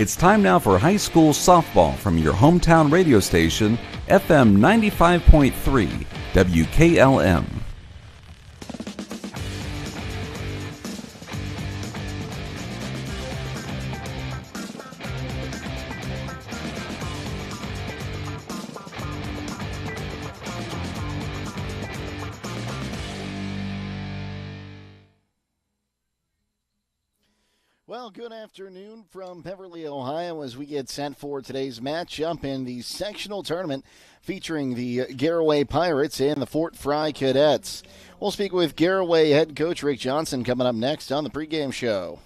It's time now for high school softball from your hometown radio station, FM 95.3, WKLM. Well, good afternoon from Beverly, Ohio, as we get set for today's matchup in the sectional tournament featuring the Garaway Pirates and the Fort Frye Cadets. We'll speak with Garaway head coach Rick Johnson coming up next on the pregame show.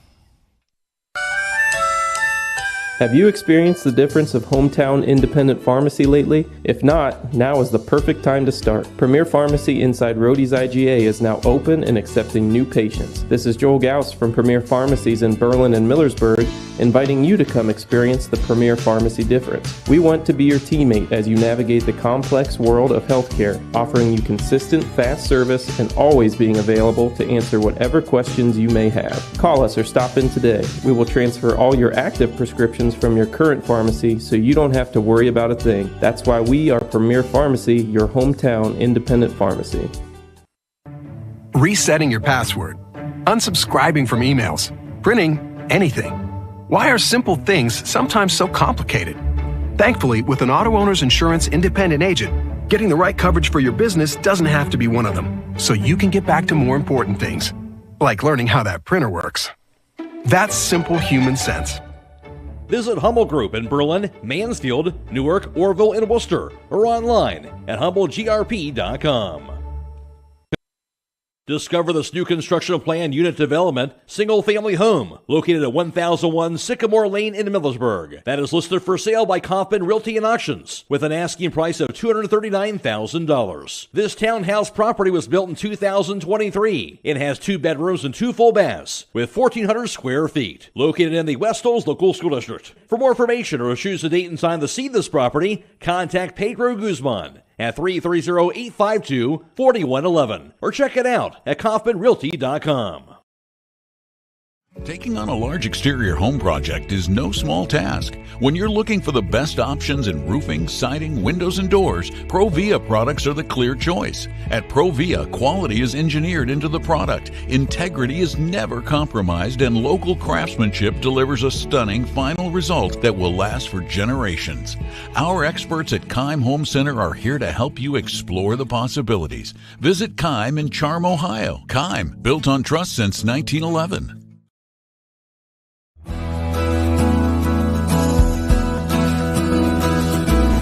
Have you experienced the difference of hometown independent pharmacy lately? If not, now is the perfect time to start. Premier Pharmacy inside Rhodey's IGA is now open and accepting new patients. This is Joel Gauss from Premier Pharmacies in Berlin and Millersburg, inviting you to come experience the Premier Pharmacy difference. We want to be your teammate as you navigate the complex world of healthcare, offering you consistent, fast service and always being available to answer whatever questions you may have. Call us or stop in today. We will transfer all your active prescriptions from your current pharmacy so you don't have to worry about a thing. That's why we are Premier Pharmacy, your hometown independent pharmacy. Resetting your password, unsubscribing from emails, printing anything. Why are simple things sometimes so complicated? Thankfully, with an auto owner's insurance independent agent, getting the right coverage for your business doesn't have to be one of them, so you can get back to more important things, like learning how that printer works. That's simple human sense. Visit Hummel Group in Berlin, Mansfield, Newark, Orville, and Worcester, or online at HummelGRP.com. Discover this new construction plan unit development, single-family home, located at 1001 Sycamore Lane in Millersburg. That is listed for sale by Kaufman Realty and Auctions, with an asking price of $239,000. This townhouse property was built in 2023. It has 2 bedrooms and 2 full baths, with 1,400 square feet. Located in the West Hills Local School District. For more information or choose a date and time to see this property, contact Pedro Guzman at 330-852-4111 or check it out at KaufmanRealty.com. Taking on a large exterior home project is no small task. When you're looking for the best options in roofing, siding, windows, and doors, Provia products are the clear choice. At Provia, quality is engineered into the product, integrity is never compromised, and local craftsmanship delivers a stunning final result that will last for generations. Our experts at Keim Home Center are here to help you explore the possibilities. Visit Keim in Charm, Ohio. Keim, built on trust since 1911.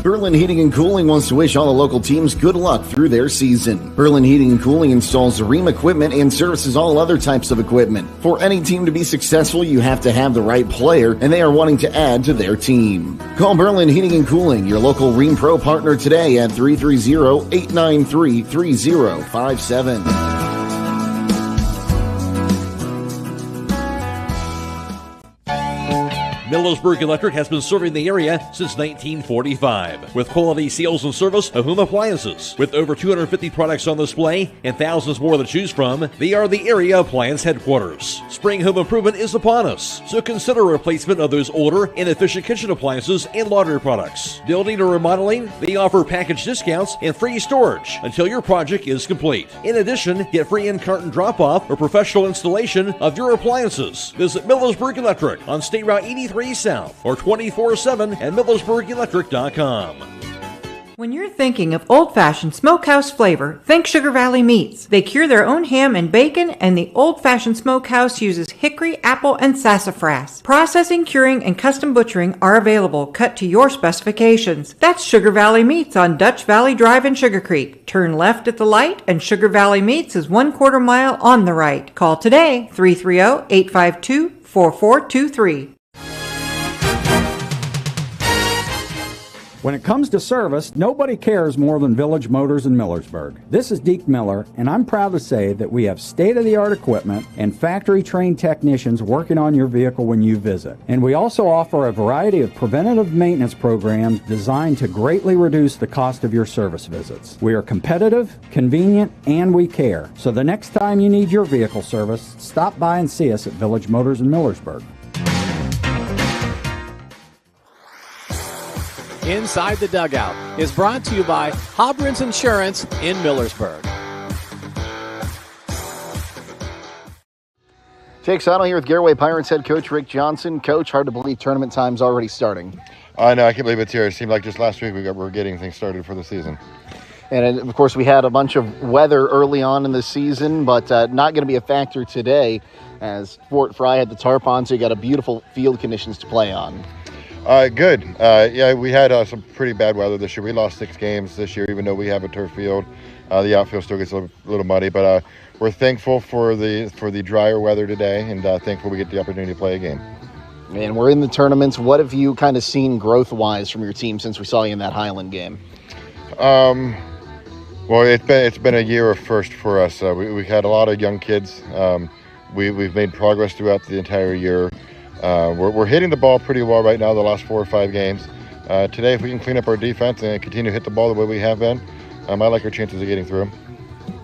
Berlin Heating and Cooling wants to wish all the local teams good luck through their season. Berlin Heating and Cooling installs Rheem equipment and services all other types of equipment. For any team to be successful, you have to have the right player, and they are wanting to add to their team. Call Berlin Heating and Cooling, your local Rheem Pro partner, today at 330-893-3057. Millersburg Electric has been serving the area since 1945 with quality sales and service of home appliances. With over 250 products on display and thousands more to choose from, they are the area appliance headquarters. Spring home improvement is upon us, so consider a replacement of those older, inefficient kitchen appliances and laundry products. Building or remodeling, they offer package discounts and free storage until your project is complete. In addition, get free in-carton drop-off or professional installation of your appliances. Visit Millersburg Electric on State Route 83 South or 24/7 at MillersburgElectric.com. When you're thinking of old-fashioned smokehouse flavor, think Sugar Valley Meats. They cure their own ham and bacon, and the old-fashioned smokehouse uses hickory, apple, and sassafras. Processing, curing, and custom butchering are available, cut to your specifications. That's Sugar Valley Meats on Dutch Valley Drive in Sugar Creek. Turn left at the light, and Sugar Valley Meats is 1/4 mile on the right. Call today, 330-852-4423. When it comes to service, nobody cares more than Village Motors in Millersburg. This is Deke Miller, and I'm proud to say that we have state-of-the-art equipment and factory-trained technicians working on your vehicle when you visit. And we also offer a variety of preventative maintenance programs designed to greatly reduce the cost of your service visits. We are competitive, convenient, and we care. So the next time you need your vehicle service, stop by and see us at Village Motors in Millersburg. Inside the Dugout is brought to you by Hobrins Insurance in Millersburg. Jake Sidle here with Garaway Pirates head coach Rick Johnson. Coach, hard to believe tournament time's already starting. I know, I can't believe it's here. It seemed like just last week we're getting things started for the season. And, of course, we had a bunch of weather early on in the season, but not going to be a factor today as Fort Frye had the tarp on, so you got a beautiful field conditions to play on. Good. Yeah, we had some pretty bad weather this year. We lost 6 games this year, even though we have a turf field. The outfield still gets a little muddy, but we're thankful for the drier weather today, and thankful we get the opportunity to play a game. And we're in the tournaments. What have you kind of seen growth-wise from your team since we saw you in that Highland game? Well, it's been a year of first for us. We've had a lot of young kids. We've made progress throughout the entire year. We're hitting the ball pretty well right now the last 4 or 5 games. Today, if we can clean up our defense and continue to hit the ball the way we have been, I like our chances of getting through them.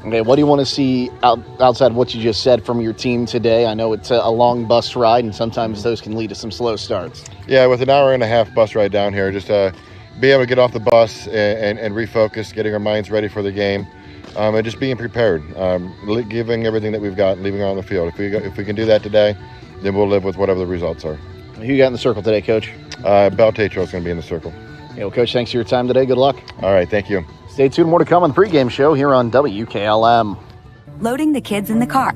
Okay, what do you want to see outside of what you just said from your team today? I know it's a long bus ride, and sometimes those can lead to some slow starts. Yeah, with an hour and a half bus ride down here, just be able to get off the bus and refocus, getting our minds ready for the game, and just being prepared, giving everything that we've got and leaving it on the field. If we can do that today, then we'll live with whatever the results are. Who you got in the circle today, Coach? Baltatro is going to be in the circle. Okay, well, Coach, thanks for your time today. Good luck. All right, thank you. Stay tuned. More to come on the pregame show here on WKLM. Loading the kids in the car,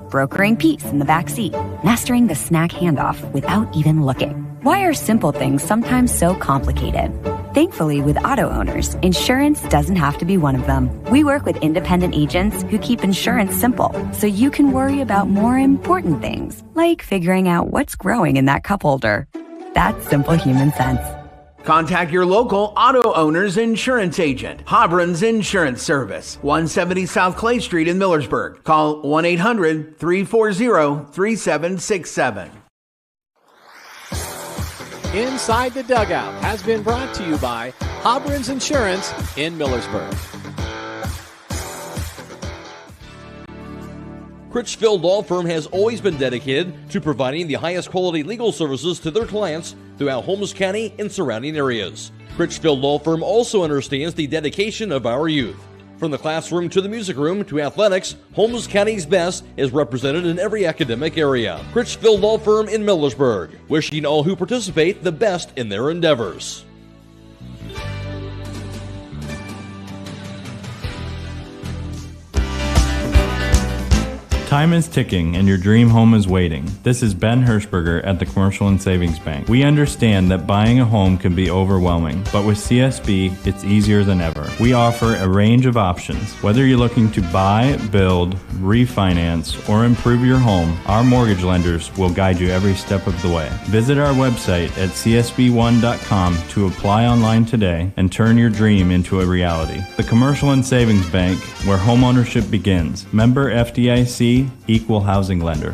brokering peace in the back seat, mastering the snack handoff without even looking. Why are simple things sometimes so complicated? Thankfully, with auto owners, insurance doesn't have to be one of them. We work with independent agents who keep insurance simple, so you can worry about more important things, like figuring out what's growing in that cup holder. That's simple human sense. Contact your local auto owner's insurance agent. Hobrins Insurance Service, 170 South Clay Street in Millersburg. Call 1-800-340-3767. Inside the Dugout has been brought to you by Hobrins Insurance in Millersburg. Critchfield Law Firm has always been dedicated to providing the highest quality legal services to their clients throughout Holmes County and surrounding areas. Critchfield Law Firm also understands the dedication of our youth. From the classroom to the music room to athletics, Holmes County's best is represented in every academic area. Critchfield Law Firm in Millersburg, wishing all who participate the best in their endeavors. Time is ticking and your dream home is waiting. This is Ben Hirschberger at the Commercial and Savings Bank. We understand that buying a home can be overwhelming, but with CSB, it's easier than ever. We offer a range of options. Whether you're looking to buy, build, refinance, or improve your home, our mortgage lenders will guide you every step of the way. Visit our website at csb1.com to apply online today and turn your dream into a reality. The Commercial and Savings Bank, where homeownership begins. Member FDIC, Equal Housing Lender.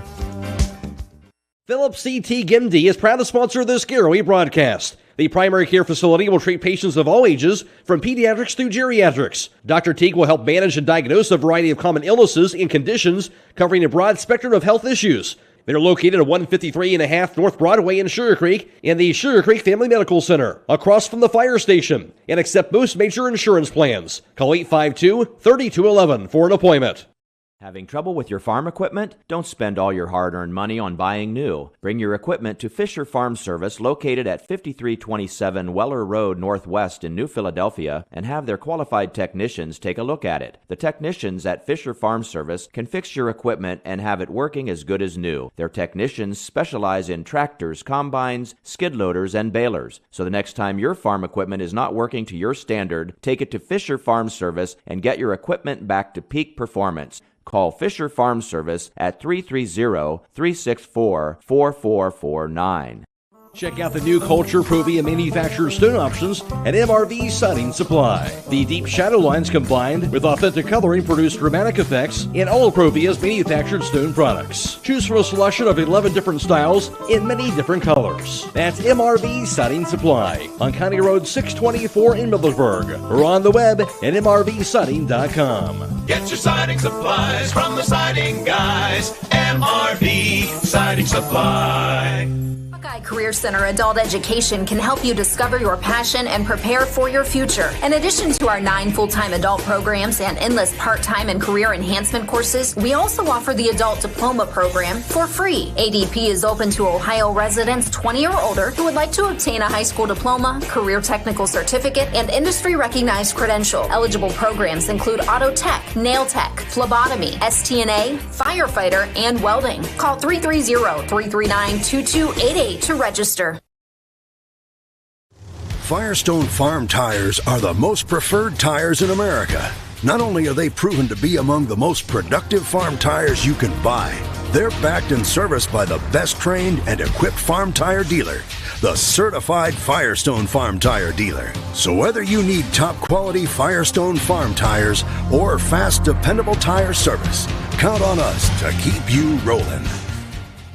Phillips CT GIMD is proud to sponsor this Garaway broadcast. The primary care facility will treat patients of all ages, from pediatrics through geriatrics. Dr. Teague will help manage and diagnose a variety of common illnesses and conditions, covering a broad spectrum of health issues. They're located at 153.5 North Broadway in Sugar Creek and the Sugar Creek Family Medical Center, across from the fire station, and accept most major insurance plans. Call 852-3211 for an appointment. Having trouble with your farm equipment? Don't spend all your hard-earned money on buying new. Bring your equipment to Fisher Farm Service, located at 5327 Weller Road Northwest in New Philadelphia, and have their qualified technicians take a look at it. The technicians at Fisher Farm Service can fix your equipment and have it working as good as new. Their technicians specialize in tractors, combines, skid loaders, and balers. So the next time your farm equipment is not working to your standard, take it to Fisher Farm Service and get your equipment back to peak performance. Call Fisher Farm Service at 330-364-4449. Check out the new Culture Provia manufactured stone options at MRV Siding Supply. The deep shadow lines combined with authentic coloring produce dramatic effects in all of Provia's manufactured stone products. Choose from a selection of 11 different styles in many different colors. That's MRV Siding Supply on County Road 624 in Millersburg, or on the web at mrvsiding.com. Get your siding supplies from the siding guys. MRV Siding Supply. Buckeye Fry Career Center Adult Education can help you discover your passion and prepare for your future. In addition to our 9 full-time adult programs and endless part-time and career enhancement courses, we also offer the Adult Diploma Program for free. ADP is open to Ohio residents 20 or older who would like to obtain a high school diploma, career technical certificate, and industry-recognized credential. Eligible programs include auto tech, nail tech, phlebotomy, STNA, firefighter, and welding. Call 330-339-2288 to register. Firestone Farm Tires are the most preferred tires in America. Not only are they proven to be among the most productive farm tires you can buy, they're backed and serviced by the best trained and equipped farm tire dealer, the Certified Firestone Farm Tire Dealer. So whether you need top quality Firestone Farm Tires or fast, dependable tire service, count on us to keep you rolling.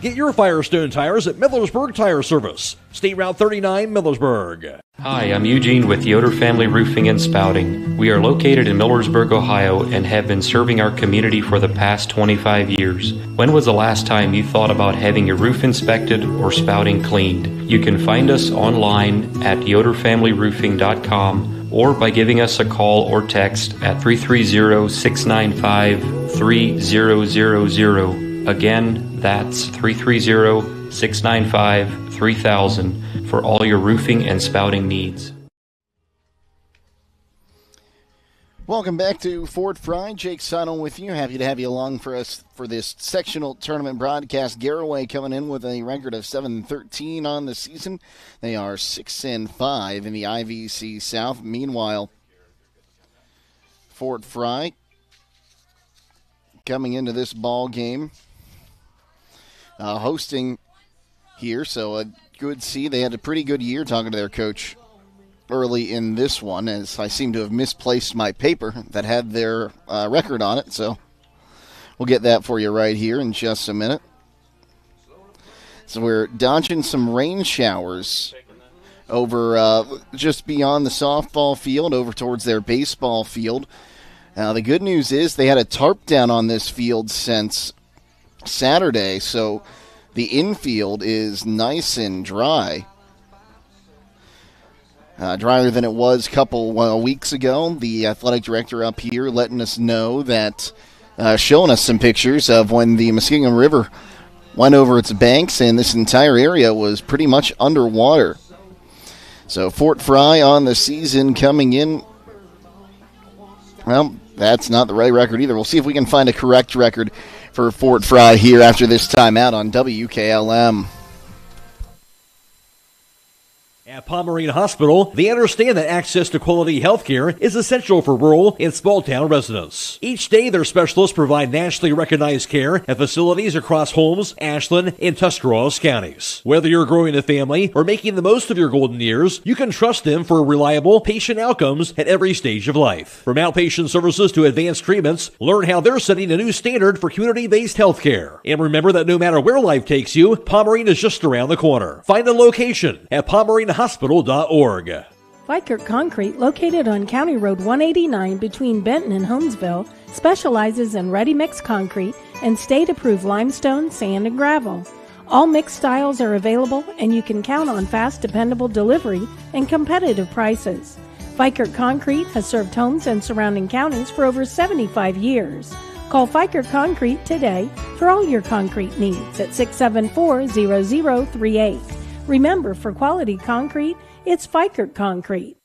Get your Firestone tires at Millersburg Tire Service, State Route 39, Millersburg. Hi, I'm Eugene with Yoder Family Roofing and Spouting. We are located in Millersburg, Ohio, and have been serving our community for the past 25 years. When was the last time you thought about having your roof inspected or spouting cleaned? You can find us online at yoderfamilyroofing.com or by giving us a call or text at 330-695-3000. Again, that's 330-695-3000 for all your roofing and spouting needs. Welcome back to Fort Frye. Jake Sidle with you. Happy to have you along for us for this sectional tournament broadcast. Garaway coming in with a record of 7-13 on the season. They are 6-5 in the IVC South. Meanwhile, Fort Frye coming into this ball game hosting here, so a good see. They had a pretty good year, talking to their coach early in this one, as I seem to have misplaced my paper that had their record on it, so we'll get that for you right here in just a minute. So we're dodging some rain showers over just beyond the softball field, over towards their baseball field. The good news is they had a tarp down on this field since Saturday, so the infield is nice and dry. Drier than it was a couple weeks ago. The athletic director up here letting us know that, showing us some pictures of when the Muskingum River went over its banks, and this entire area was pretty much underwater. So Fort Frye on the season coming in, well, that's not the right record either. We'll see if we can find a correct record for Fort Frye here after this timeout on WKLM. At Pomerene Hospital, they understand that access to quality health care is essential for rural and small-town residents. Each day, their specialists provide nationally recognized care at facilities across Holmes, Ashland, and Tuscarawas counties. Whether you're growing a family or making the most of your golden years, you can trust them for reliable patient outcomes at every stage of life. From outpatient services to advanced treatments, learn how they're setting a new standard for community-based health care. And remember that no matter where life takes you, Pomerene is just around the corner. Find a location at pomerenehospital.org. Vikert Concrete, located on County Road 189 between Benton and Holmesville, specializes in ready-mix concrete and state-approved limestone, sand, and gravel. All mixed styles are available, and you can count on fast, dependable delivery and competitive prices. Vikert Concrete has served homes and surrounding counties for over 75 years. Call Vikert Concrete today for all your concrete needs at 674-0038. Remember, for quality concrete, it's Vikert Concrete.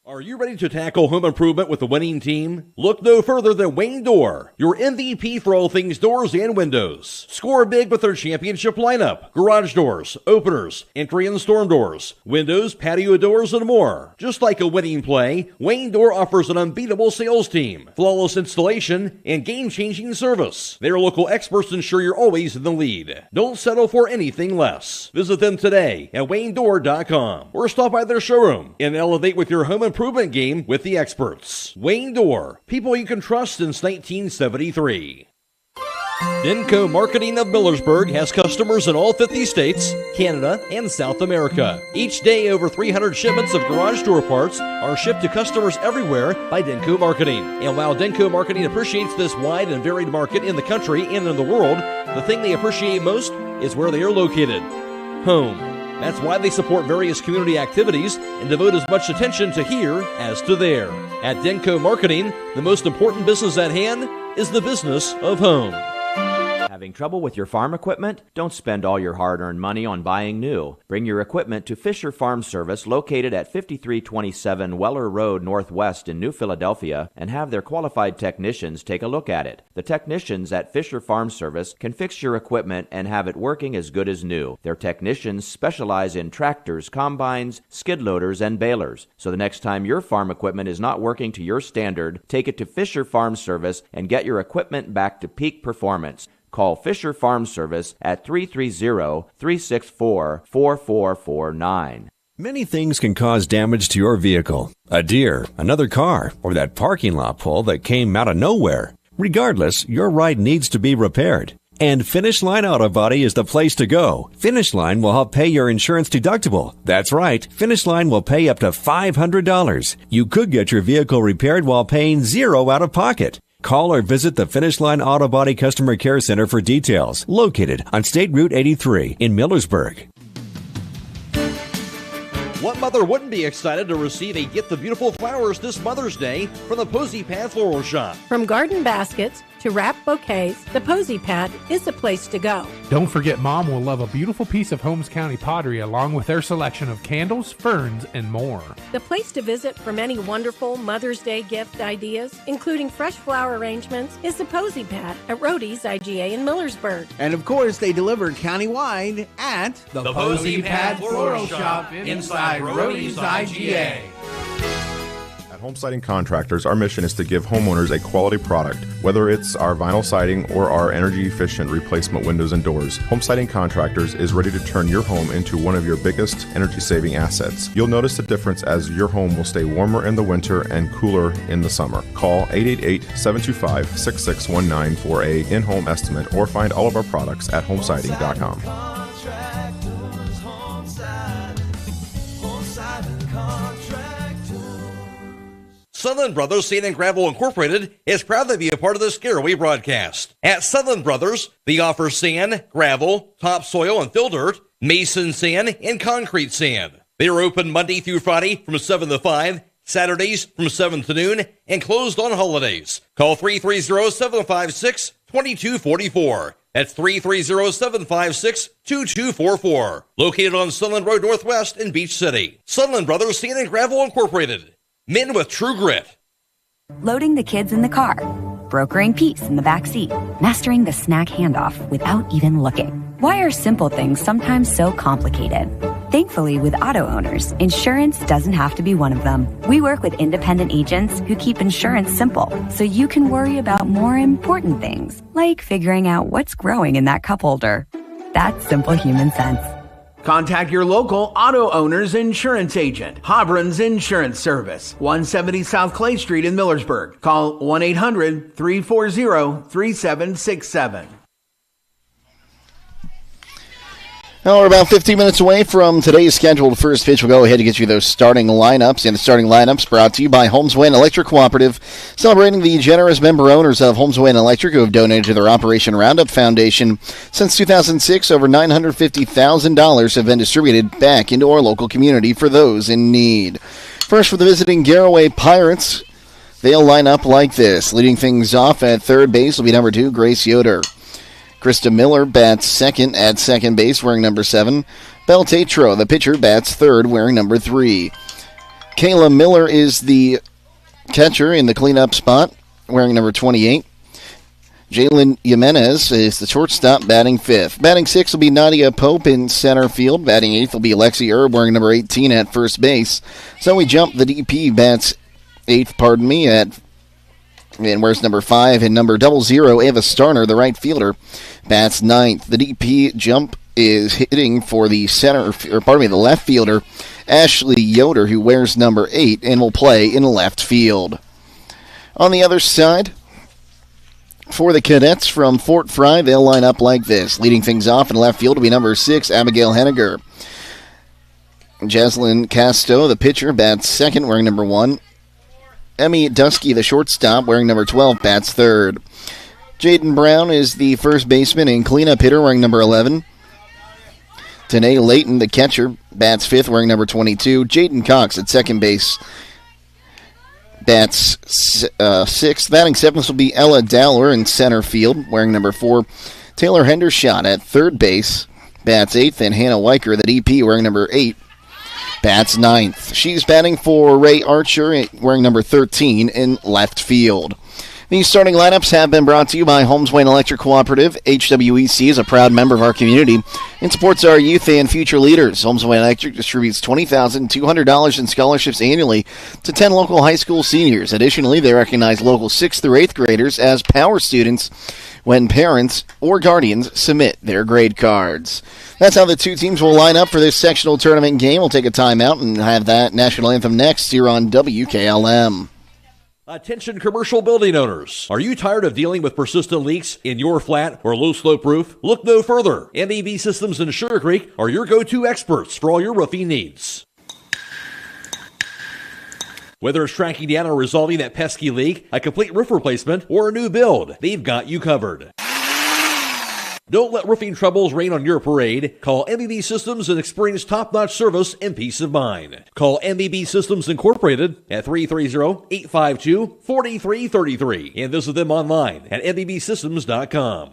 Are you ready to tackle home improvement with a winning team? Look no further than Wayne Door, your MVP for all things doors and windows. Score big with their championship lineup: garage doors, openers, entry and storm doors, windows, patio doors, and more. Just like a winning play, Wayne Door offers an unbeatable sales team, flawless installation, and game-changing service. Their local experts ensure you're always in the lead. Don't settle for anything less. Visit them today at waynedoor.com or stop by their showroom and elevate with your home improvement game with the experts. Wayne Door, people you can trust since 1973. Denko Marketing of Millersburg has customers in all 50 states, Canada, and South America. Each day, over 300 shipments of garage door parts are shipped to customers everywhere by Denko Marketing. And while Denko Marketing appreciates this wide and varied market in the country and in the world, the thing they appreciate most is where they are located: home. That's why they support various community activities and devote as much attention to here as to there. At Denko Marketing, the most important business at hand is the business of home. Having trouble with your farm equipment? Don't spend all your hard-earned money on buying new. Bring your equipment to Fisher Farm Service, located at 5327 Weller Road Northwest in New Philadelphia, and have their qualified technicians take a look at it. The technicians at Fisher Farm Service can fix your equipment and have it working as good as new. Their technicians specialize in tractors, combines, skid loaders, and balers. So the next time your farm equipment is not working to your standard, take it to Fisher Farm Service and get your equipment back to peak performance. Call Fisher Farm Service at 330-364-4449. Many things can cause damage to your vehicle. A deer, another car, or that parking lot pole that came out of nowhere. Regardless, your ride needs to be repaired. And Finish Line Auto Body is the place to go. Finish Line will help pay your insurance deductible. That's right, Finish Line will pay up to $500. You could get your vehicle repaired while paying $0 out of pocket. Call or visit the Finish Line Auto Body Customer Care Center for details. Located on State Route 83 in Millersburg. What mother wouldn't be excited to receive a Get the Beautiful Flowers this Mother's Day from the Posy Pat Floral Shop? From garden baskets to wrap bouquets, the Posy Pat is the place to go. Don't forget, Mom will love a beautiful piece of Holmes County pottery along with their selection of candles, ferns, and more. The place to visit for many wonderful Mother's Day gift ideas, including fresh flower arrangements, is the Posy Pat at Rhodey's IGA in Millersburg. And of course, they deliver countywide at the Posy Pat Floral Shop inside Rhodey's IGA. At Home Siding Contractors, our mission is to give homeowners a quality product. Whether it's our vinyl siding or our energy-efficient replacement windows and doors, Home Siding Contractors is ready to turn your home into one of your biggest energy-saving assets. You'll notice the difference as your home will stay warmer in the winter and cooler in the summer. Call 888-725-6619 for a in-home estimate or find all of our products at homesiding.com. Sutherland Brothers Sand and Gravel Incorporated is proud to be a part of this Garaway broadcast. At Sutherland Brothers, they offer sand, gravel, topsoil and fill dirt, mason sand, and concrete sand. They are open Monday through Friday from 7 to 5, Saturdays from 7 to noon, and closed on holidays. Call 330-756-2244. That's 330-756-2244. Located on Sutherland Road Northwest in Beach City. Sutherland Brothers Sand and Gravel Incorporated. Men with true grit. Loading the kids in the car, brokering peace in the back seat, mastering the snack handoff without even looking. Why are simple things sometimes so complicated? Thankfully, with auto owners, insurance doesn't have to be one of them. We work with independent agents who keep insurance simple, so you can worry about more important things, like figuring out what's growing in that cup holder. That's simple human sense. Contact your local auto owner's insurance agent, Hobron's Insurance Service, 170 South Clay Street in Millersburg. Call 1-800-340-3767. Well, we're about 15 minutes away from today's scheduled first pitch. We'll go ahead and get you those starting lineups. And the starting lineups brought to you by Holmes Wayne Electric Cooperative, celebrating the generous member owners of Holmes Wayne Electric who have donated to their Operation Roundup Foundation. Since 2006, over $950,000 have been distributed back into our local community for those in need. First, for the visiting Garaway Pirates, they'll line up like this. Leading things off at third base will be number 2, Grace Yoder. Krista Miller bats second at second base, wearing number 7. Belle Tatro, the pitcher, bats third, wearing number 3. Kayla Miller is the catcher in the cleanup spot, wearing number 28. Jalen Jimenez is the shortstop, batting 5th. Batting 6th will be Nadia Pope in center field. Batting 8th will be Alexi Erb, wearing number 18 at first base. So we jump. The DP bats 8th, and wears number 5, and number 00, Ava Starner, the right fielder, bats 9th. The DP jump is hitting for the the left fielder, Ashley Yoder, who wears number 8 and will play in left field. On the other side, for the cadets from Fort Frye, they'll line up like this. Leading things off in left field will be number 6, Abigail Henniger. Jaslyn Casto, the pitcher, bats second, wearing number 1. Emmy Dusky, the shortstop, wearing number 12, bats third. Jaden Brown is the first baseman and cleanup hitter, wearing number 11. Tanae Layton, the catcher, bats fifth, wearing number 22. Jaden Cox at second base, bats sixth. Batting seventh will be Ella Dowler in center field, wearing number 4. Taylor Hendershot at third base, bats eighth. And Hannah Weicker, the DP, wearing number 8, bats ninth. She's batting for Ray Archer, wearing number 13 in left field. These starting lineups have been brought to you by Holmes Wayne Electric Cooperative. HWEC is a proud member of our community and supports our youth and future leaders. Holmes Wayne Electric distributes $20,200 in scholarships annually to 10 local high school seniors. Additionally, they recognize local 6th through 8th graders as power students when parents or guardians submit their grade cards. That's how the two teams will line up for this sectional tournament game. We'll take a timeout and have that national anthem next here on WKLM. Attention commercial building owners. Are you tired of dealing with persistent leaks in your flat or low slope roof? Look no further. MEB Systems in Sugar Creek are your go-to experts for all your roofing needs. Whether it's tracking down or resolving that pesky leak, a complete roof replacement, or a new build, they've got you covered. Don't let roofing troubles rain on your parade. Call MEB Systems and experience top-notch service and peace of mind. Call MEB Systems Incorporated at 330-852-4333 and visit them online at mebsystems.com.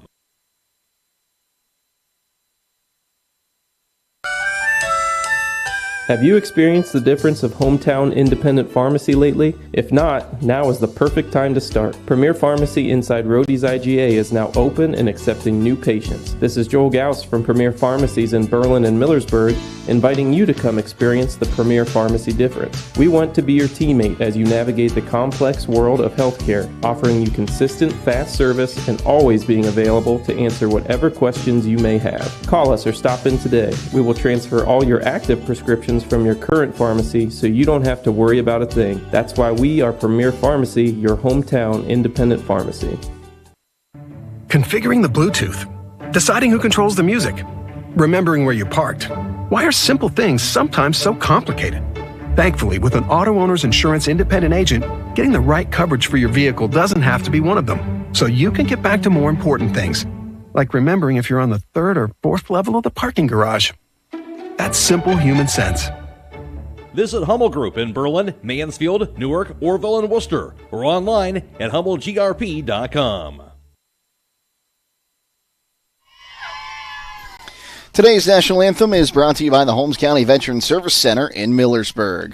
Have you experienced the difference of hometown independent pharmacy lately? If not, now is the perfect time to start. Premier Pharmacy inside Rody's IGA is now open and accepting new patients. This is Joel Gauss from Premier Pharmacies in Berlin and Millersburg, inviting you to come experience the Premier Pharmacy difference. We want to be your teammate as you navigate the complex world of healthcare, offering you consistent, fast service and always being available to answer whatever questions you may have. Call us or stop in today. We will transfer all your active prescriptions from your current pharmacy so you don't have to worry about a thing. That's why we are Premier Pharmacy, your hometown independent pharmacy. Configuring the Bluetooth, deciding who controls the music, remembering where you parked. Why are simple things sometimes so complicated? Thankfully, with an auto owner's insurance independent agent, getting the right coverage for your vehicle doesn't have to be one of them. So you can get back to more important things, like remembering if you're on the 3rd or 4th level of the parking garage. That's simple human sense. Visit Hummel Group in Berlin, Mansfield, Newark, Orville, and Worcester, or online at HummelGRP.com. Today's national anthem is brought to you by the Holmes County Veteran Service Center in Millersburg.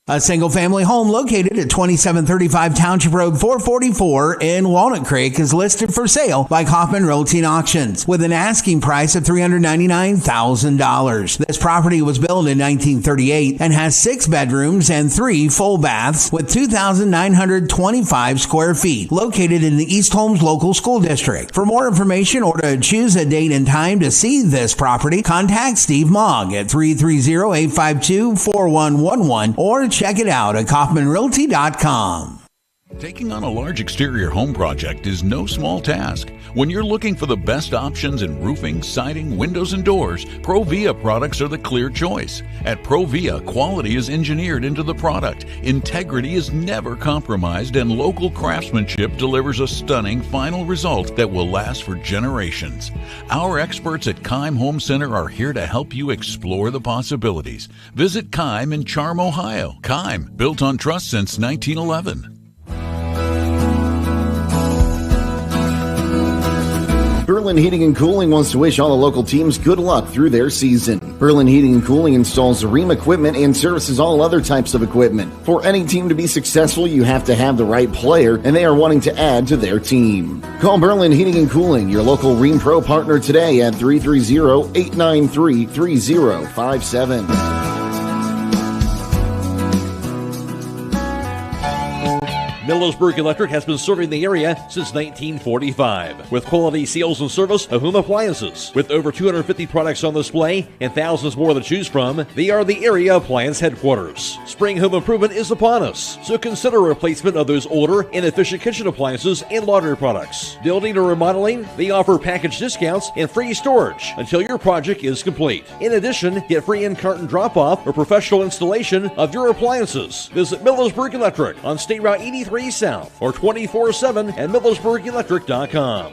A single-family home located at 2735 Township Road 444 in Walnut Creek is listed for sale by Kaufman Realty and Auctions with an asking price of $399,000. This property was built in 1938 and has 6 bedrooms and 3 full baths with 2,925 square feet, located in the East Holmes Local School District. For more information or to choose a date and time to see this property, contact Steve Mogg at 330-852-4111 or check it out at KaufmanRealty.com. Taking on a large exterior home project is no small task. When you're looking for the best options in roofing, siding, windows, and doors, Provia products are the clear choice. At Provia, quality is engineered into the product, integrity is never compromised, and local craftsmanship delivers a stunning final result that will last for generations. Our experts at Keim Home Center are here to help you explore the possibilities. Visit Keim in Charm, Ohio. Keim, built on trust since 1911. Berlin Heating and Cooling wants to wish all the local teams good luck through their season. Berlin Heating and Cooling installs Ream equipment and services all other types of equipment. For any team to be successful, you have to have the right player, and they are wanting to add to their team. Call Berlin Heating and Cooling, your local Ream Pro partner today at 330-893-3057. Millersburg Electric has been serving the area since 1945 with quality sales and service of home appliances. With over 250 products on display and thousands more to choose from, they are the area appliance headquarters. Spring home improvement is upon us, so consider replacement of those older, inefficient kitchen appliances and laundry products. Building or remodeling, they offer package discounts and free storage until your project is complete. In addition, get free in-carton drop-off or professional installation of your appliances. Visit Millersburg Electric on State Route 83 South or 24/7 at millersburgelectric.com.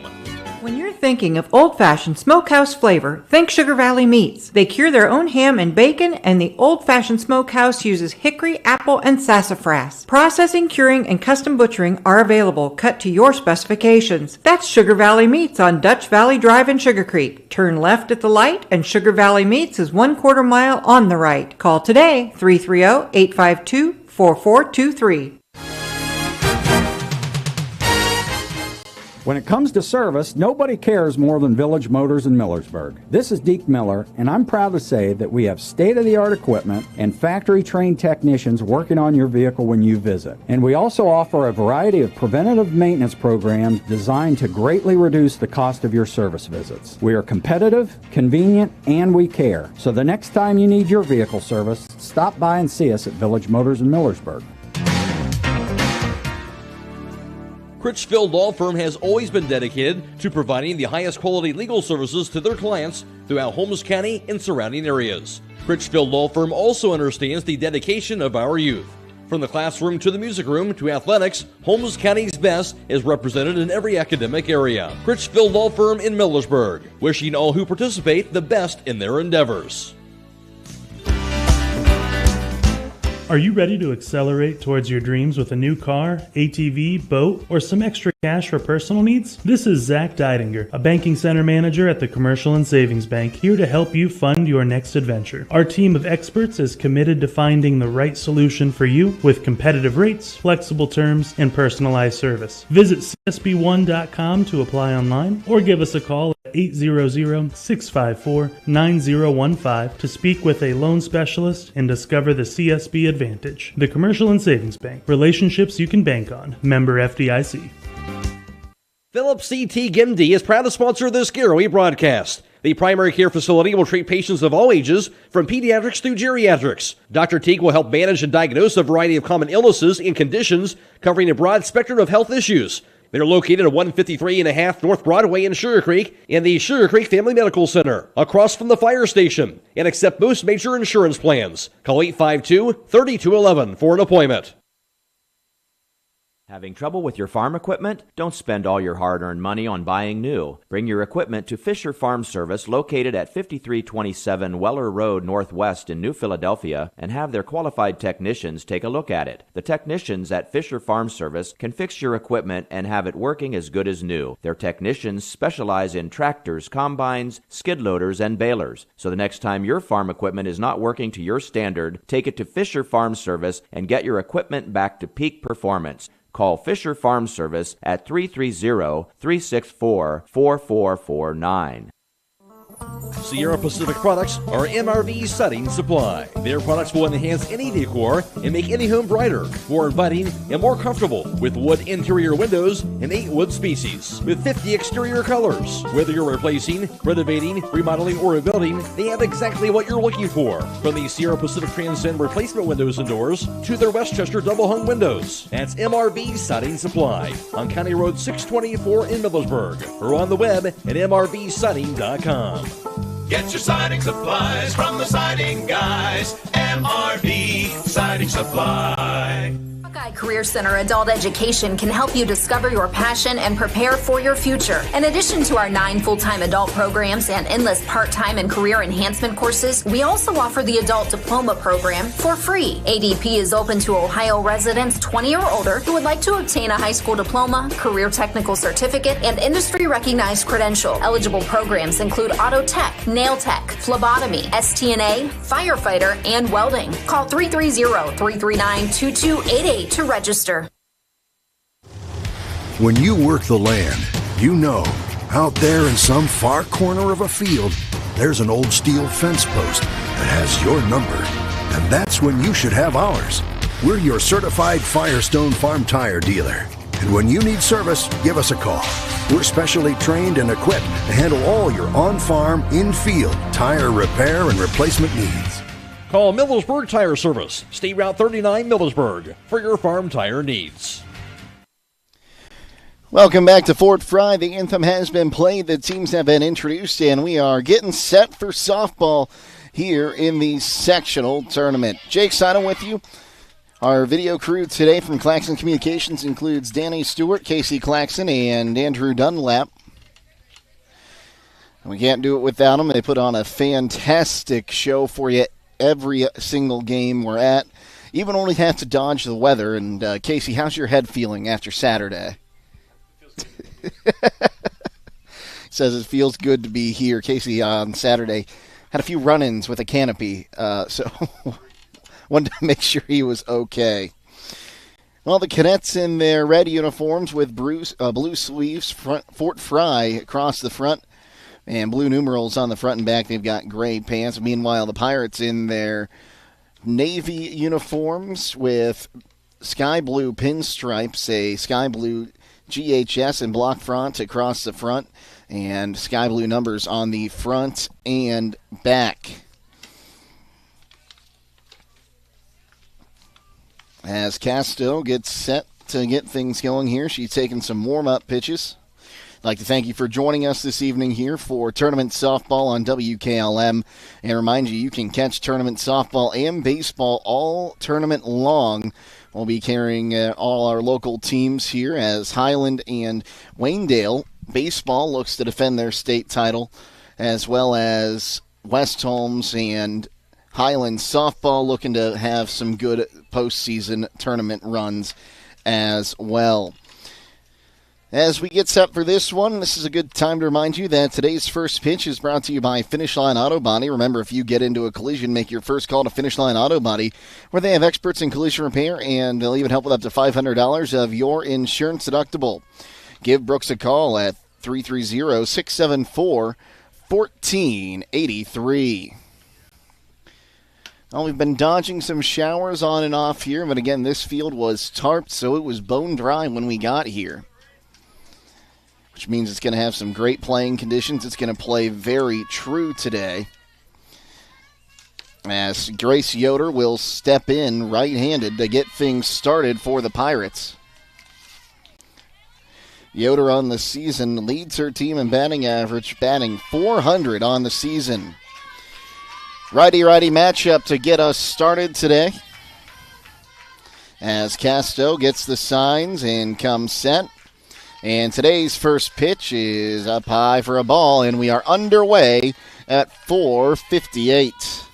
When you're thinking of old-fashioned smokehouse flavor, think Sugar Valley Meats. They cure their own ham and bacon, and the old-fashioned smokehouse uses hickory, apple, and sassafras. Processing, curing, and custom butchering are available, cut to your specifications. That's Sugar Valley Meats on Dutch Valley Drive in Sugar Creek. Turn left at the light, and Sugar Valley Meats is 1/4 mile on the right. Call today, 330-852-4423. When it comes to service, nobody cares more than Village Motors in Millersburg. This is Deke Miller, and I'm proud to say that we have state-of-the-art equipment and factory-trained technicians working on your vehicle when you visit. And we also offer a variety of preventative maintenance programs designed to greatly reduce the cost of your service visits. We are competitive, convenient, and we care. So the next time you need your vehicle service, stop by and see us at Village Motors in Millersburg. Critchfield Law Firm has always been dedicated to providing the highest quality legal services to their clients throughout Holmes County and surrounding areas. Critchfield Law Firm also understands the dedication of our youth. From the classroom to the music room to athletics, Holmes County's best is represented in every academic area. Critchfield Law Firm in Millersburg, wishing all who participate the best in their endeavors. Are you ready to accelerate towards your dreams with a new car, ATV, boat, or some extra cash for personal needs? This is Zach Deidinger, a banking center manager at the Commercial and Savings Bank, here to help you fund your next adventure. Our team of experts is committed to finding the right solution for you with competitive rates, flexible terms, and personalized service. Visit csb1.com to apply online or give us a call at 800-654-9015 to speak with a loan specialist and discover the CSB advantage. The Commercial and Savings Bank. Relationships you can bank on. Member FDIC. Phillips C. Teague, MD, is proud to sponsor this Garaway broadcast. The primary care facility will treat patients of all ages, from pediatrics through geriatrics. Dr. Teague will help manage and diagnose a variety of common illnesses and conditions, covering a broad spectrum of health issues. They're located at 153.5 North Broadway in Sugar Creek in the Sugar Creek Family Medical Center, across from the fire station, and accept most major insurance plans. Call 852-3211 for an appointment. Having trouble with your farm equipment? Don't spend all your hard-earned money on buying new. Bring your equipment to Fisher Farm Service, located at 5327 Weller Road Northwest in New Philadelphia, and have their qualified technicians take a look at it. The technicians at Fisher Farm Service can fix your equipment and have it working as good as new. Their technicians specialize in tractors, combines, skid loaders, and balers. So the next time your farm equipment is not working to your standard, take it to Fisher Farm Service and get your equipment back to peak performance. Call Fisher Farm Service at 330-364-4449. Sierra Pacific products are MRV Siding Supply. Their products will enhance any decor and make any home brighter, more inviting, and more comfortable with wood interior windows and 8 wood species with 50 exterior colors. Whether you're replacing, renovating, remodeling, or rebuilding, they have exactly what you're looking for. From the Sierra Pacific Transcend replacement windows and doors to their Westchester double hung windows. That's MRV Siding Supply on County Road 624 in Millersburg or on the web at mrvsiding.com. Get your siding supplies from the siding guys. MRV Siding Supply. Buckeye Career Center Adult Education can help you discover your passion and prepare for your future. In addition to our 9 full-time adult programs and endless part-time and career enhancement courses, we also offer the Adult Diploma Program for free. ADP is open to Ohio residents 20 or older who would like to obtain a high school diploma, career technical certificate, and industry-recognized credential. Eligible programs include auto tech, nail tech, phlebotomy, STNA, firefighter, and welding. Call 330-339-2288 to register. When you work the land, you know, out there in some far corner of a field, there's an old steel fence post that has your number. And that's when you should have ours. We're your certified Firestone Farm Tire dealer. And when you need service, give us a call. We're specially trained and equipped to handle all your on-farm, in-field tire repair and replacement needs. Call Millersburg Tire Service, State Route 39 Millersburg, for your farm tire needs. Welcome back to Fort Frye. The anthem has been played, the teams have been introduced, and we are getting set for softball here in the sectional tournament. Jake Sidle with you. Our video crew today from Claxon Communications includes Danny Stewart, Casey Claxon, and Andrew Dunlap. We can't do it without them. They put on a fantastic show for you every single game we're at. Even only have to dodge the weather. And Casey, how's your head feeling after Saturday? Says it feels good to be here. Casey on Saturday had a few run-ins with a canopy, so wanted to make sure he was okay. Well, the cadets in their red uniforms with blue sleeves, Fort Frye across the front, and blue numerals on the front and back. They've got gray pants. Meanwhile, the Pirates in their navy uniforms with sky blue pinstripes, a sky blue GHS and block front across the front, and sky blue numbers on the front and back. As Casto gets set to get things going here, she's taking some warm-up pitches. I'd like to thank you for joining us this evening here for tournament softball on WKLM. And remind you, you can catch tournament softball and baseball all tournament long. We'll be carrying all our local teams here as Highland and Waynedale baseball looks to defend their state title, as well as West Holmes and Highland softball looking to have some good postseason tournament runs as well. As we get set for this one, this is a good time to remind you that today's first pitch is brought to you by Finish Line Auto Body. Remember, if you get into a collision, make your first call to Finish Line Auto Body, where they have experts in collision repair, and they'll even help with up to $500 of your insurance deductible. Give Brooks a call at 330-674-1483. Well, we've been dodging some showers on and off here, but again, this field was tarped, so it was bone dry when we got here, which means it's going to have some great playing conditions. It's going to play very true today, as Grace Yoder will step in right-handed to get things started for the Pirates. Yoder on the season leads her team in batting average, batting .400 on the season. Righty-righty matchup to get us started today, as Casto gets the signs and comes set. And today's first pitch is up high for a ball, and we are underway at 4:58.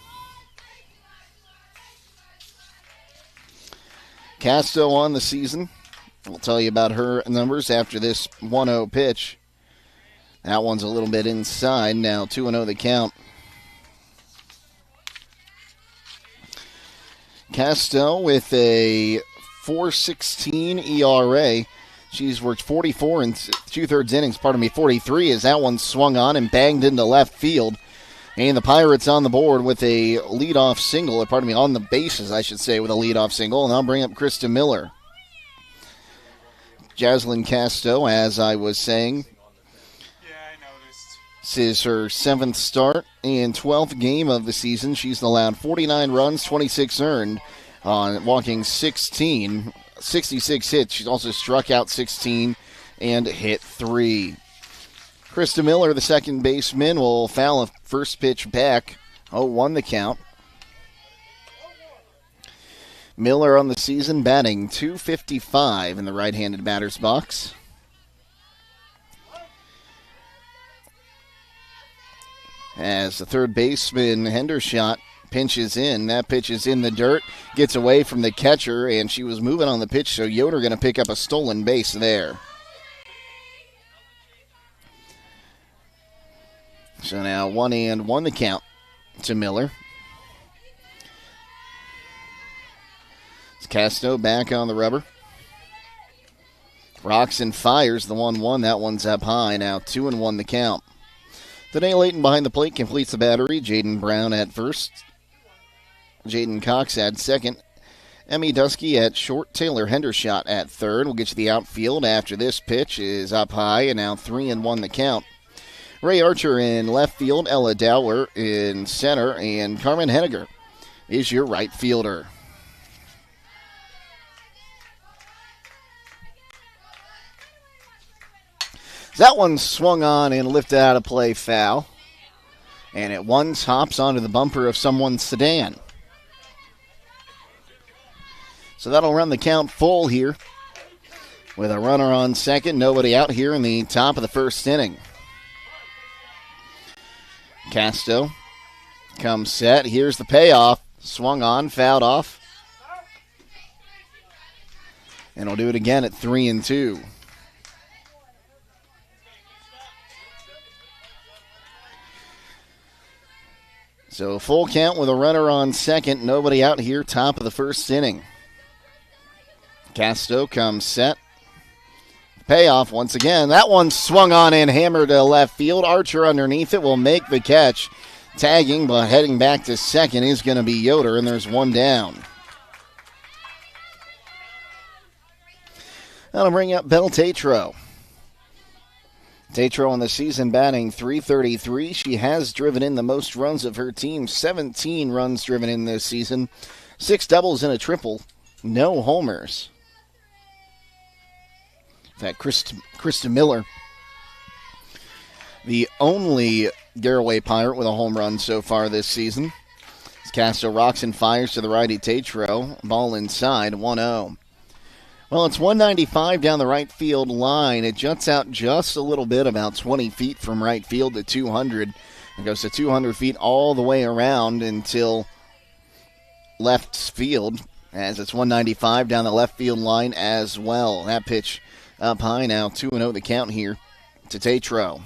Casto on the season. We'll tell you about her numbers after this 1-0 pitch. That one's a little bit inside. Now 2-0 the count. Casto with a .416 ERA. She's worked 44 and 2/3 innings, 43, as that one swung on and banged into left field. And the Pirates on the board with a leadoff single, on the bases, I should say, with a leadoff single. And I'll bring up Krista Miller. Jaslyn Casto, as I was saying. This is her 7th start and 12th game of the season. She's allowed 49 runs, 26 earned, on walking 16, 66 hits. She's also struck out 16 and hit 3. Krista Miller, the second baseman, will foul a first pitch back. 0-1 the count. Miller on the season batting .255 in the right-handed batter's box. As the third baseman, Hendershot, pinches in. That pitch is in the dirt, gets away from the catcher, and she was moving on the pitch, so Yoder going to pick up a stolen base there. So now 1-1 the count to Miller. It's Casto back on the rubber. Rocks and fires the 1-1. That one's up high. Now 2-1 the count. Today, Layton behind the plate completes the battery. Jaden Brown at first. Jaden Cox at second. Emmy Dusky at short. Taylor Hendershot at third. We'll get you the outfield after this pitch is up high, and now 3-1 the count. Ray Archer in left field. Ella Dowler in center. And Carmen Henniger is your right fielder. That one swung on and lifted out of play, foul. And it once hops onto the bumper of someone's sedan. So that'll run the count full here with a runner on second. Nobody out here in the top of the first inning. Casto comes set. Here's the payoff. Swung on, fouled off. And we'll do it again at 3-2. So full count with a runner on second. Nobody out here, top of the first inning. Casto comes set. Payoff once again. That one swung on and hammered to left field. Archer underneath it will make the catch. Tagging, but heading back to second is going to be Yoder, and there's one down. That'll bring up Belle Tatro. Tatro on the season batting .333. She has driven in the most runs of her team. 17 runs driven in this season. 6 doubles and a triple. No homers. In fact, Krista Miller, the only Garaway Pirate with a home run so far this season. As Castro rocks and fires to the righty Tatro. Ball inside, 1-0. Well, it's 195 down the right field line. It juts out just a little bit, about 20 feet from right field to 200. It goes to 200 feet all the way around until left field, as it's 195 down the left field line as well. That pitch up high now, 2-0 the count here to Tatro.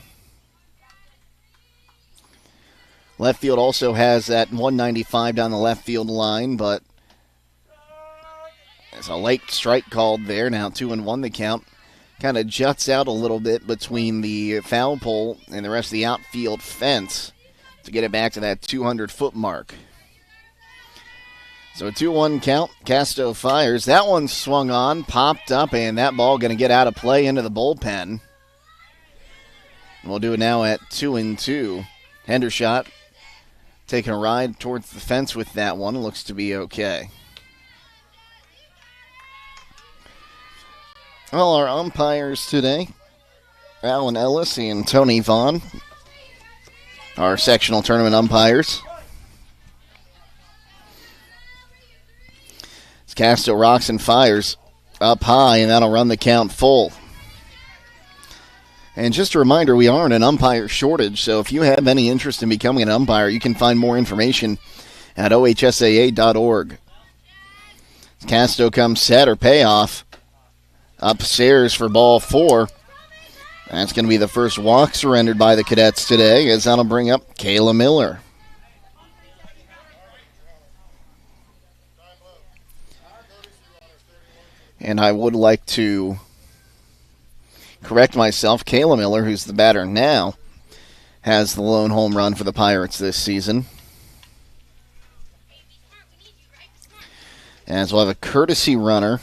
Left field also has that 195 down the left field line, but there's a late strike called there. Now 2-1 the count. Kind of juts out a little bit between the foul pole and the rest of the outfield fence to get it back to that 200-foot mark. So a 2-1 count. Casto fires. That one swung on, popped up, and that ball going to get out of play into the bullpen. We'll do it now at 2-2. Hendershot taking a ride towards the fence with that one. It looks to be okay. Well, our umpires today, Alan Ellis and Tony Vaughn, our sectional tournament umpires. It's Casto rocks and fires up high, and that'll run the count full. And just a reminder, we are in an umpire shortage, so if you have any interest in becoming an umpire, you can find more information at OHSAA.org. Casto comes set or payoff. Upstairs for ball 4. That's going to be the first walk surrendered by the Cadets today, as that'll bring up Kayla Miller. And I would like to correct myself. Kayla Miller, who's the batter now, has the lone home run for the Pirates this season. As we'll have a courtesy runner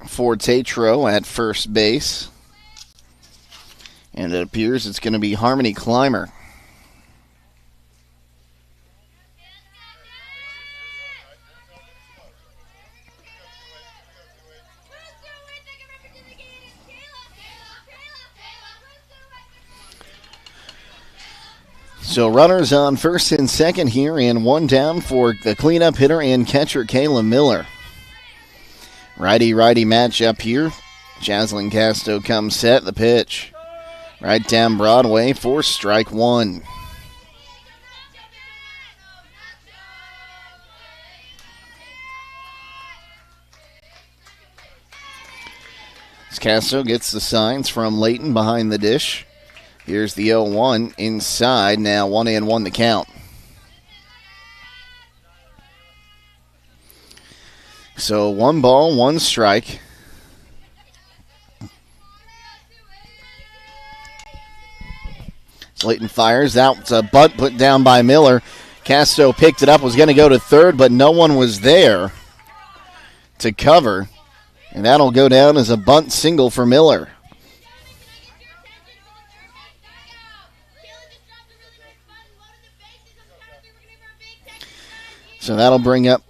for Tatro at first base. And it appears it's going to be Harmony Clymer. So runners on first and second here, and one down for the cleanup hitter and catcher, Kayla Miller. Righty-righty matchup here. Jaslyn Casto comes set, the pitch. Right down Broadway for strike one. As Casto gets the signs from Layton behind the dish. Here's the 0-1 inside. Now 1-1 the count. So 1 ball, 1 strike. Slayton fires. That's a bunt put down by Miller. Casto picked it up, was going to go to third, but no one was there to cover. And that'll go down as a bunt single for Miller. So that'll bring up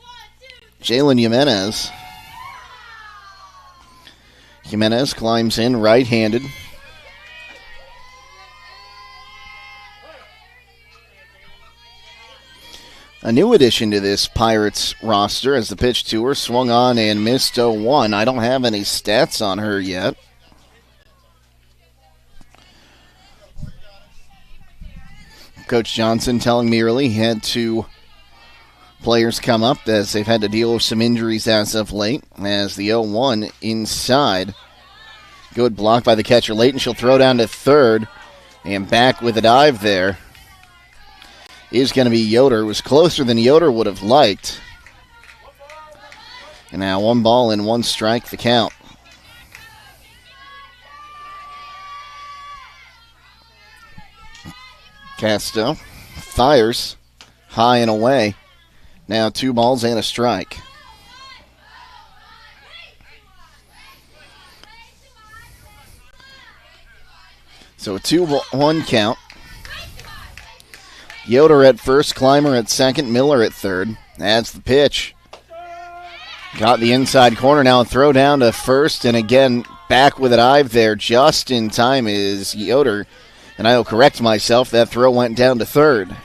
Jalen Jimenez. Jimenez climbs in right-handed. A new addition to this Pirates roster as the pitch to her swung on and missed 0-1. I don't have any stats on her yet. Coach Johnson telling me early he had 2 players come up as they've had to deal with some injuries as of late. As the 0-1 inside. Good block by the catcher Layton. She'll throw down to third and back with a dive there is going to be Yoder. It was closer than Yoder would have liked. And now 1 ball and 1 strike the count. Casto fires high and away. Now 2 balls and a strike. So a 2-1 count. Yoder at first, Clymer at second, Miller at third. That's the pitch. Got the inside corner now, throw down to first, and again, back with a dive there just in time is Yoder. And I'll correct myself, that throw went down to third.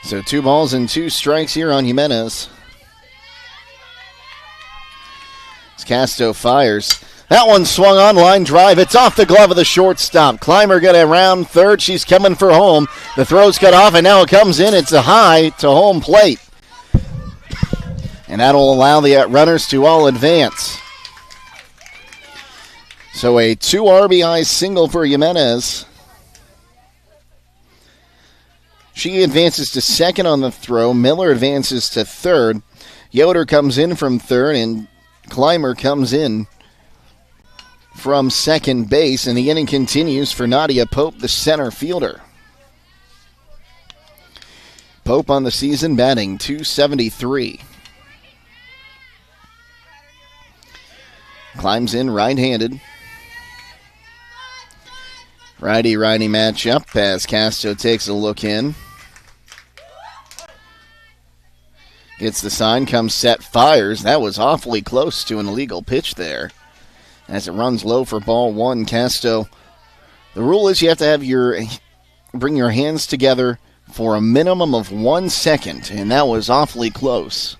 So 2 balls and 2 strikes here on Jimenez. As Casto fires. That one swung on, line drive. It's off the glove of the shortstop. Clymer got around third. She's coming for home. The throw's cut off, and now it comes in. It's a high to home plate. And that'll allow the runners to all advance. So a 2 RBI single for Jimenez. She advances to second on the throw. Miller advances to third. Yoder comes in from third, and Clymer comes in from second base, and the inning continues for Nadia Pope, the center fielder. Pope on the season batting .273. Climbs in right-handed. Righty-righty matchup as Casto takes a look in. Gets the sign, comes set, fires. That was awfully close to an illegal pitch there. As it runs low for ball 1, Casto. The rule is you have to have bring your hands together for a minimum of 1 second, and that was awfully close.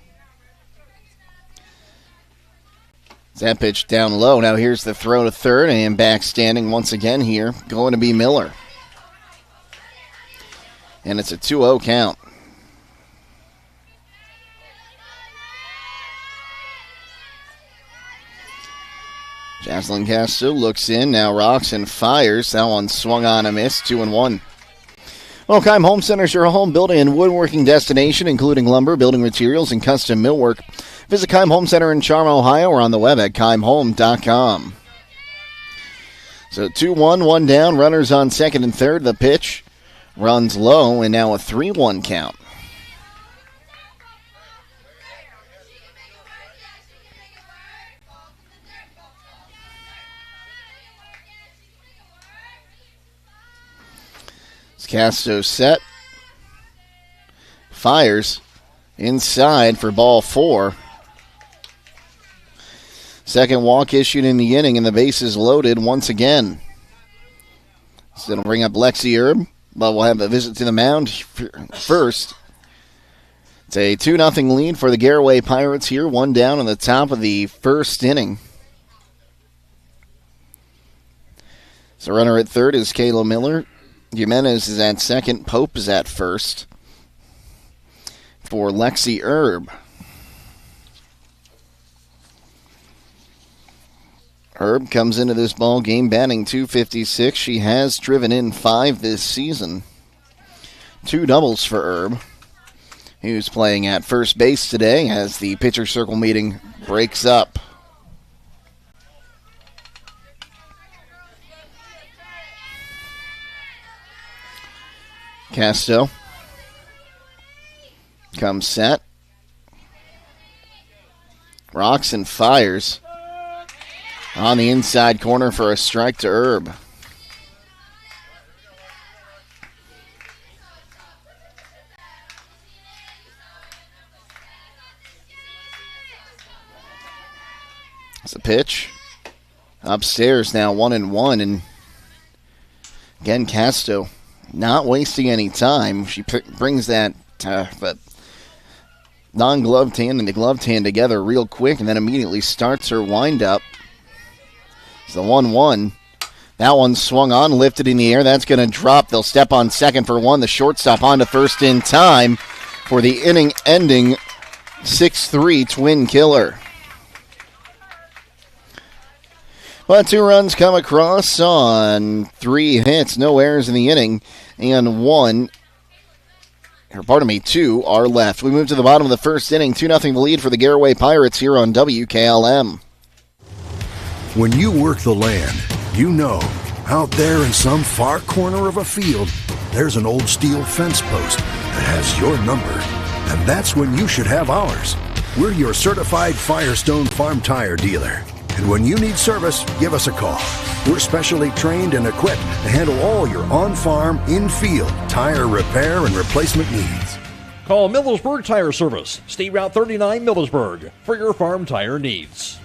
That pitch down low. Now here's the throw to third, and back standing once again here, going to be Miller. And it's a 2-0 count. Jaslyn Casto looks in, now rocks and fires. That one swung on a miss, 2-1. Well, Keim Home Center is your home building and woodworking destination, including lumber, building materials, and custom millwork. Visit Keim Home Center in Charm, Ohio, or on the web at keimhome.com. So 2-1, one down, runners on second and third. The pitch runs low, and now a 3-1 count. Castro set. Fires inside for ball 4. Second walk issued in the inning, and the bases loaded once again. So it'll bring up Lexi Erb, but we'll have a visit to the mound first. It's a 2-0 lead for the Garaway Pirates here, one down in the top of the first inning. So runner at third is Kayla Miller. Jimenez is at second. Pope is at first for Lexi Erb. Erb comes into this ball game batting .256. She has driven in 5 this season. 2 doubles for Erb, who's playing at first base today as the pitcher circle meeting breaks up. Casto comes set. Rocks and fires on the inside corner for a strike to Erb. It's a pitch. Upstairs now 1-1, and again Casto not wasting any time. She brings that non-gloved hand and the gloved hand together real quick and then immediately starts her windup. It's the 1-1. That one swung on, lifted in the air. That's going to drop. They'll step on second for one. The shortstop on to first in time for the inning-ending 6-3 twin killer. But 2 runs come across on 3 hits, no errors in the inning, and 2 are left. We move to the bottom of the first inning, 2-0 the lead for the Garaway Pirates here on WKLM. When you work the land, you know, out there in some far corner of a field, there's an old steel fence post that has your number, and that's when you should have ours. We're your certified Firestone Farm Tire dealer. And when you need service, give us a call. We're specially trained and equipped to handle all your on-farm, in-field tire repair and replacement needs. Call Millersburg Tire Service, State Route 39 Millersburg, for your farm tire needs.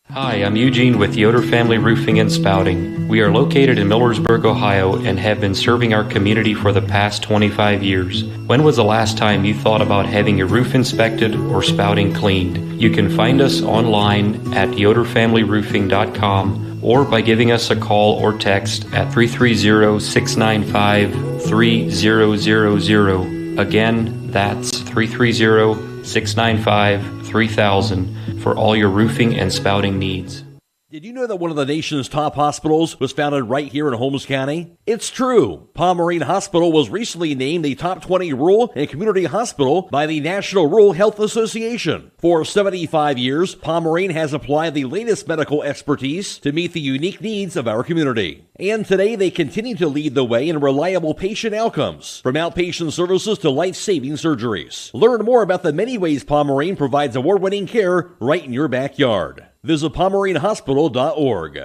Hi, I'm Eugene with Yoder Family Roofing and Spouting. We are located in Millersburg, Ohio, and have been serving our community for the past 25 years. When was the last time you thought about having your roof inspected or spouting cleaned? You can find us online at yoderfamilyroofing.com or by giving us a call or text at 330-695-3000. Again, that's 330-695-3000 for all your roofing and spouting needs. Did you know that one of the nation's top hospitals was founded right here in Holmes County? It's true. Pomerene Hospital was recently named the top 20 rural and community hospital by the National Rural Health Association. For 75 years, Pomerene has applied the latest medical expertise to meet the unique needs of our community. And today they continue to lead the way in reliable patient outcomes, from outpatient services to life-saving surgeries. Learn more about the many ways Pomerene provides award-winning care right in your backyard. Visit PomereneHospital.org.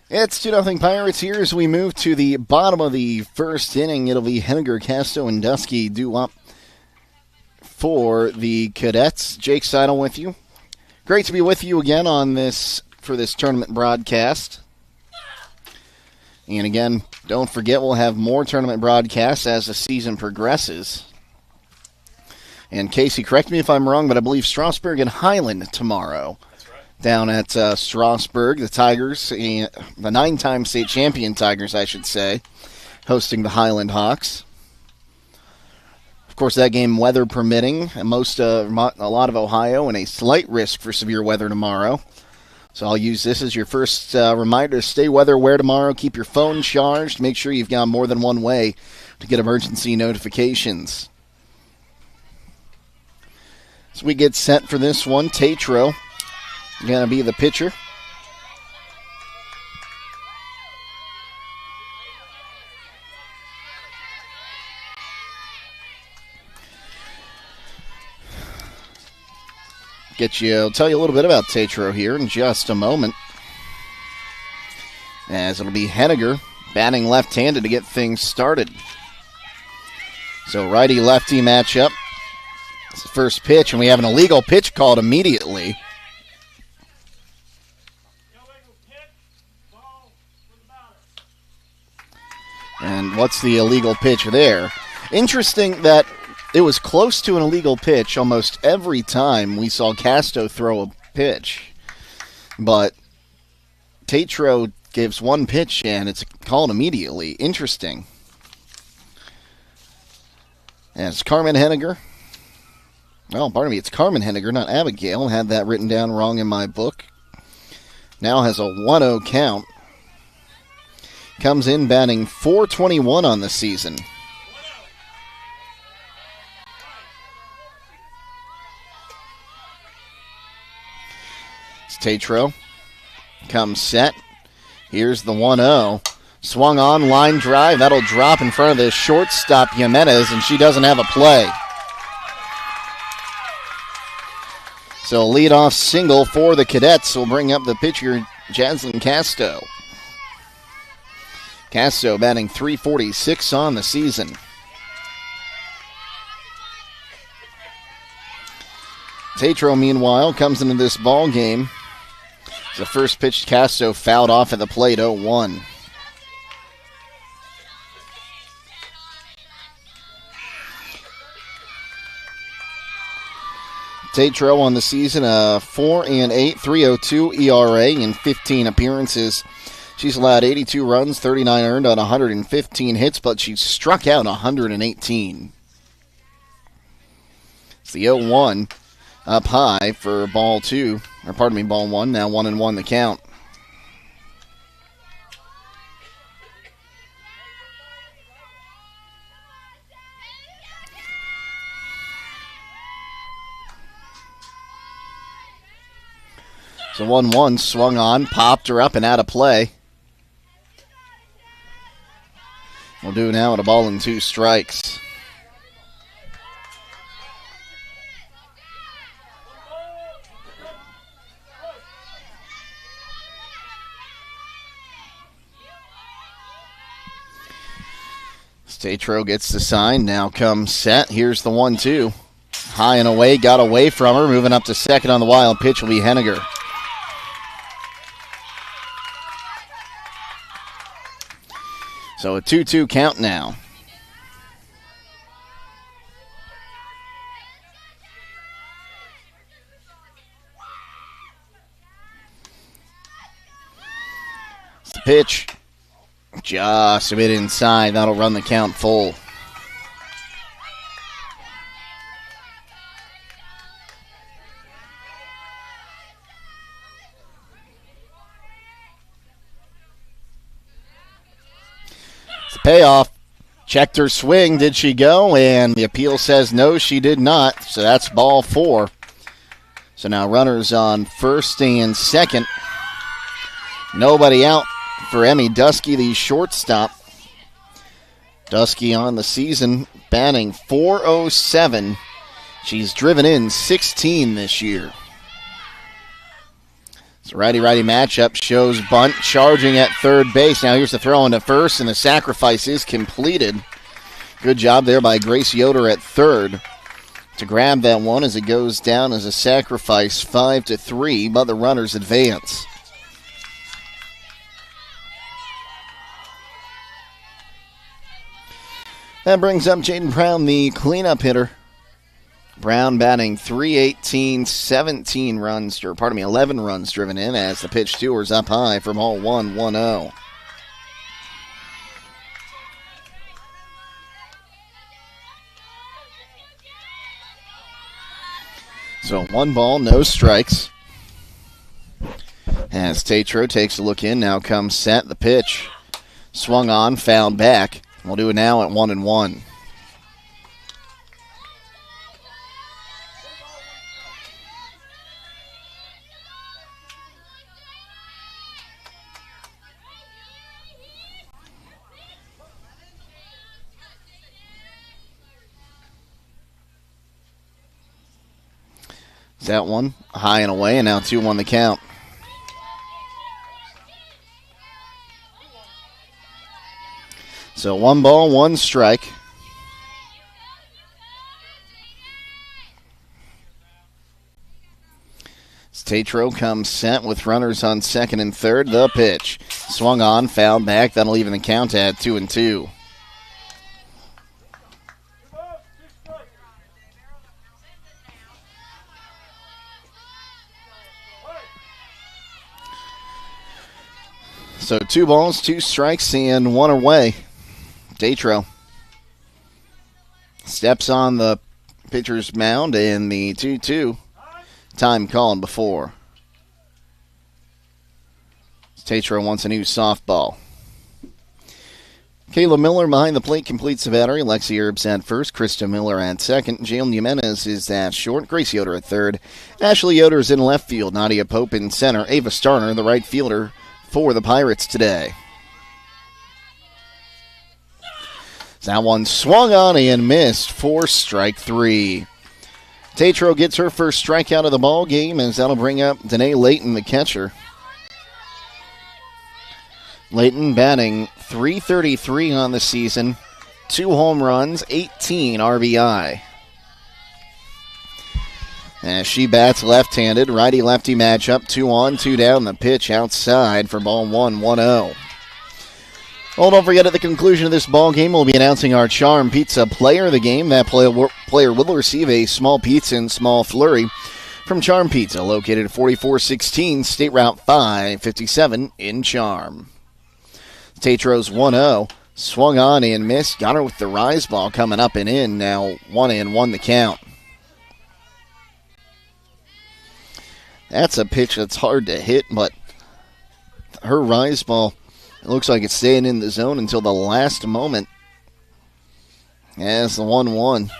It's 2-0 Pirates here as we move to the bottom of the first inning. It'll be Henniger, Casto, and Dusky due up for the Cadets. Jake Sidle with you. Great to be with you again for this tournament broadcast. And again, don't forget we'll have more tournament broadcasts as the season progresses. And Casey, correct me if I'm wrong, but I believe Strasburg and Highland tomorrow. That's right. Down at Strasburg, the Tigers, the 9-time state champion Tigers, I should say, hosting the Highland Hawks. Of course, that game, weather permitting, and a lot of Ohio, and a slight risk for severe weather tomorrow. So I'll use this as your first reminder to stay weather aware tomorrow. Keep your phone charged. Make sure you've got more than one way to get emergency notifications. So we get set for this one. Tatro going to be the pitcher. I'll tell you a little bit about Tatro here in just a moment. As it'll be Henniger batting left-handed to get things started. So righty-lefty matchup. It's the first pitch, and we have an illegal pitch called immediately. And what's the illegal pitch there? Interesting that it was close to an illegal pitch almost every time we saw Casto throw a pitch. But Tatro gives one pitch and it's called immediately. Interesting. And it's Carmen Henniger. Oh, pardon me, it's Carmen Henniger, not Abigail. Had that written down wrong in my book. Now has a 1-0 count. Comes in batting .421 on the season. Tatro comes set. Here's the 1-0. Swung on, line drive. That'll drop in front of the shortstop, Jimenez, and she doesn't have a play. So a leadoff single for the Cadets will bring up the pitcher, Jaslyn Casto. Casto batting .346 on the season. Tatro, meanwhile, comes into this ball game. The first pitch, Casto fouled off at the plate, 0-1. Tatro on the season, 4-8, 3.02 ERA in 15 appearances. She's allowed 82 runs, 39 earned on 115 hits, but she's struck out 118. It's the 0-1 up high for ball two. Or pardon me, ball one. Now 1-1 the count. So 1-1 swung on, popped her up and out of play. We'll do now at a ball and 2 strikes. Tatro gets the sign, now comes set. Here's the 1-2. High and away, got away from her. Moving up to second on the wild pitch will be Henniger. So a 2-2 count now. It's the pitch. Just a bit inside. That'll run the count full. It's the payoff. Checked her swing. Did she go? And the appeal says no, she did not. So that's ball 4. So now runners on first and second. Nobody out for Emmy Dusky, the shortstop. Dusky on the season, batting .407. She's driven in 16 this year. It's a righty-righty matchup. Shows bunt, charging at third base. Now here's the throw into first, and the sacrifice is completed. Good job there by Grace Yoder at third to grab that one as it goes down as a sacrifice, 5-3, but the runners advance. That brings up Jaden Brown, the cleanup hitter. Brown batting .318, 11 runs driven in as the pitch to her is up high for ball 1, 1-0. So 1 ball, no strikes. As Tatro takes a look in, now comes set. The pitch. Swung on, fouled back. We'll do it now at 1-1. That one high and away, and now 2-1 the count. So 1 ball, 1 strike. Tatro comes set with runners on second and third. The pitch. Swung on, fouled back. That'll even the count at 2-2. So 2 balls, 2 strikes, and 1 away. Tatro steps on the pitcher's mound, and the 2-2 time called before. Tatro wants a new softball. Kayla Miller behind the plate completes the battery. Lexi Erbs at first. Krista Miller at second. Jalen Jimenez is at short. Grace Yoder at third. Ashley Yoder is in left field. Nadia Pope in center. Ava Starner, the right fielder for the Pirates today. That one swung on and missed for strike 3. Tatro gets her first strikeout of the ball game, as that'll bring up Danae Layton, the catcher. Layton batting .333 on the season, 2 home runs, 18 RBI. As she bats left-handed, righty-lefty matchup, 2 on, 2 down. The pitch outside for ball 1, 1-0. Well, don't forget, at the conclusion of this ball game, we'll be announcing our Charm Pizza player of the game. That player will receive a small pizza and small flurry from Charm Pizza, located at 4416 State Route 557 in Charm. Tatro's 1-0, swung on and missed. Got her with the rise ball coming up and in. Now 1-1 the count. That's a pitch that's hard to hit, but her rise ball, it looks like it's staying in the zone until the last moment. As the 1-1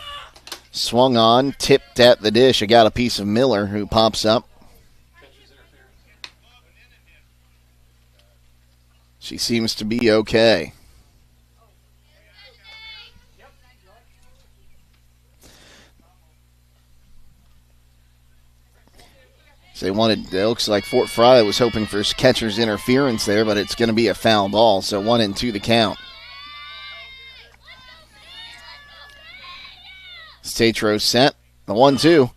swung on, tipped at the dish. I got a piece of Miller, who pops up. She seems to be okay. So it looks like Fort Frye was hoping for catcher's interference there, but it's going to be a foul ball, so 1-2 the count. Tatro set, the 1-2.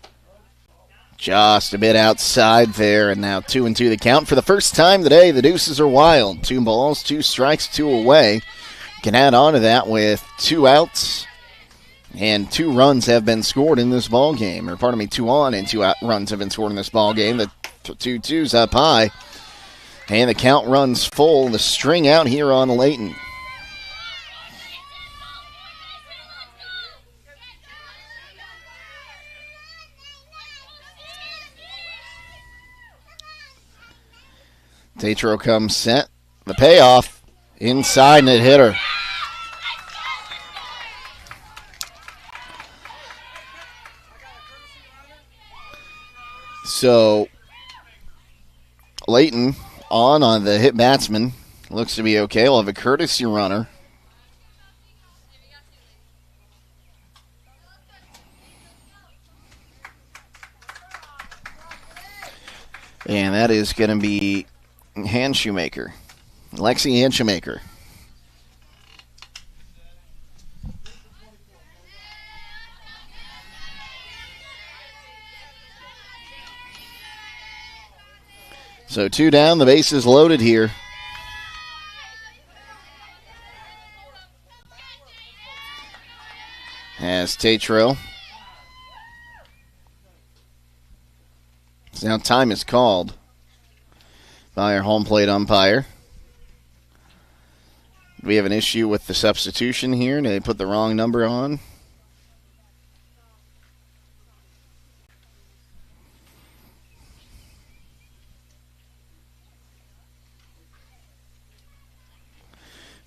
Just a bit outside there, and now 2-2 the count. For the first time today, the Deuces are wild. 2 balls, 2 strikes, 2 away. Can add on to that with 2 outs. And 2 runs have been scored in this ball game. 2 on and 2 out runs have been scored in this ball game. The 2-2's up high. And the count runs full. The string out here on Layton. Tatro comes set. The payoff. Inside, and it hit her. So, Layton on the hit batsman. Looks to be okay. We'll have a courtesy runner. And that is going to be Handshoemaker. Lexi Handshoemaker. So 2 down, the base is loaded here. As Tatro. So now time is called by our home plate umpire. We have an issue with the substitution here. They put the wrong number on.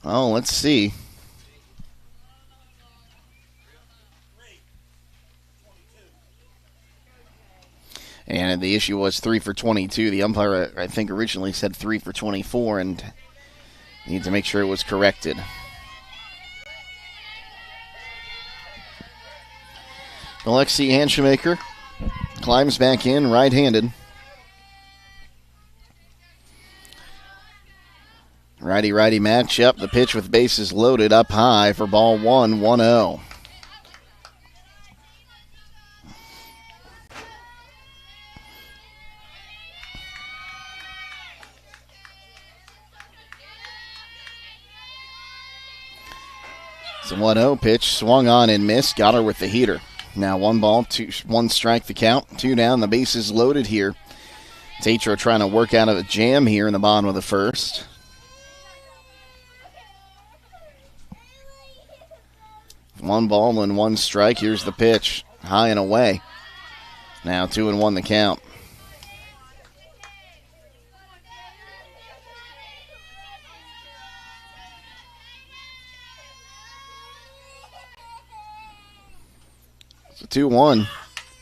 Oh, let's see. And the issue was 3 for 22. The umpire, I think, originally said 3 for 24 and needs to make sure it was corrected. Alexi Hanshemaker climbs back in right-handed. Righty-righty matchup. The pitch with bases loaded up high for ball 1, 1-0. It's a 1-0 pitch, swung on and missed, got her with the heater. Now 1 ball, 1 strike the count, 2 down, the bases loaded here. Tatro trying to work out of a jam here in the bottom of the first. One ball and 1 strike, here's the pitch, high and away. Now 2-1 the count. So 2-1.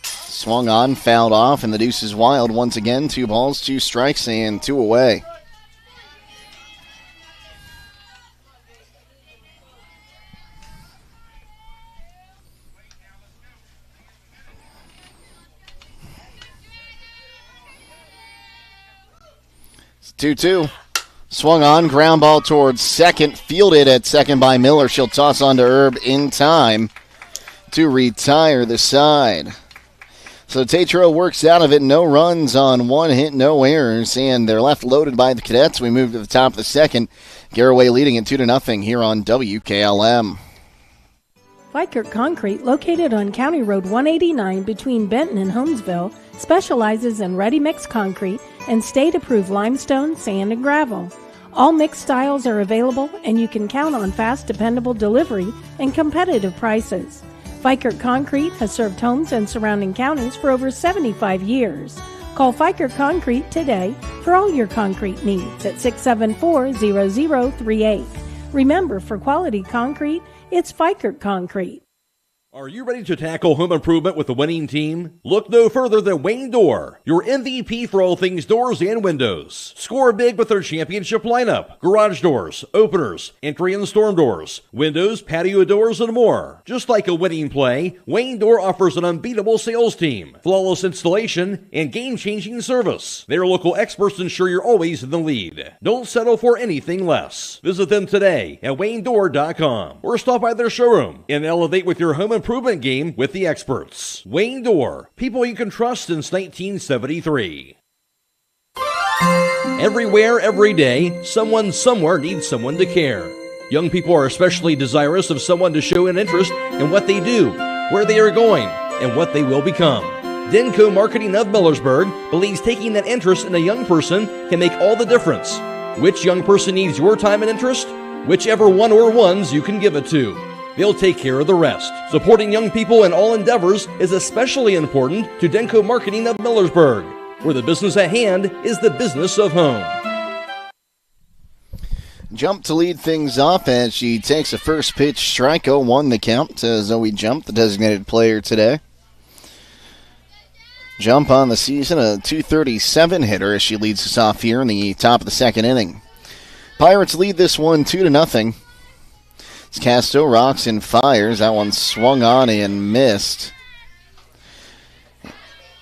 Swung on, fouled off, and the deuce is wild once again. 2 balls, 2 strikes, and 2 away. It's 2-2. Swung on, ground ball towards second, fielded at second by Miller. She'll toss on to Herb in time to retire the side. So Tatro works out of it. No runs on 1 hit, no errors, and they're left loaded by the Cadets. We move to the top of the second. Garaway leading it 2-0 here on WKLM. Fikert Concrete, located on County Road 189 between Benton and Holmesville, specializes in ready-mix concrete and state-approved limestone, sand, and gravel. All mixed styles are available, and you can count on fast, dependable delivery and competitive prices. Fikert Concrete has served homes and surrounding counties for over 75 years. Call Fikert Concrete today for all your concrete needs at 674-0038. Remember, for quality concrete, it's Fikert Concrete. Are you ready to tackle home improvement with the winning team? Look no further than Wayne Door, your MVP for all things doors and windows. Score big with their championship lineup. Garage doors, openers, entry and storm doors, windows, patio doors, and more. Just like a winning play, Wayne Door offers an unbeatable sales team, flawless installation, and game-changing service. Their local experts ensure you're always in the lead. Don't settle for anything less. Visit them today at WayneDoor.com or stop by their showroom and elevate with your home improvement game with the experts. Wayne Door, people you can trust since 1973. Everywhere, every day, someone somewhere needs someone to care. Young people are especially desirous of someone to show an interest in what they do, where they are going, and what they will become. Denko Marketing of Millersburg believes taking that interest in a young person can make all the difference. Which young person needs your time and interest? Whichever one or ones you can give it to. They'll take care of the rest. Supporting young people in all endeavors is especially important to Denko Marketing of Millersburg, where the business at hand is the business of home. Jump to lead things off as she takes a first pitch strike. 0-1 the count to Zoe Jump, the designated player today. Jump on the season, a .237 hitter as she leads us off here in the top of the second inning. Pirates lead this one 2-0. It's Casto rocks and fires. That one swung on and missed.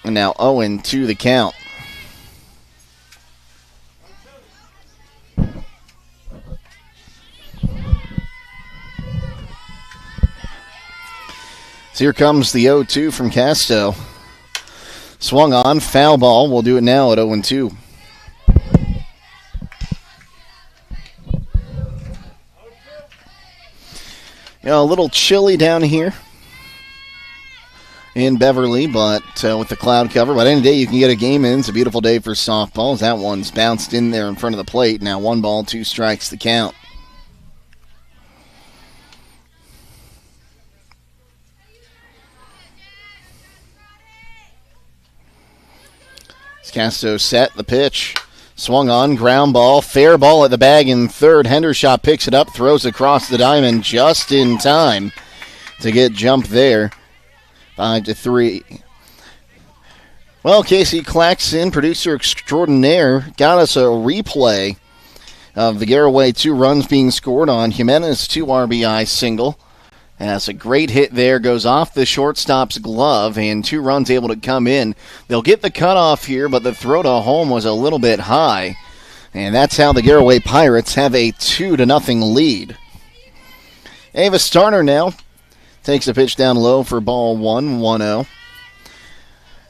And now 0-2 the count. So here comes the 0-2 from Casto. Swung on, foul ball. We'll do it now at 0-2. You know, a little chilly down here in Beverly, but with the cloud cover. But any day you can get a game in. It's a beautiful day for softball. That one's bounced in there in front of the plate. Now 1 ball, 2 strikes the count. Castro set the pitch. Swung on, ground ball, fair ball at the bag in third. Hendershot picks it up, throws across the diamond just in time to get jumped there. 5-3. Well, Casey Claxon, producer extraordinaire, got us a replay of the Garaway 2 runs being scored on Jimenez 2 RBI single. Has a great hit there, goes off the shortstop's glove, and 2 runs able to come in. They'll get the cutoff here, but the throw to home was a little bit high. And that's how the Garaway Pirates have a 2-0 lead. Ava Starner now takes a pitch down low for ball 1-0.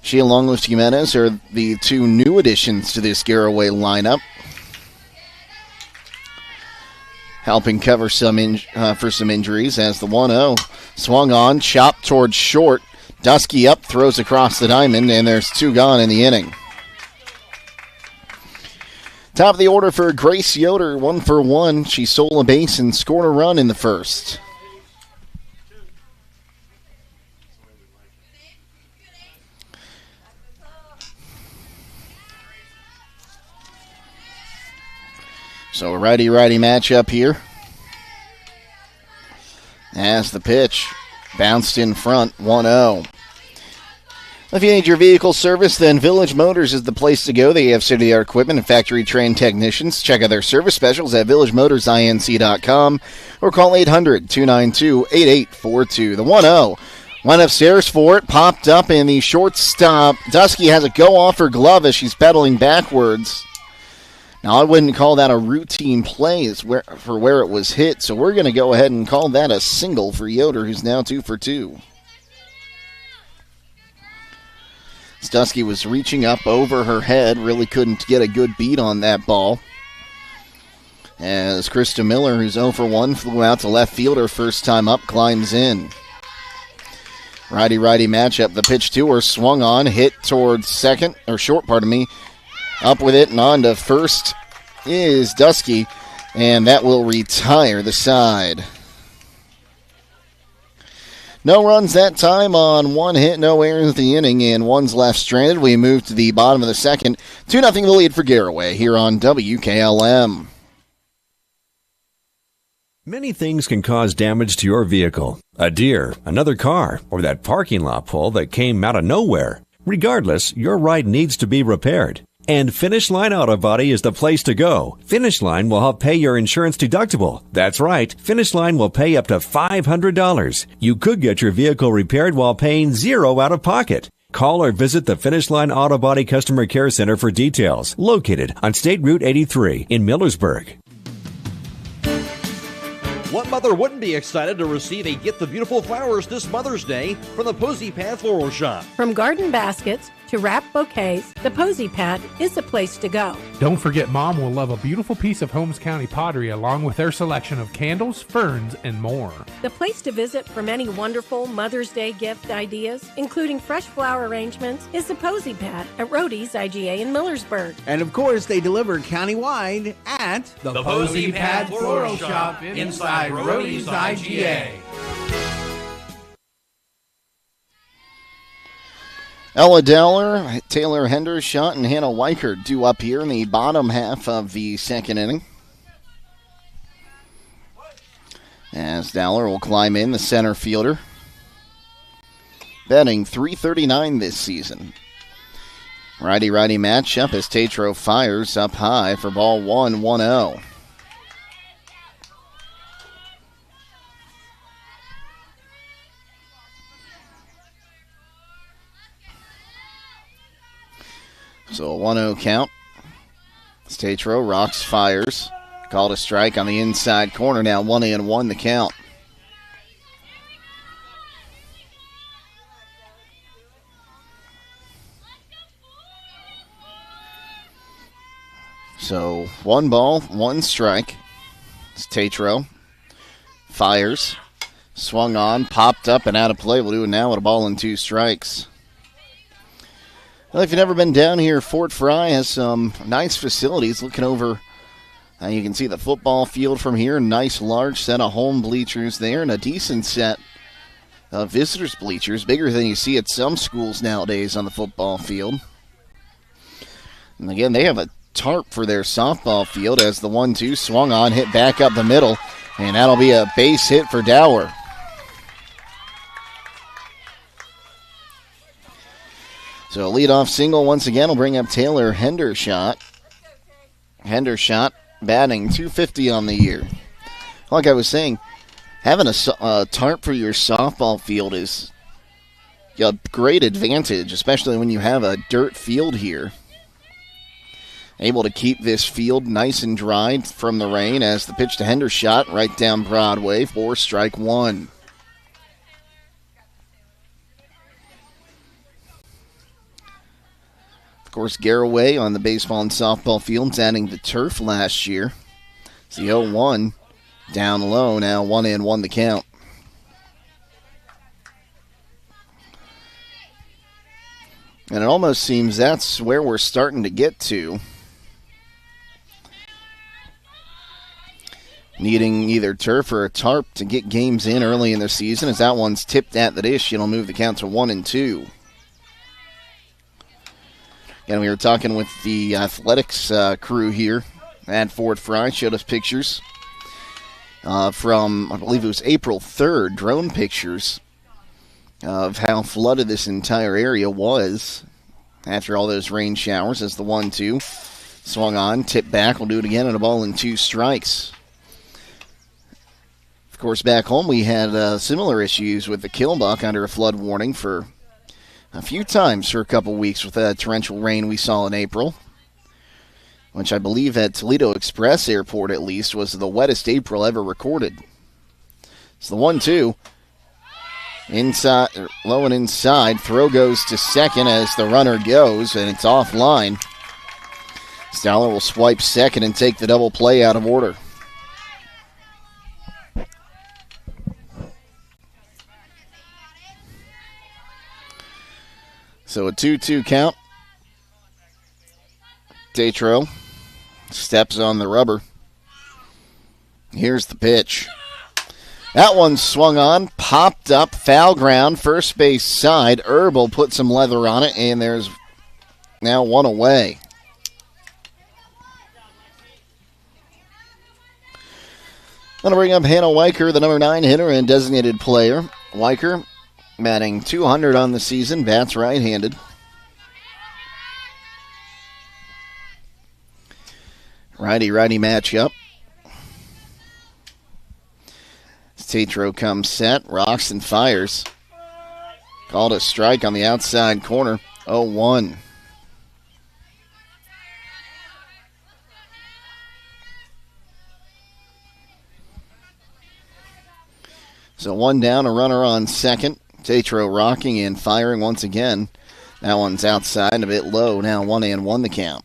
She, along with Jimenez, are the 2 new additions to this Garaway lineup. Helping cover for some injuries as the 1-0 swung on, chopped towards short. Dusky up, throws across the diamond, and there's 2 gone in the inning. Top of the order for Grace Yoder, 1 for 1. She stole a base and scored a run in the first. So a righty-righty matchup here. As the pitch bounced in front, 1-0. If you need your vehicle service, then Village Motors is the place to go. They have state-of-the-art equipment and factory-trained technicians. Check out their service specials at villagemotorsinc.com or call 800-292-8842. The 1-0 went upstairs for it, popped up, and the shortstop, Dusky, has it go off her glove as she's pedaling backwards. Now, I wouldn't call that a routine play for where it was hit, so we're going to go ahead and call that a single for Yoder, who's now 2 for 2. Dusky was reaching up over her head, really couldn't get a good beat on that ball. As Krista Miller, who's 0 for 1, flew out to left field her first time up, climbs in. Righty-righty matchup. The pitch to her, swung on, hit towards second, or short, pardon me. Up with it and on to first is Dusky, and that will retire the side. No runs that time on 1 hit, no errors the inning, and 1's left stranded. We move to the bottom of the second. 2-0 the lead for Garaway here on WKLM. Many things can cause damage to your vehicle. A deer, another car, or that parking lot pole that came out of nowhere. Regardless, your ride needs to be repaired. And Finish Line Auto Body is the place to go. Finish Line will help pay your insurance deductible. That's right, Finish Line will pay up to $500. You could get your vehicle repaired while paying $0 out of pocket. Call or visit the Finish Line Auto Body Customer Care Center for details. Located on State Route 83 in Millersburg. What mother wouldn't be excited to receive a Get the Beautiful Flowers this Mother's Day from the Posy Pad Floral Shop? From garden baskets to wrapped bouquets, the Posy Pad is the place to go. Don't forget, Mom will love a beautiful piece of Holmes County pottery along with their selection of candles, ferns, and more. The place to visit for many wonderful Mother's Day gift ideas, including fresh flower arrangements, is the Posy Pad at Rody's IGA in Millersburg. And of course, they deliver countywide at the Posy Pad Floral Shop inside Rody's IGA. Ella Dowler, Taylor Hendershot, and Hannah Weichert due up here in the bottom half of the second inning. As Dowler will climb in, the center fielder. Batting .339 this season. Righty-righty matchup as Tatro fires up high for ball 1-0. So a 1-0 count. Tatro rocks, fires. Called a strike on the inside corner. Now 1-1 the count. So 1 ball, 1 strike. It's Tatro. Fires. Swung on, popped up and out of play. We'll do it now with a ball and 2 strikes. Well, if you've never been down here, Fort Frye has some nice facilities. Looking over, you can see the football field from here. Nice large set of home bleachers there and a decent set of visitors bleachers, bigger than you see at some schools nowadays on the football field. And again, they have a tarp for their softball field as the 1-2 swung on, hit back up the middle, and that'll be a base hit for Dower. So a leadoff single once again will bring up Taylor Hendershot. Hendershot batting .250 on the year. Like I was saying, having a tarp for your softball field is a great advantage, especially when you have a dirt field here. Able to keep this field nice and dry from the rain as the pitch to Hendershot right down Broadway for strike one. Of course, Garaway on the baseball and softball fields adding the turf last year. It's the 0-1 down low, now 1-1 the count. And it almost seems that's where we're starting to get to. Needing either turf or a tarp to get games in early in the season. As that one's tipped at the dish, it'll move the count to 1-2. And we were talking with the athletics crew here at Fort Frye. Showed us pictures from, I believe it was April 3rd, drone pictures of how flooded this entire area was after all those rain showers as the 1-2 swung on, tipped back. We'll do it again, and a ball and 2 strikes. Of course, back home we had similar issues with the Killbuck under a flood warning for a few times for a couple weeks with that torrential rain we saw in April, which I believe at Toledo Express Airport at least was the wettest April ever recorded. It's the 1-2. Inside, low and inside. Throw goes to second as the runner goes, and it's offline. Stowler will swipe second and take the double play out of order. So a 2-2 count. Tatro steps on the rubber. Here's the pitch. That one swung on, popped up, foul ground, first base side. Erb will put some leather on it, and there's now one away. I'm going to bring up Hannah Weicker, the number 9 hitter and designated player. Weicker batting .200 on the season, bats right-handed. Righty-righty matchup. Tatro comes set, rocks and fires. Called a strike on the outside corner, 0-1. So one down, a runner on second. Tatro rocking and firing once again. That one's outside, a bit low. Now 1-1 the count.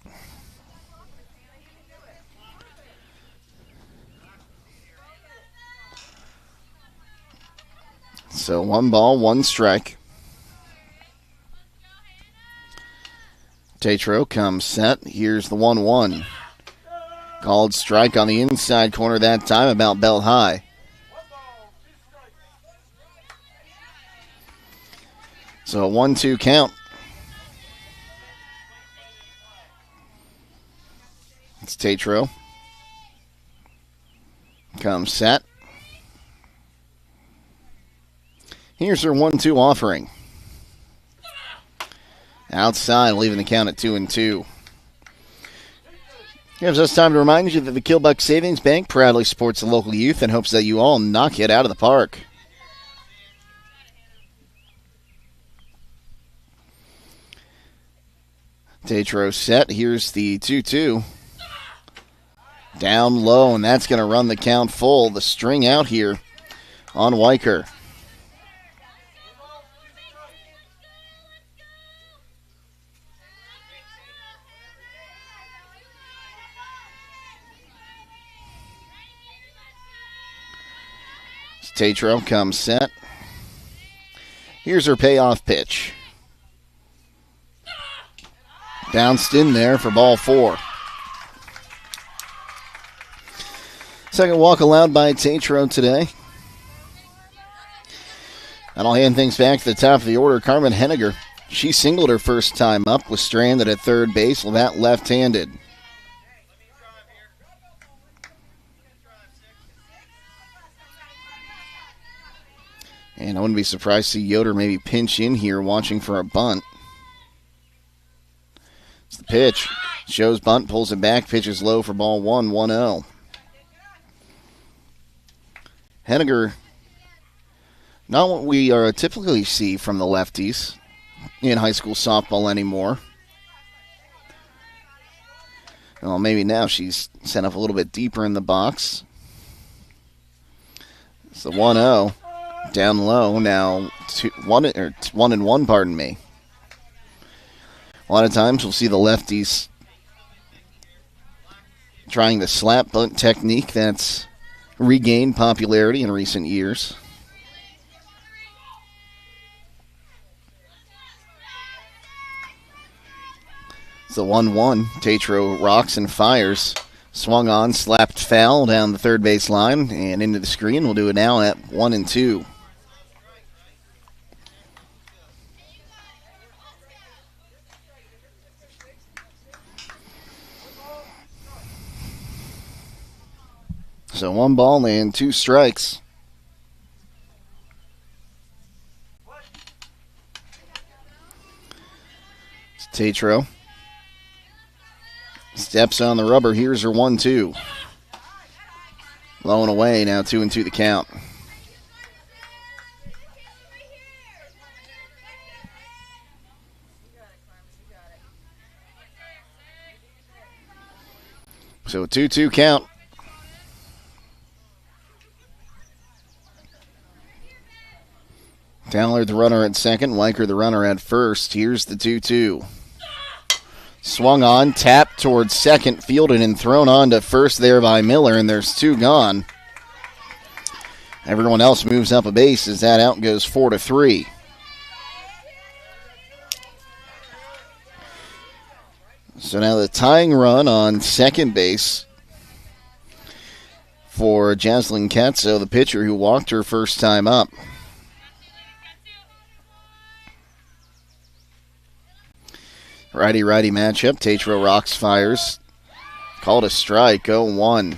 So 1 ball, 1 strike. Tatro comes set. Here's the 1-1. Called strike on the inside corner that time, about belt high. So a 1-2 count. It's Tatro. Comes set. Here's her 1-2 offering. Outside, leaving the count at 2-2. Gives us time to remind you that the Killbuck Savings Bank proudly supports the local youth and hopes that you all knock it out of the park. Tatro set. Here's the 2-2. Down low, and that's going to run the count full. The string out here on Weicker. Tatro comes set. Here's her payoff pitch. Bounced in there for ball 4. Second walk allowed by Tatro today. And I'll hand things back to the top of the order. Carmen Henniger. She singled her first time up, was stranded at third base. That left-handed. And I wouldn't be surprised to see Yoder maybe pinch in here watching for a bunt. It's the pitch. Shows bunt, pulls it back, pitches low for ball 1-0. Henniger, not what we typically see from the lefties in high school softball anymore. Well, maybe now she's sent up a little bit deeper in the box. It's the 1-0. Down low now, 1-1, pardon me. A lot of times we'll see the lefties trying the slap bunt technique that's regained popularity in recent years. It's the 1-1. Tatro rocks and fires. Swung on, slapped foul down the third base line and into the screen. We'll do it now at 1-2. So 1 ball and 2 strikes. It's Tatro. Steps on the rubber. Here's her 1-2. Low and away. Now 2-2 the count. So a 2-2 count. Towler, the runner at second. Weicker, the runner at first. Here's the 2-2. Swung on, tapped towards second, fielded and thrown on to first there by Miller, and there's 2 gone. Everyone else moves up a base as that out goes 4-3. So now the tying run on second base for Jaslyn Ketso, the pitcher who walked her first time up. Righty-righty matchup. Tatro rocks, fires. Called a strike, 0-1.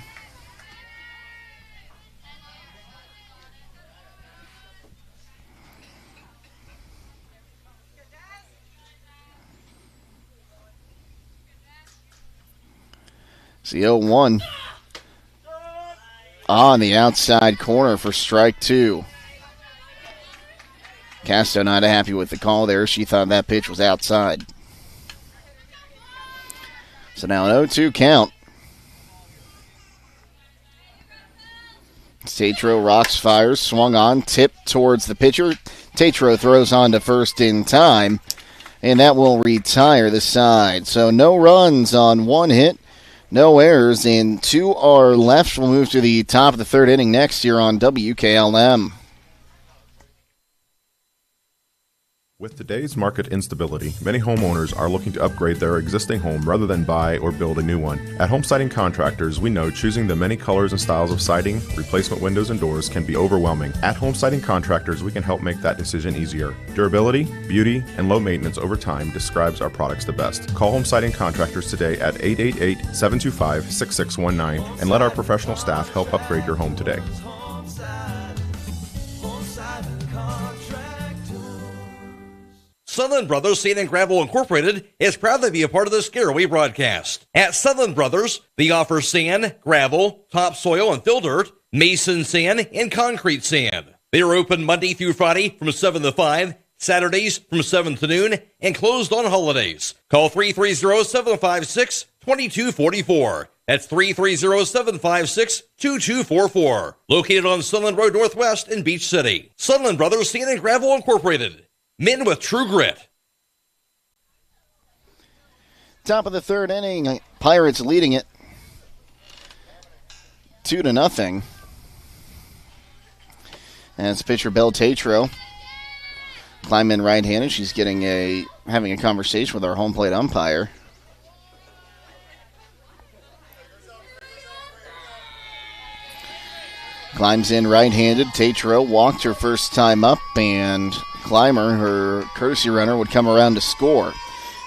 It's the 0-1. On the outside corner for strike 2. Casto not happy with the call there. She thought that pitch was outside. So now an 0-2 count. Tatro rocks, fires, swung on, tipped towards the pitcher. Tatro throws on to first in time, and that will retire the side. So no runs on 1 hit, no errors, and 2 are left. We'll move to the top of the 3rd inning next year on WKLM. With today's market instability, many homeowners are looking to upgrade their existing home rather than buy or build a new one. At Home Siding Contractors, we know choosing the many colors and styles of siding, replacement windows, and doors can be overwhelming. At Home Siding Contractors, we can help make that decision easier. Durability, beauty, and low maintenance over time describes our products the best. Call Home Siding Contractors today at 888-725-6619 and let our professional staff help upgrade your home today. Sutherland Brothers Sand and Gravel Incorporated is proud to be a part of this Garaway broadcast. At Sutherland Brothers, they offer sand, gravel, topsoil and fill dirt, mason sand, and concrete sand. They are open Monday through Friday from 7 to 5, Saturdays from 7 to noon, and closed on holidays. Call 330-756-2244. That's 330-756-2244. Located on Sunland Road Northwest in Beach City. Sutherland Brothers Sand and Gravel Incorporated. Men with true grit. Top of the 3rd inning, Pirates leading it 2-0. As pitcher Belle Tatro climb in right-handed. She's having a conversation with our home plate umpire. Climbs in right-handed. Tatro walked her first time up, and Clymer, her courtesy runner, would come around to score.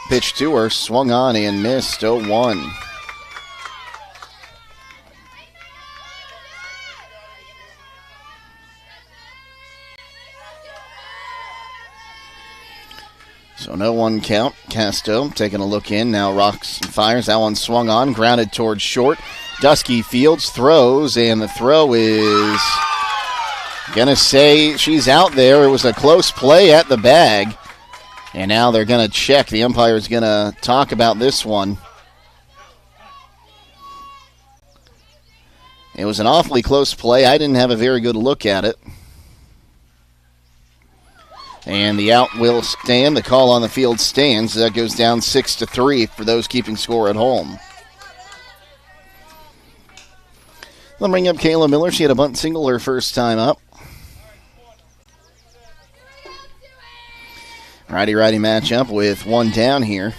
Pitch to her, swung on and missed, 0-1. So no one count. Casto taking a look in. Now rocks and fires. That one swung on. Grounded towards short. Dusky Fields throws, and the throw is going to say she's out there. It was a close play at the bag. And now they're going to check. The umpire is going to talk about this one. It was an awfully close play. I didn't have a very good look at it. And the out will stand. The call on the field stands. That goes down 6-3 for those keeping score at home. Let's bring up Kayla Miller. She had a bunt single her first time up. Righty-righty matchup with one down here.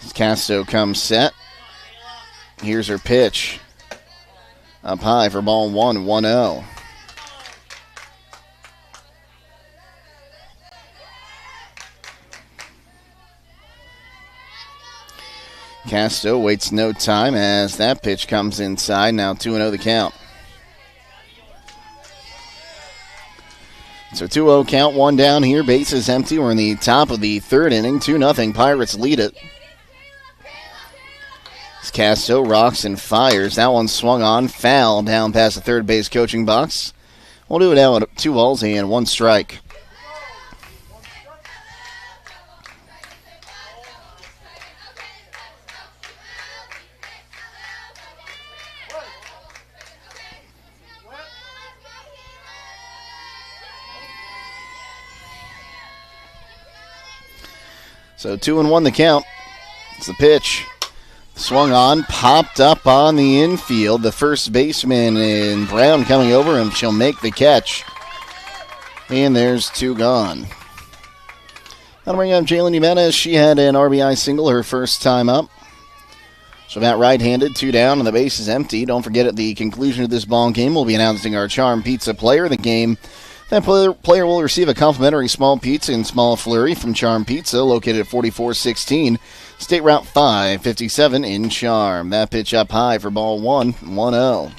As Casto comes set. Here's her pitch. Up high for ball 1-0. Casto waits no time as that pitch comes inside. Now 2-0 the count. So 2-0 count, one down here. Bases empty. We're in the top of the third inning. 2-0. Pirates lead it. As Casto rocks and fires. That one swung on. Foul down past the third base coaching box. We'll do it now with 2 balls and 1 strike. So 2-1 the count. It's the pitch. Swung on, popped up on the infield. The first baseman in Brown coming over, and she'll make the catch. And there's 2 gone. That'll bring up Jalen Jimenez. She had an RBI single her first time up. So about right-handed, 2 down, and the base is empty. Don't forget, at the conclusion of this ball game, we'll be announcing our Charm Pizza player of the game. That player will receive a complimentary small pizza and small flurry from Charm Pizza, located at 4416 State Route 557 in Charm. That pitch up high for ball 1-0.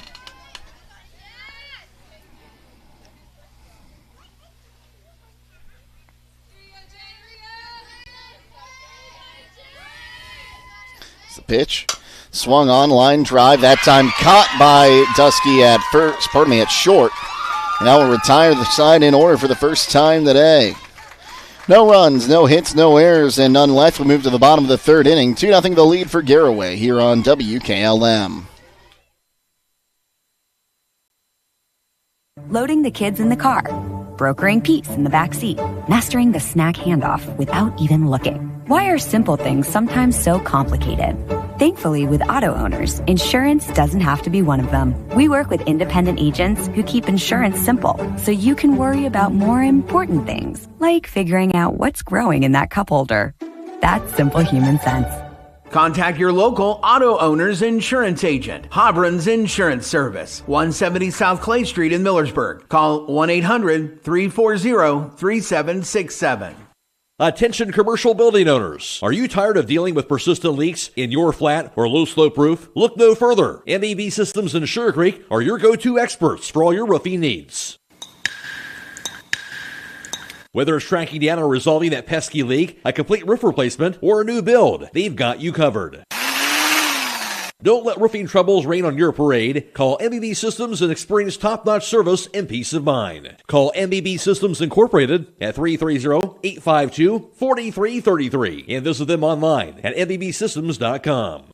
It's the pitch. Swung on, line drive. That time caught by Dusky at short. And that will retire the side in order for the first time today. No runs, no hits, no errors, and none left. We'll move to the bottom of the third inning. 2-0 the lead for Garaway here on WKLM. Loading the kids in the car, brokering peace in the back seat, mastering the snack handoff without even looking. Why are simple things sometimes so complicated? Thankfully, with auto owners, insurance doesn't have to be one of them. We work with independent agents who keep insurance simple, so you can worry about more important things, like figuring out what's growing in that cup holder. That's simple human sense. Contact your local auto owner's insurance agent. Hobron's Insurance Service, 170 South Clay Street in Millersburg. Call 1-800-340-3767. Attention commercial building owners. Are you tired of dealing with persistent leaks in your flat or low slope roof? Look no further. MEB Systems in Sugar Creek are your go-to experts for all your roofing needs. Whether it's tracking down or resolving that pesky leak, a complete roof replacement, or a new build, they've got you covered. Don't let roofing troubles rain on your parade. Call MEB Systems and experience top-notch service and peace of mind. Call MEB Systems Incorporated at 330-852-4333 and visit them online at mebsystems.com.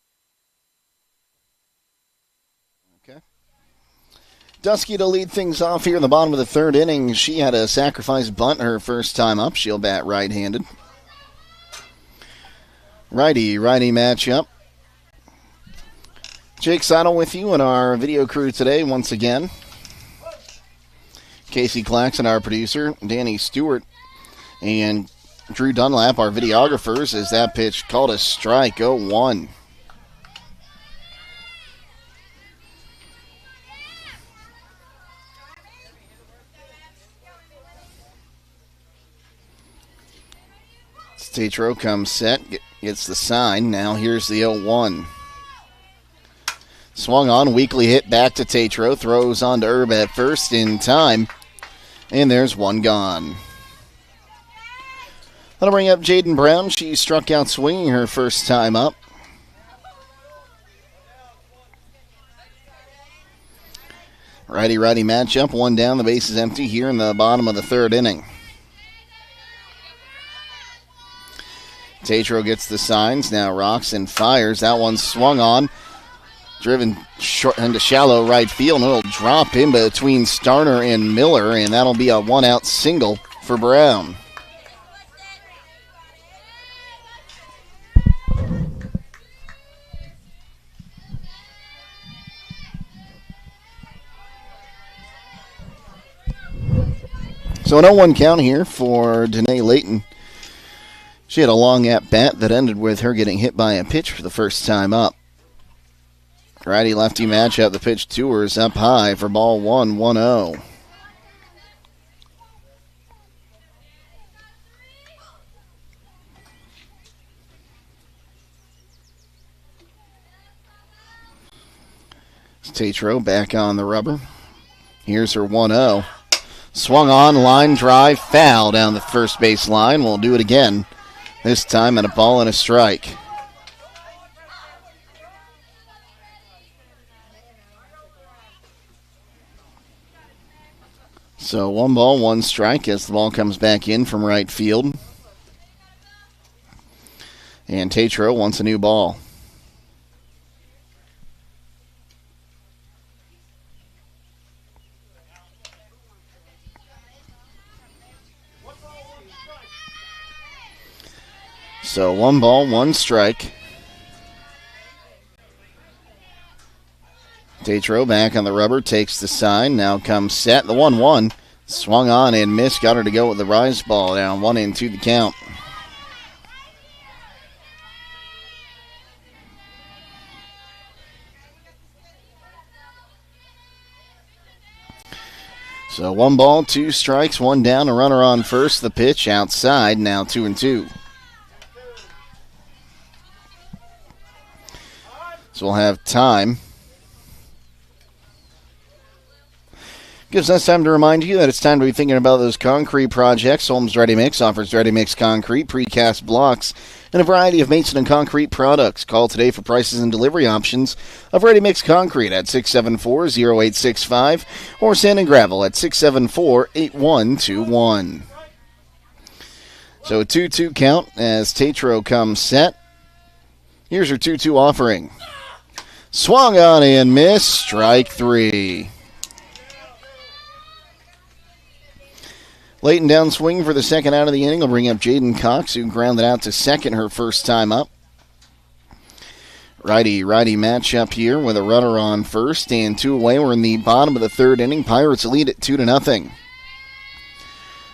Okay. Dusky to lead things off here in the bottom of the third inning. She had a sacrifice bunt her first time up. She'll bat right-handed. Righty matchup. Jake Sidle with you and our video crew today once again. Casey Claxon, our producer, Danny Stewart, and Drew Dunlap, our videographers, as that pitch called a strike, 0-1. Tatro comes set, gets the sign. Now here's the 0-1. Swung on, weakly hit back to Tatro. Throws on to Herb at first in time. And there's one gone. That'll bring up Jaden Brown. She struck out swinging her first time up. Righty-righty matchup. One down. The base is empty here in the bottom of the third inning. Tatro gets the signs. Now rocks and fires. That one swung on. Driven short into shallow right field. And it'll drop in between Starner and Miller. And that'll be a one-out single for Brown. So an 0-1 count here for Danae Layton. She had a long at-bat that ended with her getting hit by a pitch for the first time up. Righty-lefty matchup. The pitch to her is up high for ball 1-1-0. Tatro back on the rubber. Here's her 1-0. Swung on, line drive, foul down the first base line. We'll do it again. This time at a ball and a strike. So 1 ball, 1 strike as the ball comes back in from right field. And Tatro wants a new ball. So 1 ball, 1 strike. Tatro back on the rubber, takes the sign. Now comes set. The 1-1. Swung on and missed. Got her to go with the rise ball. Down 1-2 the count. So 1 ball, 2 strikes, 1 down. A runner on first. The pitch outside. Now 2-2. So we'll have time. Gives us time to remind you that it's time to be thinking about those concrete projects. Holmes Ready Mix offers ready mix concrete, precast blocks, and a variety of Mason and concrete products. Call today for prices and delivery options of ready mix concrete at 674-0865 or sand and gravel at 674-8121. So a 2-2 count as Tatro comes set. Here's her 2-2 offering. Swung on and missed. Strike 3. Layton down swing for the second out of the inning. Will bring up Jaden Cox, who grounded out to second her first time up. Righty-righty matchup here with a runner on first and 2 away. We're in the bottom of the third inning. Pirates lead at 2-0.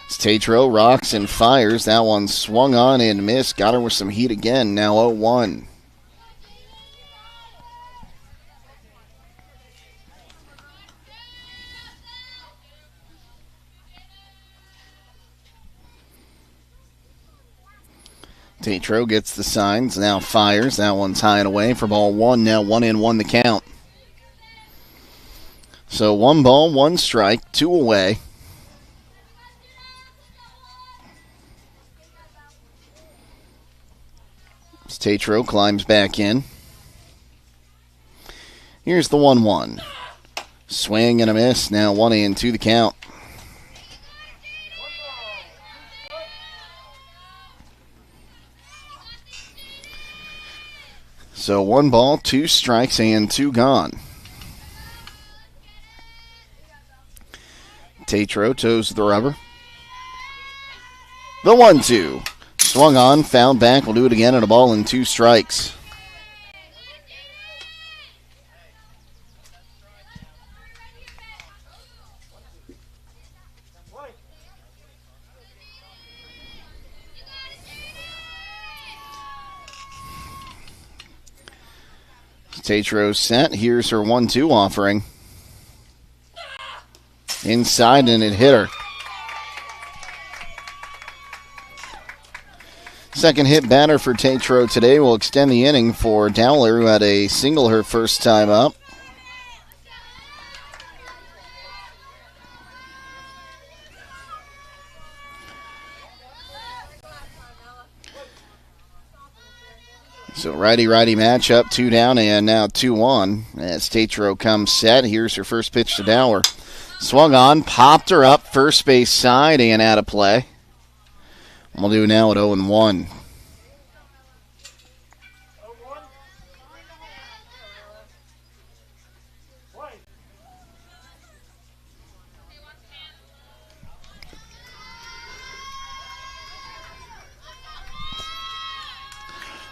It's Tatro rocks and fires. That one swung on and missed. Got her with some heat again. Now 0-1. Tatro gets the signs, now fires. That one's high and away for ball 1. Now 1-1 the count. So 1 ball, 1 strike, 2 away. As Tatro climbs back in. Here's the 1-1. Swing and a miss. Now 1-2 the count. So 1 ball, 2 strikes, and 2 gone. Tatro toes the rubber. The 1-2. Swung on, fouled back. We'll do it again at a ball and 2 strikes. Tatro's set. Here's her 1-2 offering. Inside, and it hit her. Second hit batter for Tatro today will extend the inning for Dowler, who had a single her first time up. So righty-righty matchup, 2 down and now 2 on. As Tatro comes set, here's her first pitch to Dower. Swung on, popped her up, first base side and out of play. We'll do now at 0-1.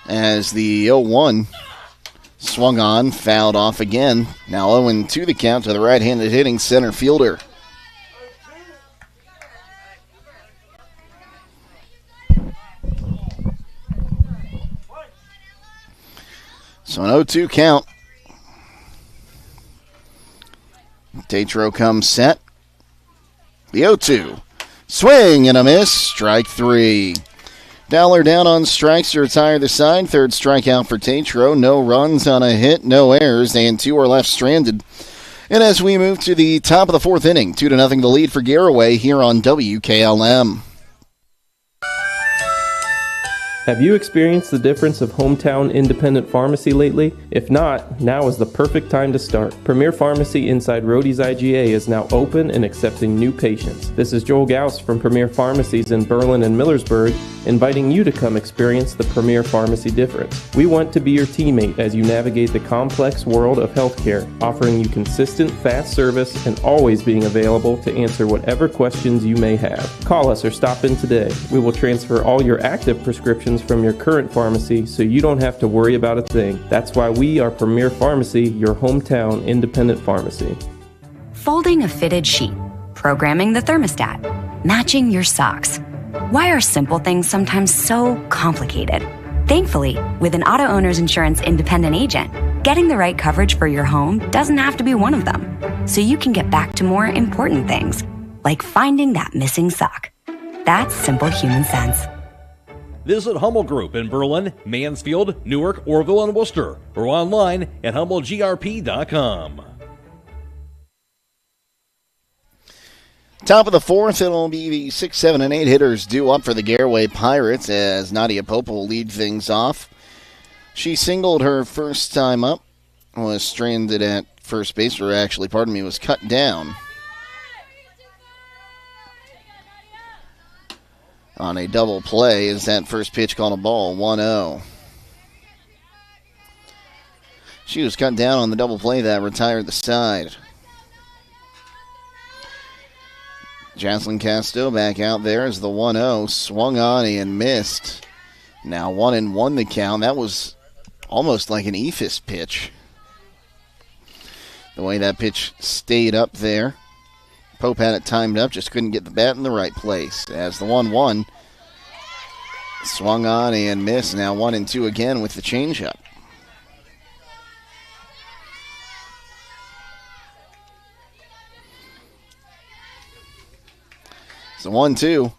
As the 0-1 swung on, fouled off again. Now 0-2 the count to the right-handed hitting center fielder. So an 0-2 count. Tatro comes set. The 0-2. Swing and a miss. Strike 3. Dowler down on strikes to retire the side. Third strikeout for Tatro. No runs on a hit, no errors, and 2 are left stranded. And as we move to the top of the 4th inning, 2-0 the lead for Garaway here on WKLM. Have you experienced the difference of hometown independent pharmacy lately? If not, now is the perfect time to start. Premier Pharmacy inside Rody's IGA is now open and accepting new patients. This is Joel Gauss from Premier Pharmacies in Berlin and Millersburg, inviting you to come experience the Premier Pharmacy difference. We want to be your teammate as you navigate the complex world of healthcare, offering you consistent, fast service and always being available to answer whatever questions you may have. Call us or stop in today. We will transfer all your active prescriptions from your current pharmacy so you don't have to worry about a thing. That's why we are Premier Pharmacy, your hometown independent pharmacy. Folding a fitted sheet, programming the thermostat, matching your socks. Why are simple things sometimes so complicated? Thankfully, with an auto owner's insurance independent agent, getting the right coverage for your home doesn't have to be one of them. So you can get back to more important things, like finding that missing sock. That's simple human sense. Visit Hummel Group in Berlin, Mansfield, Newark, Orville, and Worcester, or online at HummelGRP.com. Top of the 4th, it'll be the 6, 7, and 8 hitters due up for the Garaway Pirates as Nadia Pope will lead things off. She singled her first time up, was stranded at first base, or actually, was cut down on a double play. Is that first pitch called a ball, 1-0. She was cut down on the double play that retired the side. Jocelyn Casto back out there as the 1-0. Swung on and missed. Now 1-1 the count. That was almost like an ephus pitch. The way that pitch stayed up there. Pope had it timed up, just couldn't get the bat in the right place. As the 1-1 swung on and missed. Now 1-2 again with the changeup. So 1-2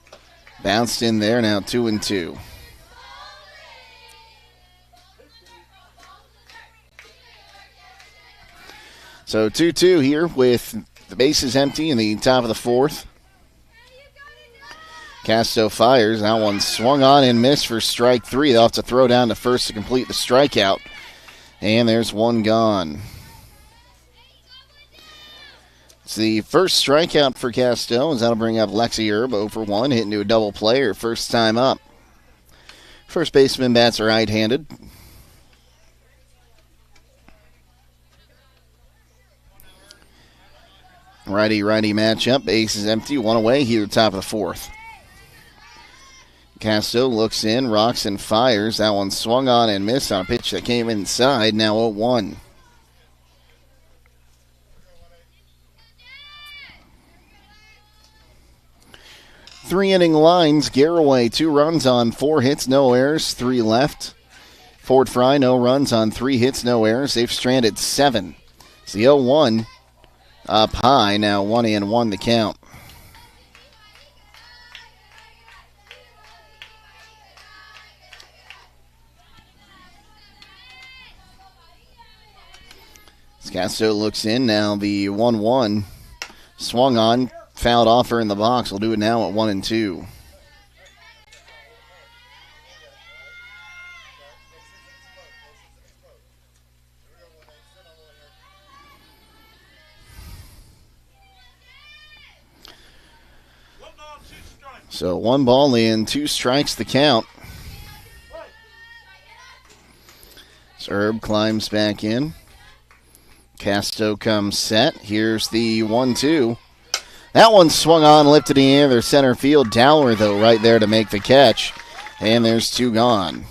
bounced in there. Now 2-2. So 2-2 here with the bases empty in the top of the 4th. Casto fires. That one swung on and missed for strike 3. They'll have to throw down to first to complete the strikeout. And there's one gone. It's the first strikeout for Casto, as that'll bring up Lexi Erb 0-for-1, hit into a double play, her first time up. First baseman bats are right-handed. Righty-righty matchup. Base is empty. One away here at the top of the 4th. Casto looks in, rocks and fires. That one swung on and missed on a pitch that came inside. Now 0-1. Three-inning lines. Garaway, 2 runs on 4 hits, no errors, 3 left. Fort Frye, no runs on 3 hits, no errors. They've stranded 7. It's the 0-1. Up high, now 1-1 the count. Casto looks in, now the 1-1. Swung on, fouled off her in the box. We'll do it now at 1-2. So 1 ball in, 2 strikes the count. So Herb climbs back in. Casto comes set. Here's the 1-2. That one swung on, lifted in the air, their center field. Dowler, though, right there to make the catch. And there's 2 gone.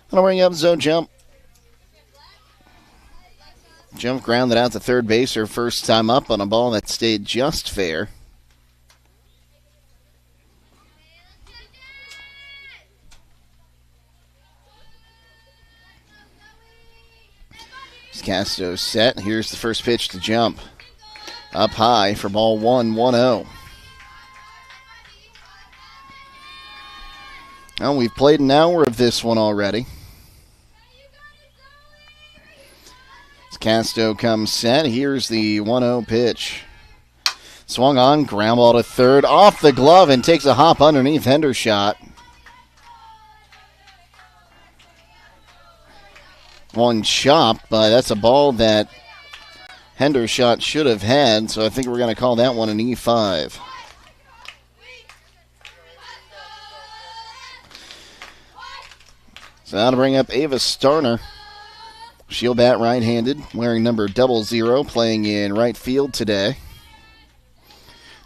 That'll bring up Zoe Jump. Jump grounded out to third base her first time up on a ball that stayed just fair. Casto set. Here's the first pitch to Jump. Up high for ball 1, 1-0. Well, we've played an hour of this one already. As Casto comes set, here's the 1-0 pitch. Swung on, ground ball to third, off the glove, and takes a hop underneath Hendershot. One chop, but that's a ball that Hendershot should have had, so I think we're going to call that one an E5. So now to bring up Ava Starner. She'll bat right-handed, wearing number 00, playing in right field today.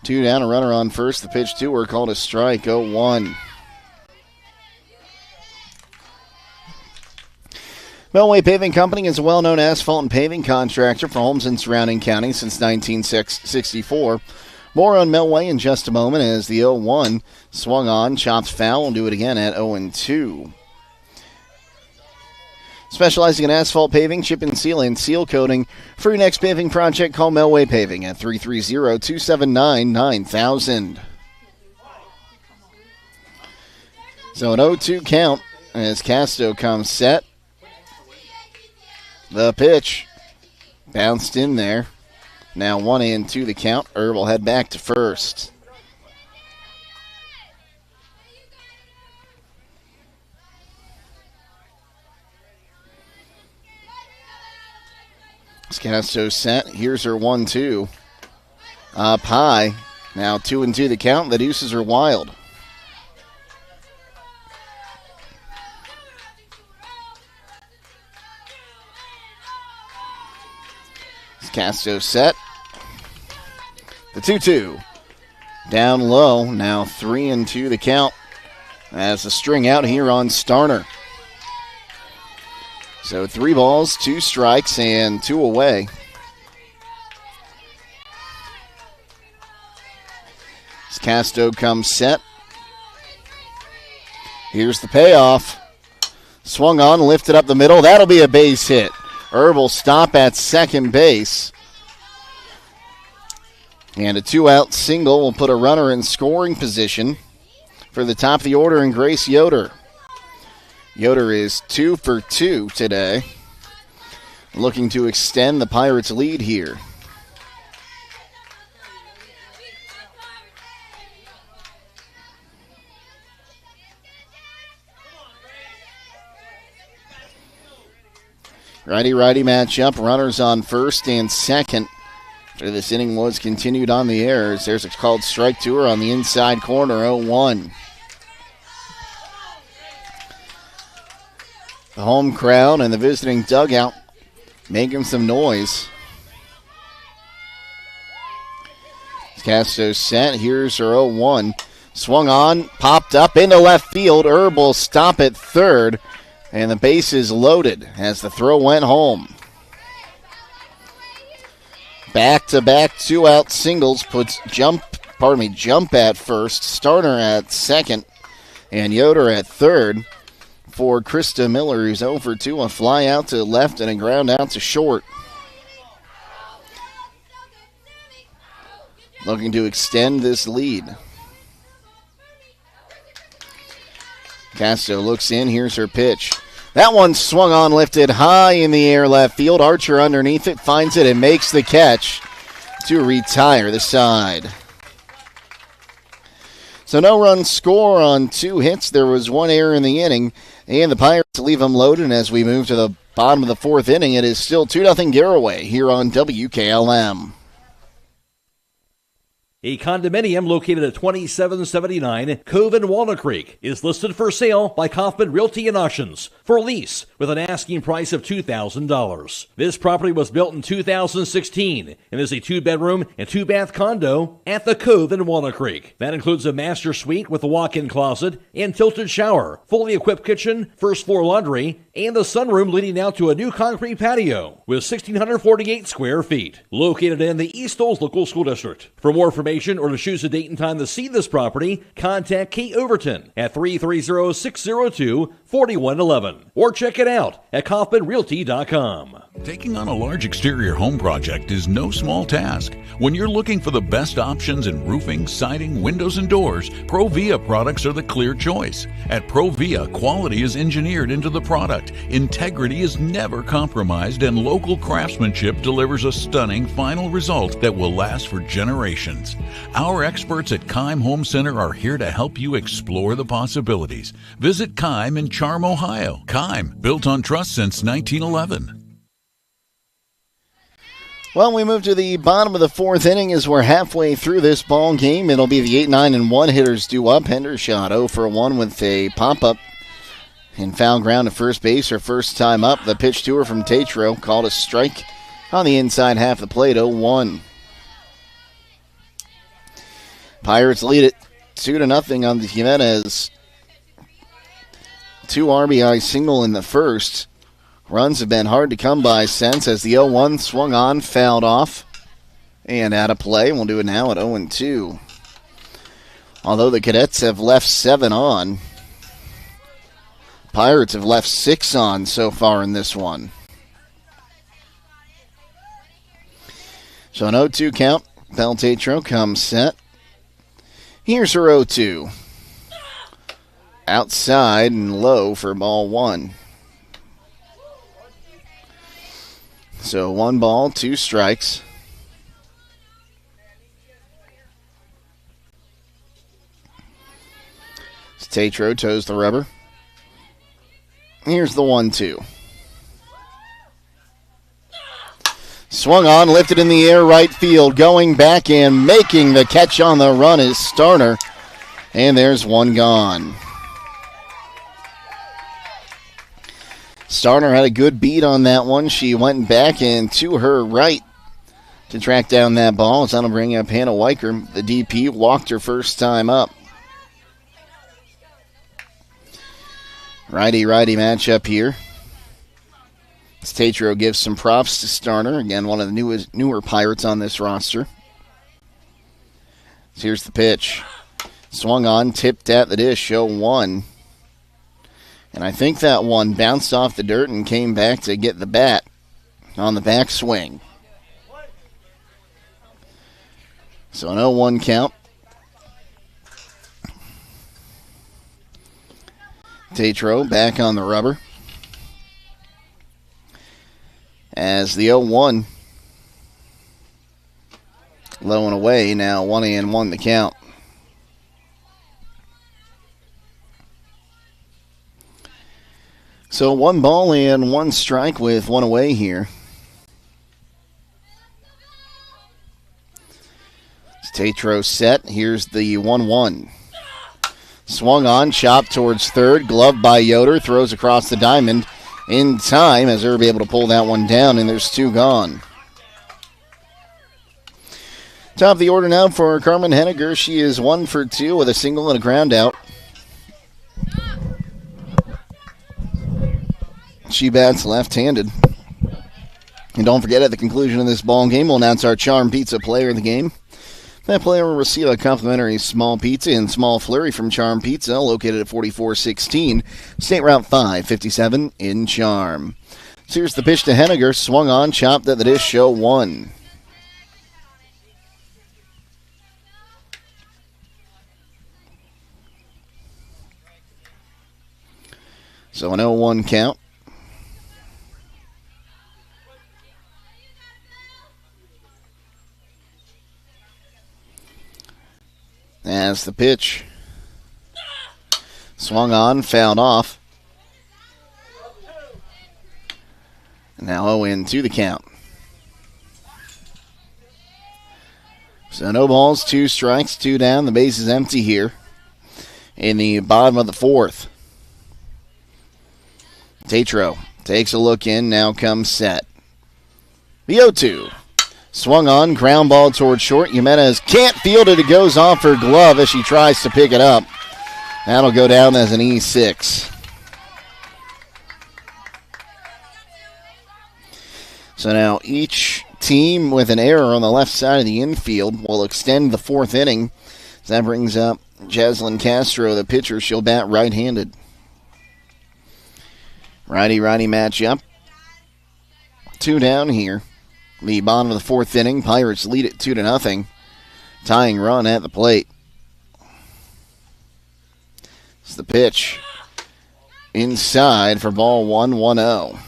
2 down, a runner on first. The pitch to her called a strike, 0-1. Melway Paving Company is a well-known asphalt and paving contractor for homes in surrounding counties since 1964. More on Melway in just a moment as the 0-1 swung on, chopped foul. We'll do it again at 0-2. Specializing in asphalt paving, chip and seal, and seal coating. For your next paving project, call Melway Paving at 330-279-9000. So an 0-2 count as Casto comes set. The pitch bounced in there. Now 1-2 the count. Herb will head back to first. Casto set. Here's her 1-2. Up high. Now 2-2 the count. The deuces are wild. Casto set. The 2-2. Down low. Now 3-2 the count. As a string out here on Starner. So 3 balls, 2 strikes, and 2 away. As Casto comes set. Here's the payoff. Swung on, lifted up the middle. That'll be a base hit. Herb will stop at second base. And a 2-out single will put a runner in scoring position for the top of the order in Grace Yoder. Yoder is 2 for 2 today, looking to extend the Pirates' lead here. Righty-righty matchup. Runners on first and second. After this inning was continued on the air, as there's a called strike to her on the inside corner, 0-1. The home crowd and the visiting dugout making some noise. Casto set. Here's her 0-1. Swung on, popped up into left field. Herb will stop at third. And the base is loaded as the throw went home. Back-to-back 2-out singles puts Jump at first, Starner at second, and Yoder at third for Krista Miller, who's 0 for 2, a fly out to left and a ground out to short. Looking to extend this lead. Casto looks in. Here's her pitch. That one swung on, lifted high in the air left field. Archer underneath it, finds it, and makes the catch to retire the side. So no run score on 2 hits. There was 1 error in the inning, and the Pirates leave them loaded. And as we move to the bottom of the 4th inning, it is still 2-0 Garaway here on WKLM. A condominium located at 2779 Cove in Walnut Creek is listed for sale by Kaufman Realty and Auctions for lease with an asking price of $2,000. This property was built in 2016 and is a 2-bedroom and 2-bath condo at the Cove in Walnut Creek. That includes a master suite with a walk-in closet and tilted shower, fully equipped kitchen, first floor laundry, and a sunroom leading out to a new concrete patio with 1,648 square feet. Located in the East Olds Local School District. For more information or to choose a date and time to see this property, contact Kate Overton at 330-602-4111 or check it out at KaufmanRealty.com. Taking on a large exterior home project is no small task. When you're looking for the best options in roofing, siding, windows, and doors, Provia products are the clear choice. At Provia, quality is engineered into the product, integrity is never compromised, and local craftsmanship delivers a stunning final result that will last for generations. Our experts at Keim Home Center are here to help you explore the possibilities. Visit Keim in Charm, Ohio. Keim, built on trust since 1911. Well, we move to the bottom of the fourth inning as we're halfway through this ball game. It'll be the 8, 9, and 1 hitters due up. Hendershot 0 for 1 with a pop-up and foul ground to first base. Her first time up. The pitch to her from Tatro called a strike on the inside half of the plate, 0-1. Pirates lead it 2-0 on the Jimenez. 2 RBI single in the first. Runs have been hard to come by since as the 0-1 swung on, fouled off, and out of play. We'll do it now at 0-2. Although the Cadets have left 7 on, Pirates have left 6 on so far in this one. So an 0-2 count. Beltatro comes set. Here's her 0-2. Outside and low for ball 1. So 1 ball, 2 strikes. Tatro toes the rubber. Here's the 1-2. Swung on, lifted in the air, right field. Going back and making the catch on the run is Starner. And there's 1 gone. Starner had a good beat on that one. She went back and to her right to track down that ball. So that'll bring up Hannah Weicker. The DP walked her first time up. Righty-righty matchup here. Tatro gives some props to Starner. Again, one of the newer Pirates on this roster. So here's the pitch. Swung on, tipped at the dish, 0-1. And I think that one bounced off the dirt and came back to get the bat on the backswing. So an 0-1 count. Tatro back on the rubber. As the 0-1 low and away, now 1-1 the count. So 1 ball and 1 strike with 1 away here. Tatro set. Here's the 1-1. Swung on, chopped towards third. Gloved by Yoder. Throws across the diamond in time as they'll be able to pull that one down, and there's 2 gone. Top of the order now for Carmen Henniger. She is 1 for 2 with a single and a ground out. She bats left-handed. And don't forget, at the conclusion of this ball game, we'll announce our Charm Pizza player of the game. That player will receive a complimentary small pizza and small flurry from Charm Pizza, located at 4416 State Route 557 in Charm. So here's the pitch to Henniger. Swung on, chopped at the dish, 0-1. So an 0-1 count. As the pitch swung on, fouled off. Now 0-2 the count. So no balls, 2 strikes, 2 down. The base is empty here in the bottom of the 4th. Tatro takes a look in, now comes set. The 0-2. Swung on, ground ball towards short. Jimenez can't field it. It goes off her glove as she tries to pick it up. That'll go down as an E6. So now each team with an error on the left side of the infield will extend the 4th inning. So that brings up Jaslyn Castro, the pitcher. She'll bat right-handed. Righty-righty matchup. 2 down here. The bottom of the 4th inning. Pirates lead it 2-0. Tying run at the plate. It's the pitch. Inside for ball 1, 1-0.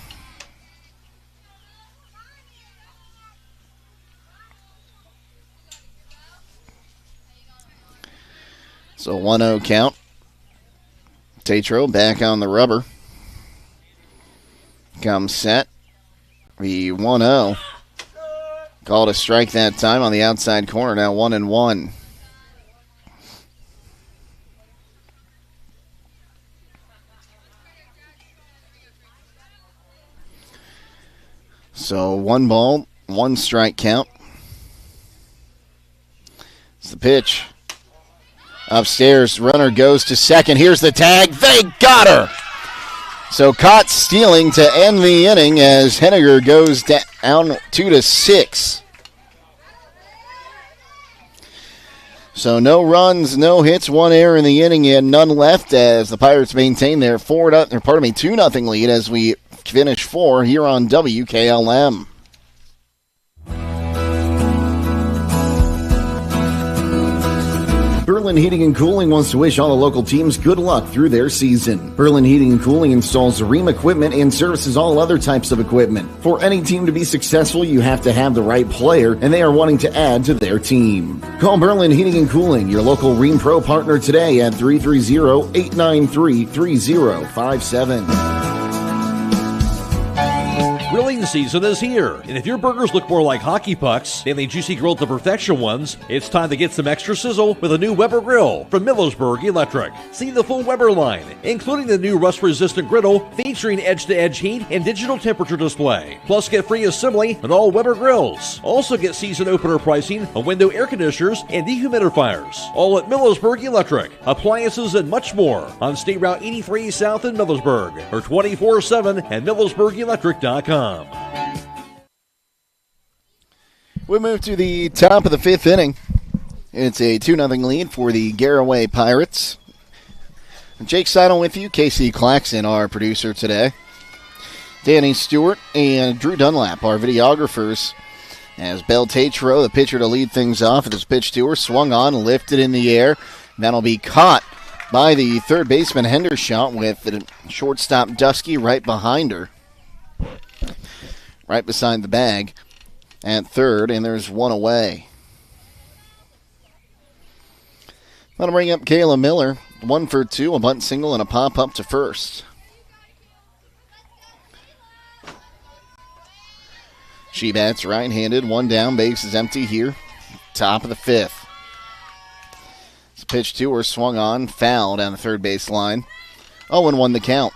So 1-0 count. Tatro back on the rubber. Comes set. The 1-0. Called a strike that time on the outside corner. Now 1-1. So 1 ball, 1 strike count. It's the pitch. Upstairs, runner goes to second. Here's the tag. They got her. So caught stealing to end the inning as Henniger goes down 2-6. So no runs, no hits, 1 error in the inning, and none left as the Pirates maintain their 2-0 lead as we finish 4 here on WKLM. Berlin Heating and Cooling wants to wish all the local teams good luck through their season. Berlin Heating and Cooling installs Rheem equipment and services all other types of equipment. For any team to be successful, you have to have the right player, and they are wanting to add to their team. Call Berlin Heating and Cooling, your local Rheem Pro partner today at 330-893-3057. Grilling season is here, and if your burgers look more like hockey pucks than the juicy grilled to perfection ones, it's time to get some extra sizzle with a new Weber grill from Millersburg Electric. See the full Weber line, including the new rust-resistant griddle featuring edge-to-edge heat and digital temperature display. Plus, get free assembly on all Weber grills. Also get season opener pricing on window air conditioners and dehumidifiers. All at Millersburg Electric, appliances and much more on State Route 83 South in Millersburg or 24/7 at millersburgelectric.com. We move to the top of the 5th inning. It's a 2-0 lead for the Garaway Pirates. Jake Sidle with you, Casey Claxon, our producer today. Danny Stewart and Drew Dunlap, our videographers. As Bell Tatro, the pitcher to lead things off at this pitch to her, swung on, lifted in the air. That'll be caught by the third baseman Hendershot with the shortstop Dusky right behind her. Right beside the bag at third, and there's 1 away. That'll bring up Kayla Miller. 1 for 2, a bunt single, and a pop-up to first. She bats right-handed, 1 down, base is empty here. Top of the 5th. It's a pitch to her, swung on, foul down the third base line. 0-1 the count.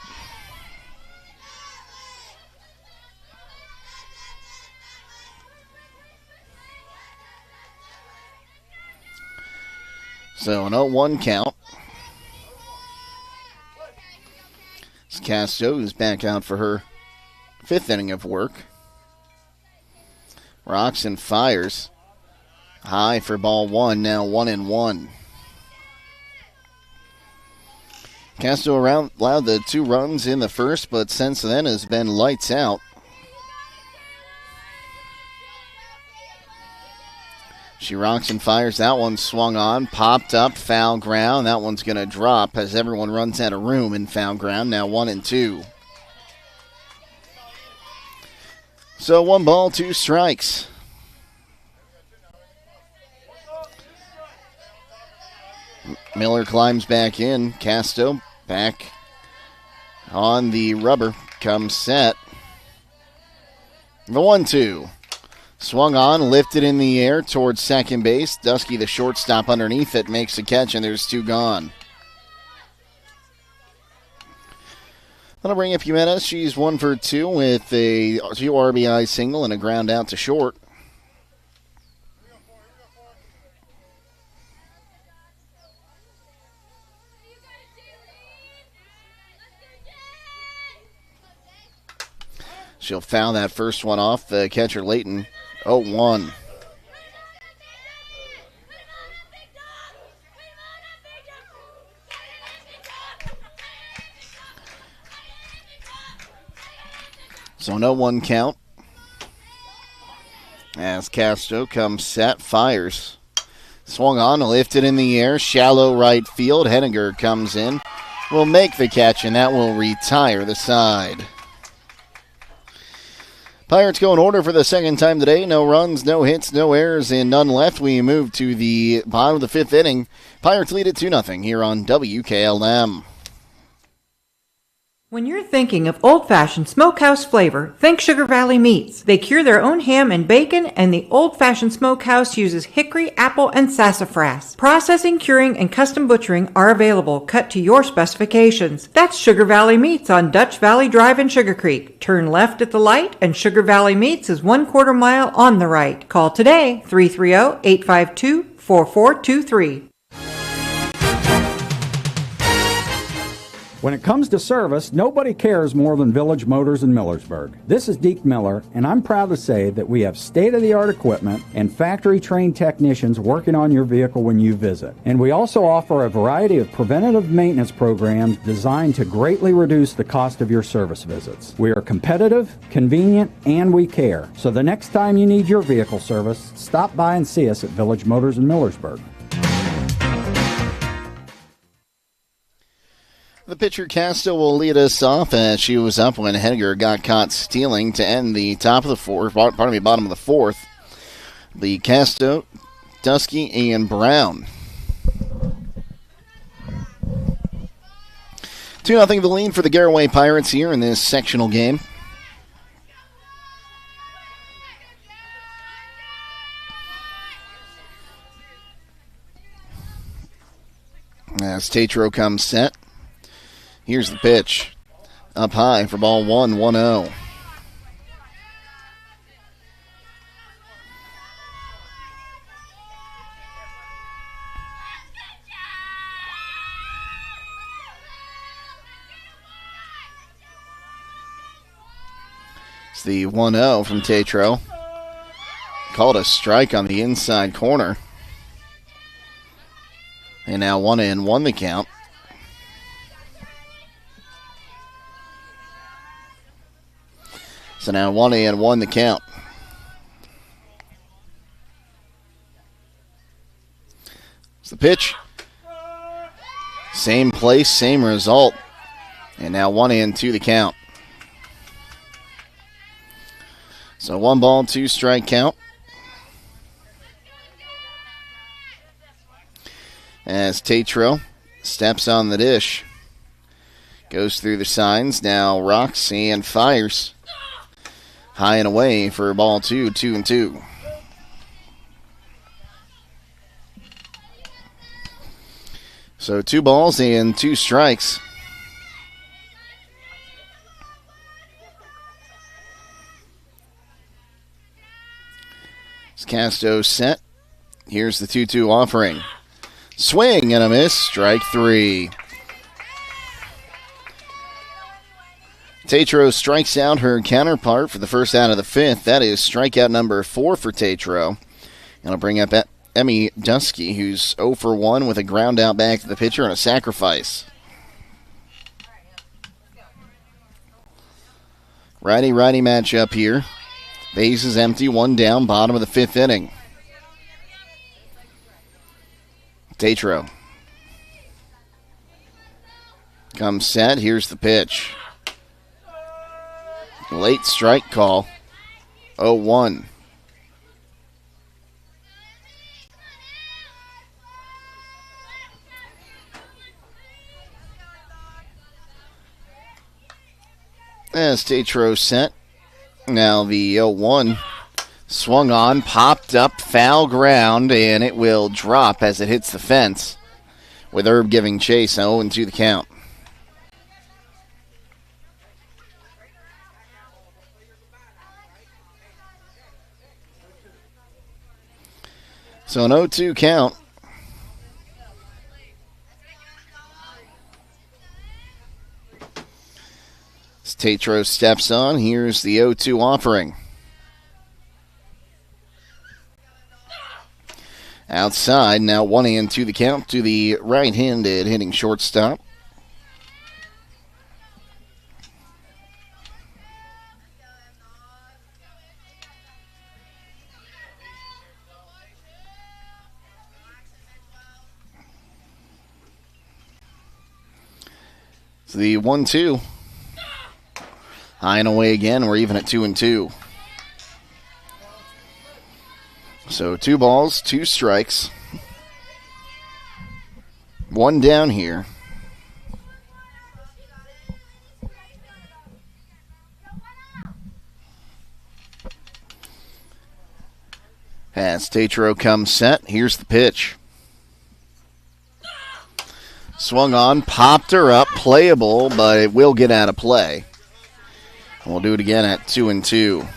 So an 0-1 count. Castro is back out for her 5th inning of work. Rocks and fires. High for ball 1, now 1-1. Castro allowed the 2 runs in the first, but since then has been lights out. She rocks and fires. That one swung on, popped up, foul ground. That one's going to drop as everyone runs out of room in foul ground. Now 1-2. So 1 ball, 2 strikes. Miller climbs back in. Casto back on the rubber. Comes set. The 1-2. Swung on, lifted in the air towards second base. Dusky, the shortstop underneath it, makes the catch, and there's 2 gone. That'll bring up Jimenez. She's 1 for 2 with a 2 RBI single and a ground out to short. She'll foul that first one off. The catcher, Layton, 0-1. So no 1 count. As Castro comes set, fires. Swung on, lifted in the air, shallow right field. Henniger comes in, will make the catch, and that will retire the side. Pirates go in order for the second time today. No runs, no hits, no errors, and none left. We move to the bottom of the 5th inning. Pirates lead it 2-0 here on WKLM. When you're thinking of old-fashioned smokehouse flavor, think Sugar Valley Meats. They cure their own ham and bacon, and the old-fashioned smokehouse uses hickory, apple, and sassafras. Processing, curing, and custom butchering are available, cut to your specifications. That's Sugar Valley Meats on Dutch Valley Drive in Sugar Creek. Turn left at the light, and Sugar Valley Meats is 1/4 mile on the right. Call today, 330-852-4423. When it comes to service, nobody cares more than Village Motors in Millersburg. This is Deke Miller, and I'm proud to say that we have state-of-the-art equipment and factory-trained technicians working on your vehicle when you visit. And we also offer a variety of preventative maintenance programs designed to greatly reduce the cost of your service visits. We are competitive, convenient, and we care. So the next time you need your vehicle service, stop by and see us at Village Motors in Millersburg. The pitcher, Castro, will lead us off as she was up when Henniger got caught stealing to end the top of the 4th, bottom of the 4th. The Castro, Dusky, and Brown. 2-0 the lead for the Garaway Pirates here in this sectional game. As Tatro comes set. Here's the pitch. Up high for ball 1, 1-0. It's the 1-0 from Tatro. Called a strike on the inside corner. And now 1-1 the count. So now 1-1 the count. It's the pitch. Same place, same result. And now 1-2 the count. So 1 ball, 2 strike count. As Tatro steps on the dish. Goes through the signs, now rocks and fires. High and away for ball 2, 2-2. So 2 balls and 2 strikes. Castro set. Here's the 2-2 offering. Swing and a miss. Strike 3. Tatro strikes out her counterpart for the first out of the 5th. That is strikeout number 4 for Tatro. And I'll bring up Emmy Dusky, who's 0 for 1 with a ground out back to the pitcher and a sacrifice. Righty-righty matchup here. Base is empty, 1 down, bottom of the 5th inning. Tatro comes set. Here's the pitch. Late strike call. 0-1. As Tatro set. Now the 0-1 Swung on, popped up, foul ground, and it will drop as it hits the fence, with Herb giving chase. 0-2 the count. So an 0-2 count. As Tatro steps on, here's the 0-2 offering. Outside, now 1-2 the count to the right-handed hitting shortstop. So the 1-2. High and away again. We're even at 2-2. So 2 balls, 2 strikes. 1 down here. As Tatro comes set, here's the pitch. Swung on, popped her up, playable, but it will get out of play. And we'll do it again at 2-2.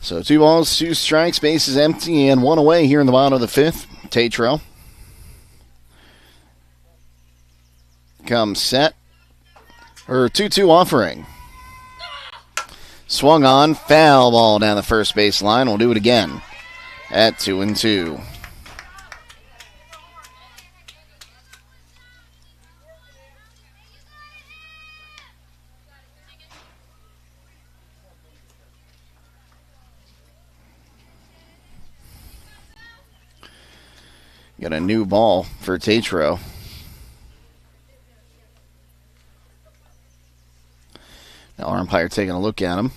So 2 balls, 2 strikes, bases empty, and 1 away here in the bottom of the 5th. Tatro comes set. Her 2-2 offering. Swung on, foul ball down the first base line. We'll do it again at 2-2. Got a new ball for Tatro. Now our umpire taking a look at him.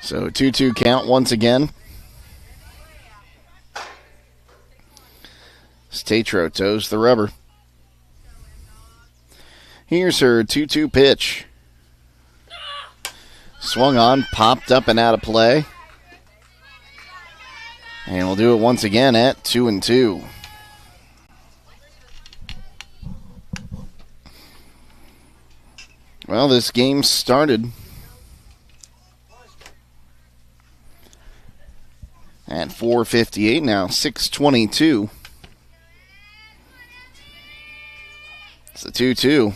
So 2-2 count once again. Tatro toes the rubber. Here's her 2-2 pitch. Swung on, popped up and out of play. And we'll do it once again at 2-2. Well, this game started at 4:58, now 6:22. It's a 2-2.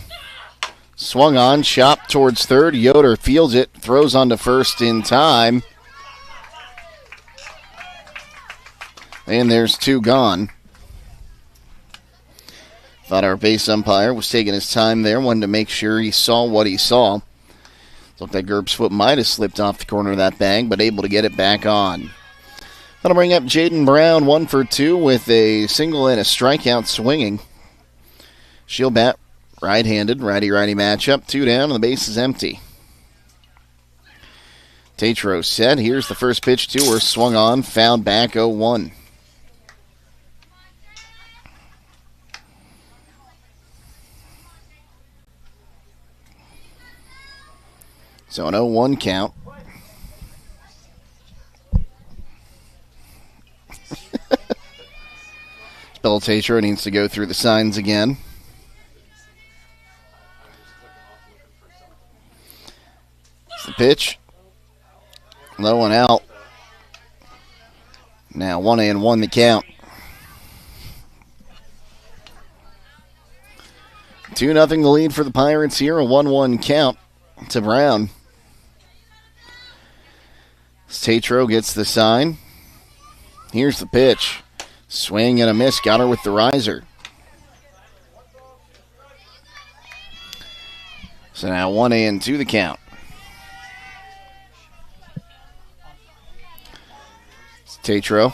Swung on, chopped towards third. Yoder fields it, throws onto first in time. And there's 2 gone. Thought our base umpire was taking his time there, wanted to make sure he saw what he saw. Looked like Gerb's foot might have slipped off the corner of that bag, but able to get it back on. That'll bring up Jaden Brown, 1 for 2 with a single and a strikeout swinging. She'll bat right-handed, righty-righty matchup. 2 down, and the base is empty. Tatro set. Here's the first pitch to her. Swung on, fouled back, 0-1. So an 0-1 count. Spell Tatro needs to go through the signs again. The pitch. Low and out. Now 1-1 the count. 2-0 the lead for the Pirates here. A 1-1 count to Brown. Tatro gets the sign. Here's the pitch. Swing and a miss. Got her with the riser. So now 1-2 the count. Tatro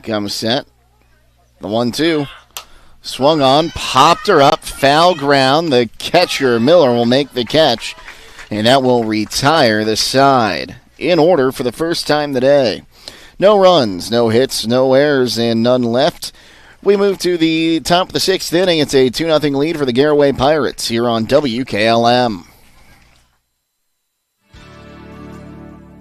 comes set. The 1-2. Swung on, popped her up, foul ground. The catcher, Miller, will make the catch, and that will retire the side. In order for the first time today. No runs, no hits, no errors, and none left. We move to the top of the 6th inning. It's a 2-0 lead for the Garaway Pirates here on WKLM.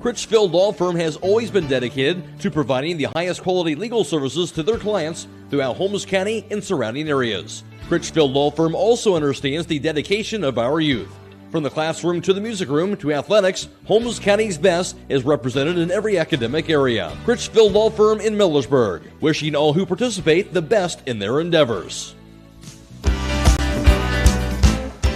Critchfield Law Firm has always been dedicated to providing the highest quality legal services to their clients throughout Holmes County and surrounding areas. Critchfield Law Firm also understands the dedication of our youth. From the classroom to the music room to athletics, Holmes County's best is represented in every academic area. Critchfield Law Firm in Millersburg, wishing all who participate the best in their endeavors.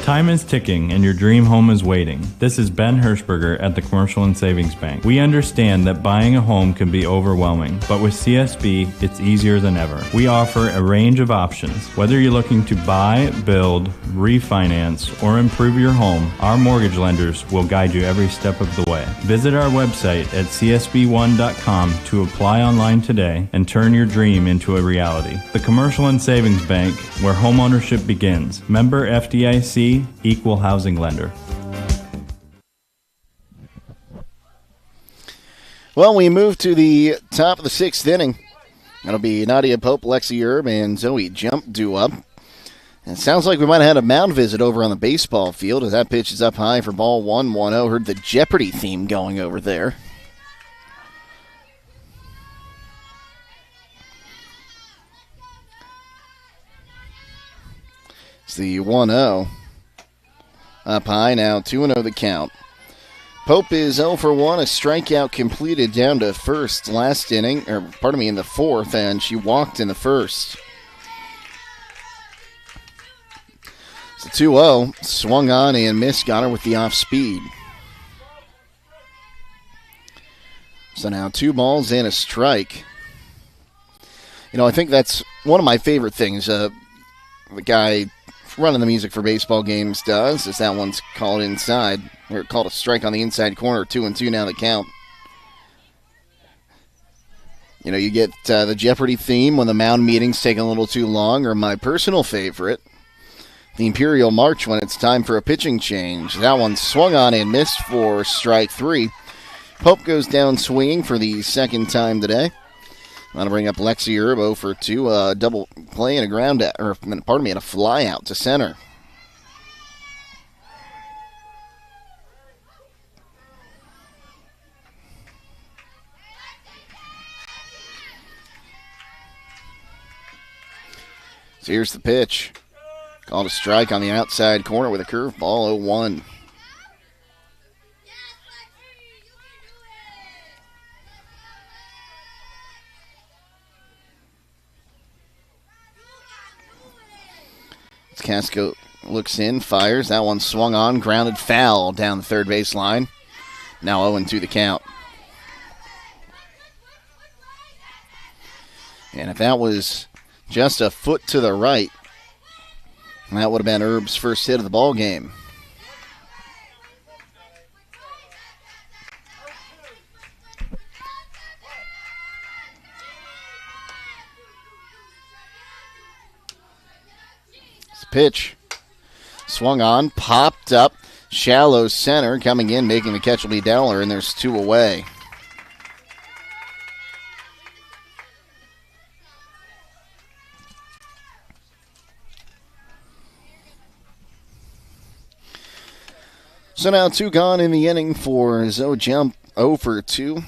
Time is ticking and your dream home is waiting. This is Ben Hirschberger at the Commercial and Savings Bank. We understand that buying a home can be overwhelming, but with CSB, it's easier than ever. We offer a range of options. Whether you're looking to buy, build, refinance, or improve your home, our mortgage lenders will guide you every step of the way. Visit our website at csb1.com to apply online today and turn your dream into a reality. The Commercial and Savings Bank, where homeownership begins. Member FDIC, Equal Housing Lender. Well, we move to the top of the 6th inning. That'll be Nadia Pope, Lexi Erb, and Zoe Jump due up. And it sounds like we might have had a mound visit over on the baseball field as that pitch is up high for ball 1-1-0. Heard the Jeopardy theme going over there. It's the 1-0. Up high now, 2-0 the count. Pope is 0 for 1, a strikeout completed down to first last inning, in the 4th, and she walked in the 1st. It's a 2-0, swung on and missed, got her with the off speed. So now 2 balls and a strike. You know, I think that's one of my favorite things. The guy running the music for baseball games does, is that one's called inside, or called a strike on the inside corner, 2-2 now the count. You know, you get the Jeopardy theme when the mound meeting's taking a little too long, or my personal favorite, the Imperial March when it's time for a pitching change. That one swung on and missed for strike 3. Pope goes down swinging for the second time today. That'll bring up Lexi Erb 0 for 2, a double play and a fly out to center. So here's the pitch. Called a strike on the outside corner with a curveball, 0-1. Casco looks in, fires. That one swung on, grounded foul down the third base line. Now 0-2 the count. And if that was just a foot to the right, that would have been Erb's first hit of the ball game. Pitch swung on, popped up, shallow center, coming in, making the catch will be Dowler, and there's 2 away. So now 2 gone in the inning for Zoe Jump, 0 for 2.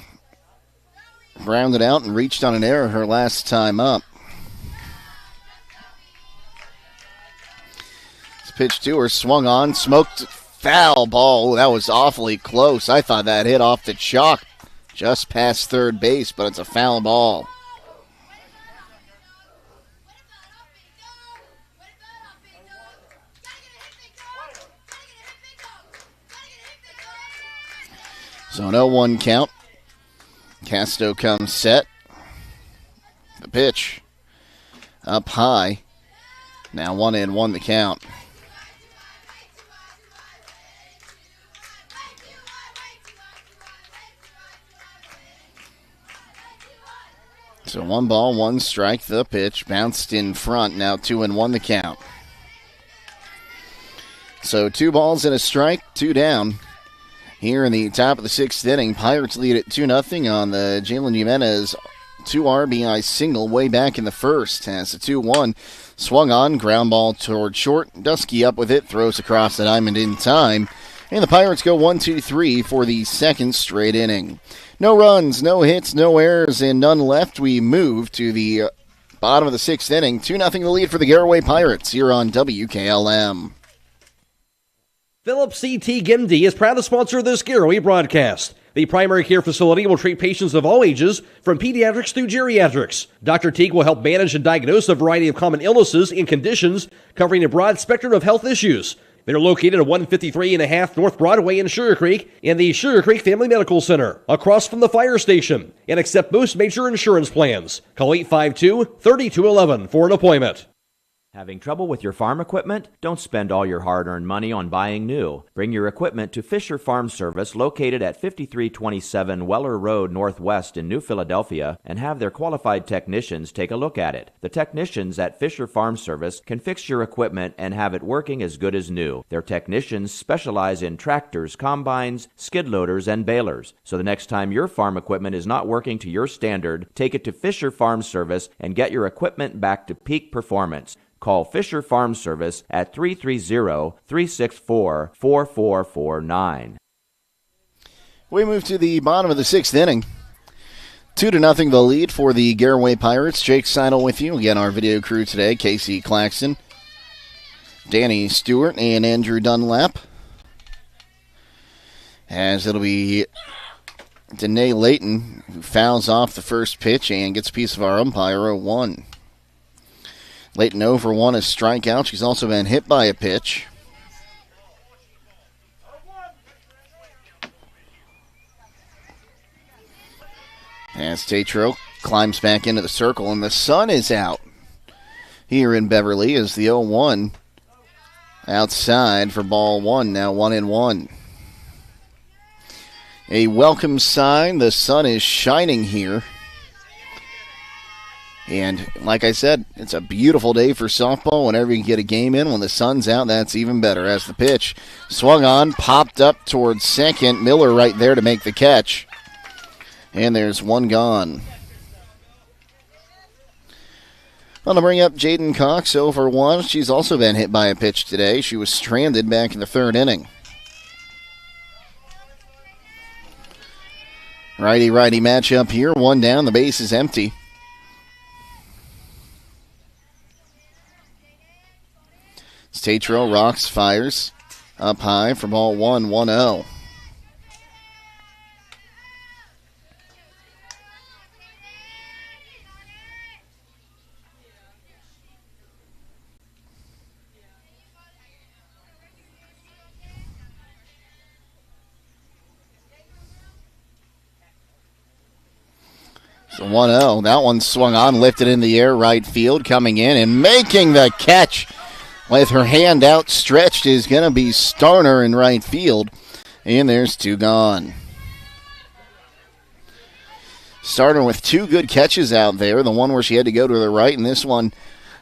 Grounded out and reached on an error her last time up. Pitch to her, swung on, smoked, foul ball. That was awfully close. I thought that hit off the chalk just past third base, but it's a foul ball. So an 0-1 count. Casto comes set. The pitch up high. Now 1-1 the count. So 1 ball, 1 strike. The pitch bounced in front. Now 2-1 the count. So 2 balls and a strike, 2 down. Here in the top of the 6th inning, Pirates lead at 2-0 on the Jalen Jimenez 2 RBI single way back in the first. Has a 2-1. Swung on, ground ball toward short. Dusky up with it, throws across the diamond in time. And the Pirates go 1-2-3 for the second straight inning. No runs, no hits, no errors, and none left. We move to the bottom of the 6th inning. 2-0 the lead for the Garaway Pirates here on WKLM. Phillips C.T. Gimdy is proud to sponsor this Garaway broadcast. The primary care facility will treat patients of all ages, from pediatrics through geriatrics. Dr. Teague will help manage and diagnose a variety of common illnesses and conditions, covering a broad spectrum of health issues. They're located at 153.5 North Broadway in Sugar Creek and the Sugar Creek Family Medical Center, across from the fire station, and accept most major insurance plans. Call 852-3211 for an appointment. Having trouble with your farm equipment? Don't spend all your hard-earned money on buying new. Bring your equipment to Fisher Farm Service, located at 5327 Weller Road Northwest in New Philadelphia, and have their qualified technicians take a look at it. The technicians at Fisher Farm Service can fix your equipment and have it working as good as new. Their technicians specialize in tractors, combines, skid loaders, and balers. So the next time your farm equipment is not working to your standard, take it to Fisher Farm Service and get your equipment back to peak performance. Call Fisher Farm Service at 330-364-4449. We move to the bottom of the 6th inning. 2-0 the lead for the Garaway Pirates. Jake Sidle with you. Again, our video crew today, Casey Claxon, Danny Stewart, and Andrew Dunlap. As it'll be Danae Layton, who fouls off the first pitch and gets a piece of our umpire, 0-1. Layton 0 for 1, a strikeout. She's also been hit by a pitch. As Tatro climbs back into the circle, and the sun is out here in Beverly as the 0-1 outside for ball 1, now 1-1. A welcome sign. The sun is shining here. And like I said, it's a beautiful day for softball. Whenever you can get a game in, when the sun's out, that's even better. As the pitch swung on, popped up towards second. Miller right there to make the catch. And there's one gone. I'm going to bring up Jaden Cox, 0 for 1. She's also been hit by a pitch today. She was stranded back in the 3rd inning. Righty-righty matchup here. 1 down. The base is empty. Tatro rocks, fires up high for ball 1, 1-0. So 1-0. That one swung on, lifted in the air, right field, coming in and making the catch. With her hand outstretched is going to be Starner in right field. And there's 2 gone. Starner with 2 good catches out there. The one where she had to go to the right, and this one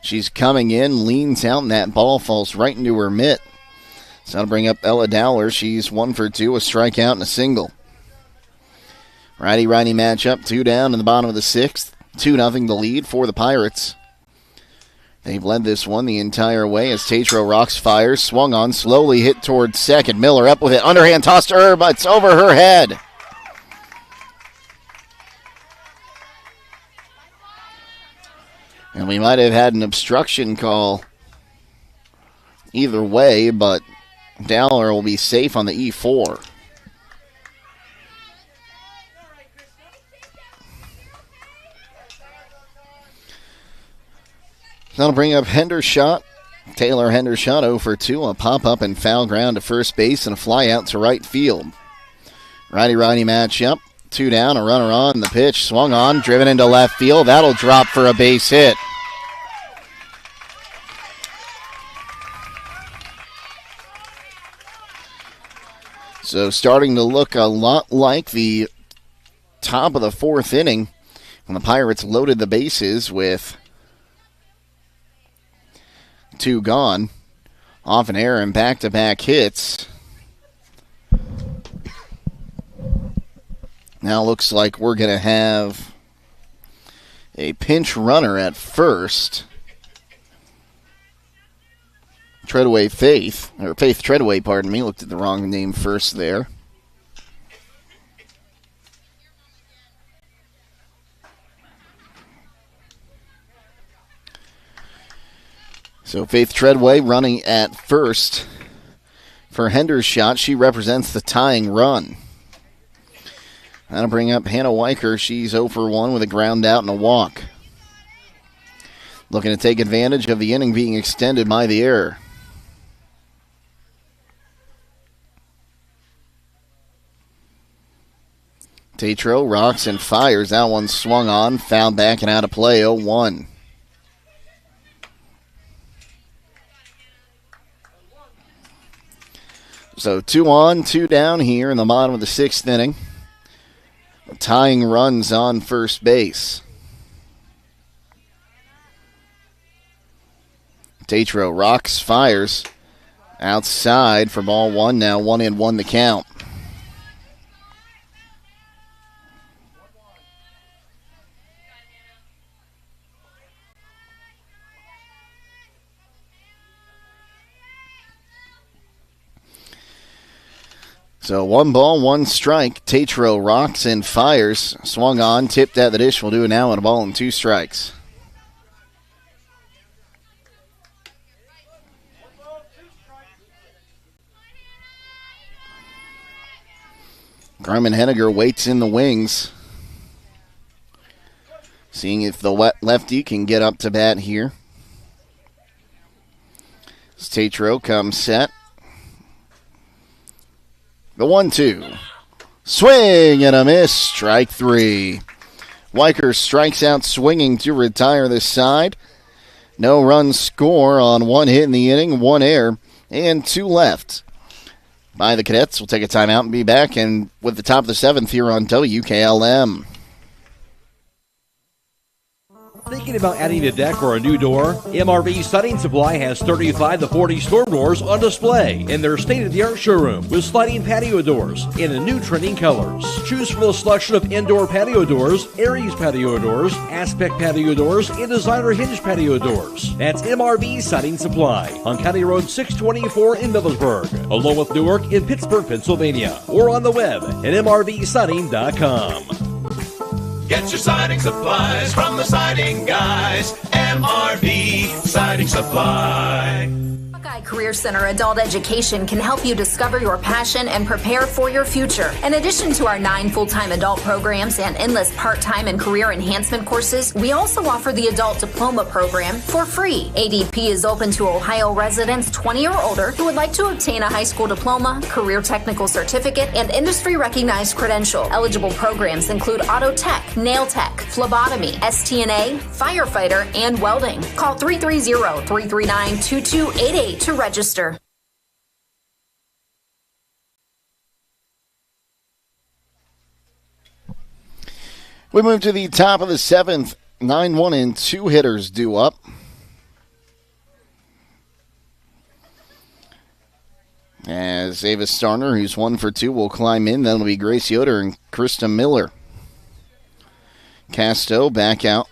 she's coming in, leans out, and that ball falls right into her mitt. So that'll bring up Ella Dowler. She's 1 for 2, a strikeout and a single. Righty-righty matchup, 2 down in the bottom of the 6th. 2-0 the lead for the Pirates. They've led this one the entire way as Tatro rocks, fires, swung on, slowly hit towards second. Miller up with it, underhand toss to her, but it's over her head. And we might have had an obstruction call either way, but Dowler will be safe on the E4. That'll bring up Hendershot. Taylor Hendershot 0 for 2. A pop-up and foul ground to first base and a fly out to right field. Righty-righty matchup. 2 down, a runner on. The pitch swung on, driven into left field. That'll drop for a base hit. So starting to look a lot like the top of the 4th inning And the Pirates loaded the bases with 2 gone. Off an error and back-to-back hits. Now looks like we're going to have a pinch runner at first. Faith Treadaway, pardon me. Looked at the wrong name first there. So Faith Treadaway running at first for Hendershot. She represents the tying run. That'll bring up Hannah Weicker. She's 0 for 1 with a ground out and a walk. Looking to take advantage of the inning being extended by the error. Tatro rocks and fires. That one swung on, fouled back and out of play, 0-1. So 2 on, 2 down here in the bottom of the 6th inning. Tying runs on first base. Tatro rocks, fires. Outside for ball 1 now. 1-1 the count. So 1 ball, 1 strike. Tatro rocks and fires. Swung on, tipped at the dish. We'll do it now on a ball and 2 strikes. Carmen Henniger waits in the wings. Seeing if the lefty can get up to bat here. As Tatro comes set. The 1-2. Swing and a miss. Strike 3. Weicker strikes out swinging to retire this side. No run score on 1 hit in the inning, 1 error, and 2 left. By the Cadets, we'll take a timeout and be back and with the top of the 7th here on WKLM. Thinking about adding a deck or a new door? MRV Siding Supply has 35 to 40 storm doors on display in their state-of-the-art showroom with sliding patio doors in the new trending colors. Choose from a selection of indoor patio doors, Aries patio doors, Aspect patio doors, and designer hinge patio doors. That's MRV Siding Supply on County Road 624 in Millersburg, along with Newark in Pittsburgh, Pennsylvania, or on the web at mrvsiding.com. Get your siding supplies from the siding guys. MRV Siding Supply. Buckeye Career Center Adult Education can help you discover your passion and prepare for your future. In addition to our 9 full-time adult programs and endless part-time and career enhancement courses, we also offer the Adult Diploma Program for free. ADP is open to Ohio residents 20 or older who would like to obtain a high school diploma, career technical certificate, and industry-recognized credential. Eligible programs include auto tech, nail tech, phlebotomy, STNA, firefighter, and welding. Call 330-339-2288 to register. We move to the top of the 7th. 9-1 and 2 hitters due up. As Ava Starner, who's 1 for 2, will climb in. That'll be Grace Yoder and Krista Miller. Casto back out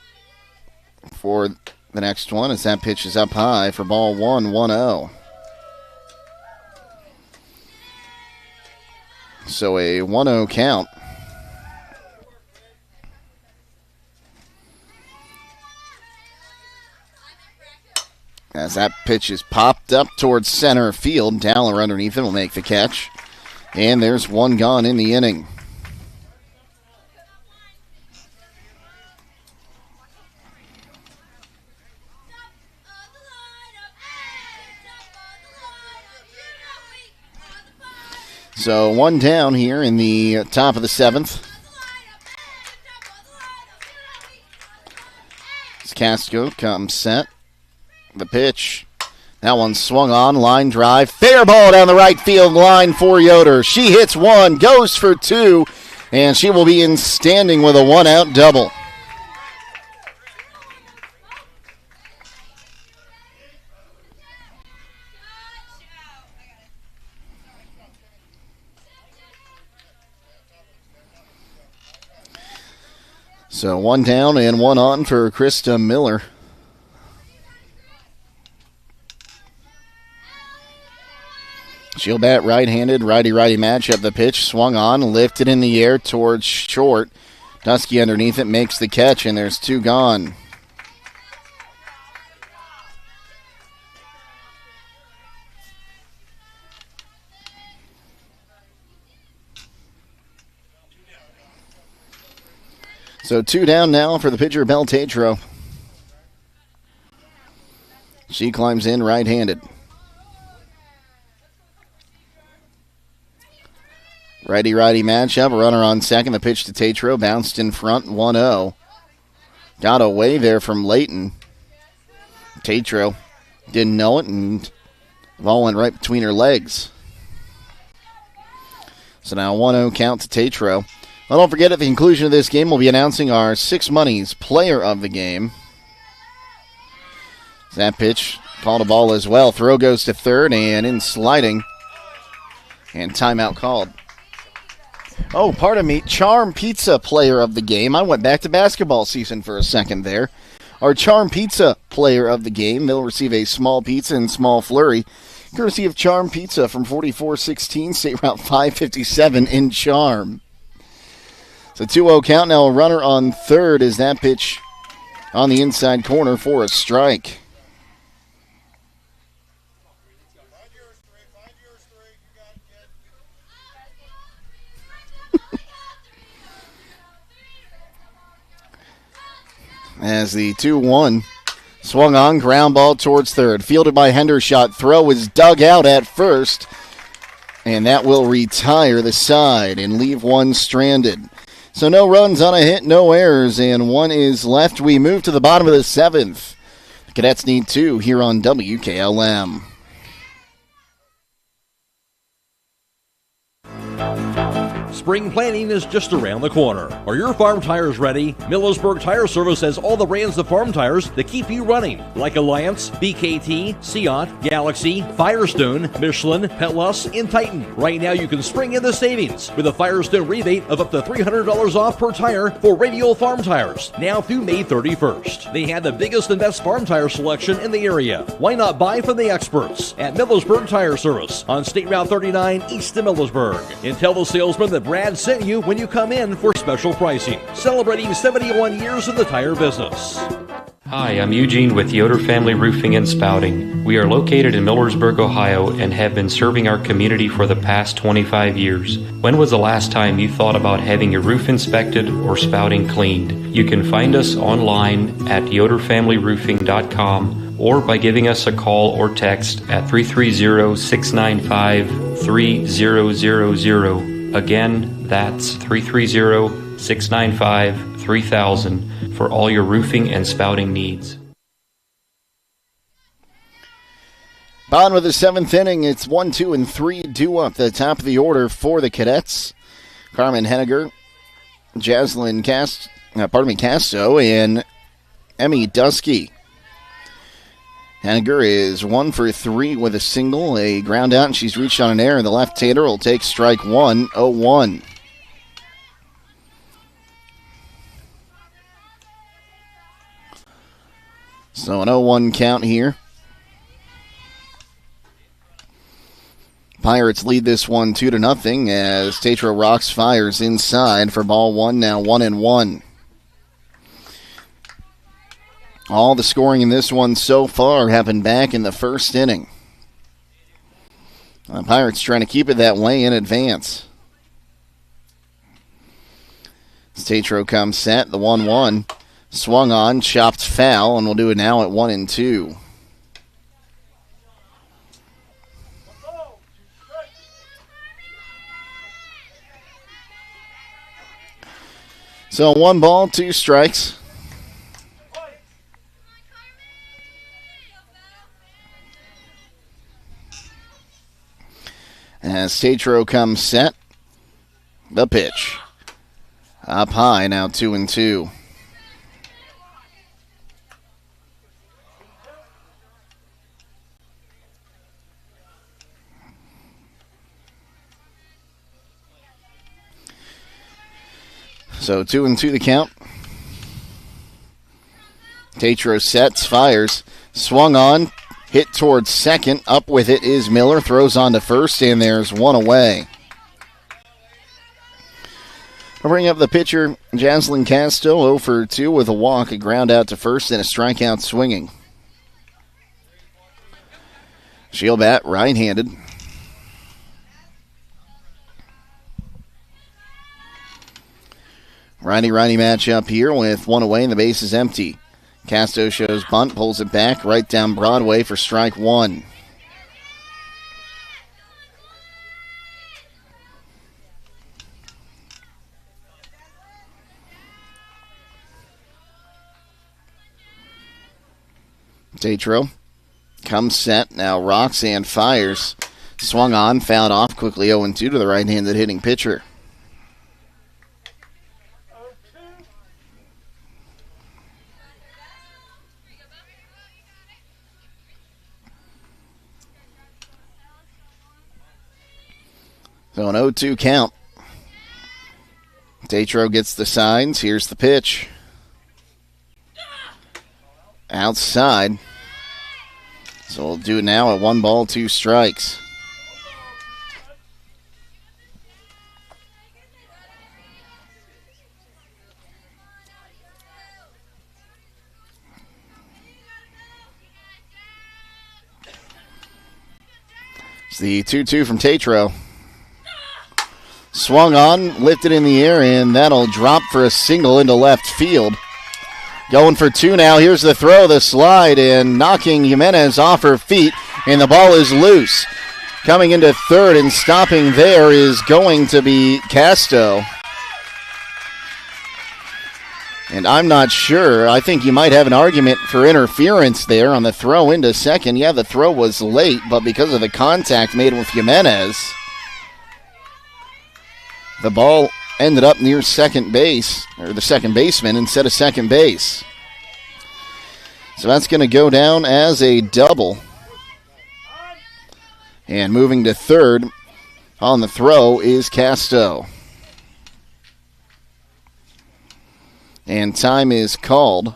for the next one as that pitch is up high for ball 1, 1-0. So a 1-0 count. As that pitch is popped up towards center field, Dowler underneath it will make the catch. And there's 1 gone in the inning. So 1 down here in the top of the 7th. As Casco comes set. The pitch. That one swung on. Line drive. Fair ball down the right field line for Yoder. She hits 1, goes for 2, and she will be in standing with a 1-out double. So 1 down and 1 on for Krista Miller. She'll bat right-handed, righty-righty matchup. The pitch swung on, lifted in the air towards short. Dusky underneath it makes the catch, and there's 2 gone. So 2 down now for the pitcher, Belle Tatro. She climbs in right-handed. Righty-righty matchup. A runner on second. The pitch to Tatro. Bounced in front. 1-0. Got away there from Layton. Tatro didn't know it, and the ball went right between her legs. So now 1-0 count to Tatro. Well, don't forget, at the conclusion of this game, we'll be announcing our Six Monies player of the game. That pitch called a ball as well. Throw goes to third, and in sliding. And timeout called. Oh, pardon me, Charm Pizza player of the game. I went back to basketball season for a second there. Our Charm Pizza player of the game. They'll receive a small pizza and small flurry, courtesy of Charm Pizza from 4416 State Route 557 in Charm. So 2-0 count. Now a runner on third as that pitch on the inside corner for a strike. As the 2-1 swung on, ground ball towards third. Fielded by Hendershot. Throw is dug out at first. And that will retire the side and leave one stranded. So no runs on a hit, no errors, and 1 is left. We move to the bottom of the 7th. The Cadets need 2 here on WKLM. Spring planting is just around the corner. Are your farm tires ready? Millersburg Tire Service has all the brands of farm tires that keep you running, like Alliance, BKT, Seat, Galaxy, Firestone, Michelin, Petlas, and Titan. Right now you can spring in the savings with a Firestone rebate of up to $300 off per tire for radial farm tires, now through May 31st. They have the biggest and best farm tire selection in the area. Why not buy from the experts at Millersburg Tire Service on State Route 39 east of Millersburg? And tell the salesman that Brad sent you when you come in for special pricing. Celebrating 71 years in the tire business. Hi, I'm Eugene with Yoder Family Roofing and Spouting. We are located in Millersburg, Ohio, and have been serving our community for the past 25 years. When was the last time you thought about having your roof inspected or spouting cleaned? You can find us online at yoderfamilyroofing.com or by giving us a call or text at 330-695-3000. Again, that's 330-695-3000 for all your roofing and spouting needs. Bottom of the 7th inning, it's 1, 2, and 3 due up the top of the order for the Cadets. Carmen Henniger, Jaslyn Casto, and Emmy Dusky. Henniger is 1 for 3 with a single, a ground out, and she's reached on an error. The left-hander will take strike 1, 0-1. So an 0-1 count here. Pirates lead this one 2-0 as Tatro Rocks fires inside for ball 1, now 1-1. All the scoring in this one so far happened back in the first inning. The Pirates trying to keep it that way in advance. As Tatro comes set, the 1-1 swung on, chopped foul, and we'll do it now at 1-2. So 1 ball, 2 strikes. As Tatro comes set, the pitch. Up high, now 2-2. So 2-2 the count. Tatro sets, fires, swung on, hit towards second. Up with it is Miller, throws on to first, and there's one away. I'll bring up the pitcher, Jaslyn Casto, 0 for 2 with a walk, a ground out to first, and a strikeout swinging. She'll bat right-handed. Righty-righty matchup here with one away and the base is empty. Casto shows bunt, pulls it back right down Broadway for strike one. Tatro comes set, now rocks and fires. Swung on, fouled off quickly 0-2 to the right-handed hitting pitcher. So an 0-2 count. Tatro gets the signs. Here's the pitch. Outside. So we'll do it now at 1 ball, 2 strikes. It's the 2-2 from Tatro. Swung on, lifted in the air, and that'll drop for a single into left field. Going for 2 now. Here's the throw, the slide, and knocking Jimenez off her feet, and the ball is loose. Coming into third and stopping there is going to be Casto. And I'm not sure. I think you might have an argument for interference there on the throw into second. Yeah, the throw was late, but because of the contact made with Jimenez, the ball ended up near second base, or the second baseman instead of second base. So that's going to go down as a double. And moving to third on the throw is Casto. And time is called.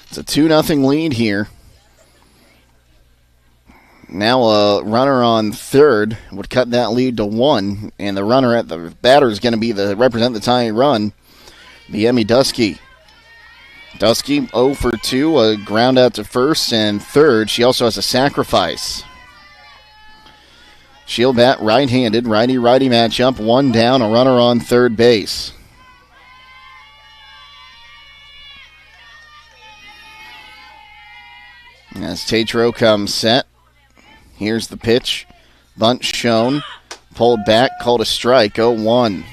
It's a 2-0 lead here. Now a runner on third would cut that lead to 1, and the runner at the batter is going to be represent the tying run, the Emmy Dusky. Dusky 0 for 2, a ground out to first and third. She also has a sacrifice. She'll bat right-handed, righty-righty matchup, 1 down, a runner on third base. As Tatro comes set, here's the pitch. Bunt shown, pulled back, called a strike, 0-1.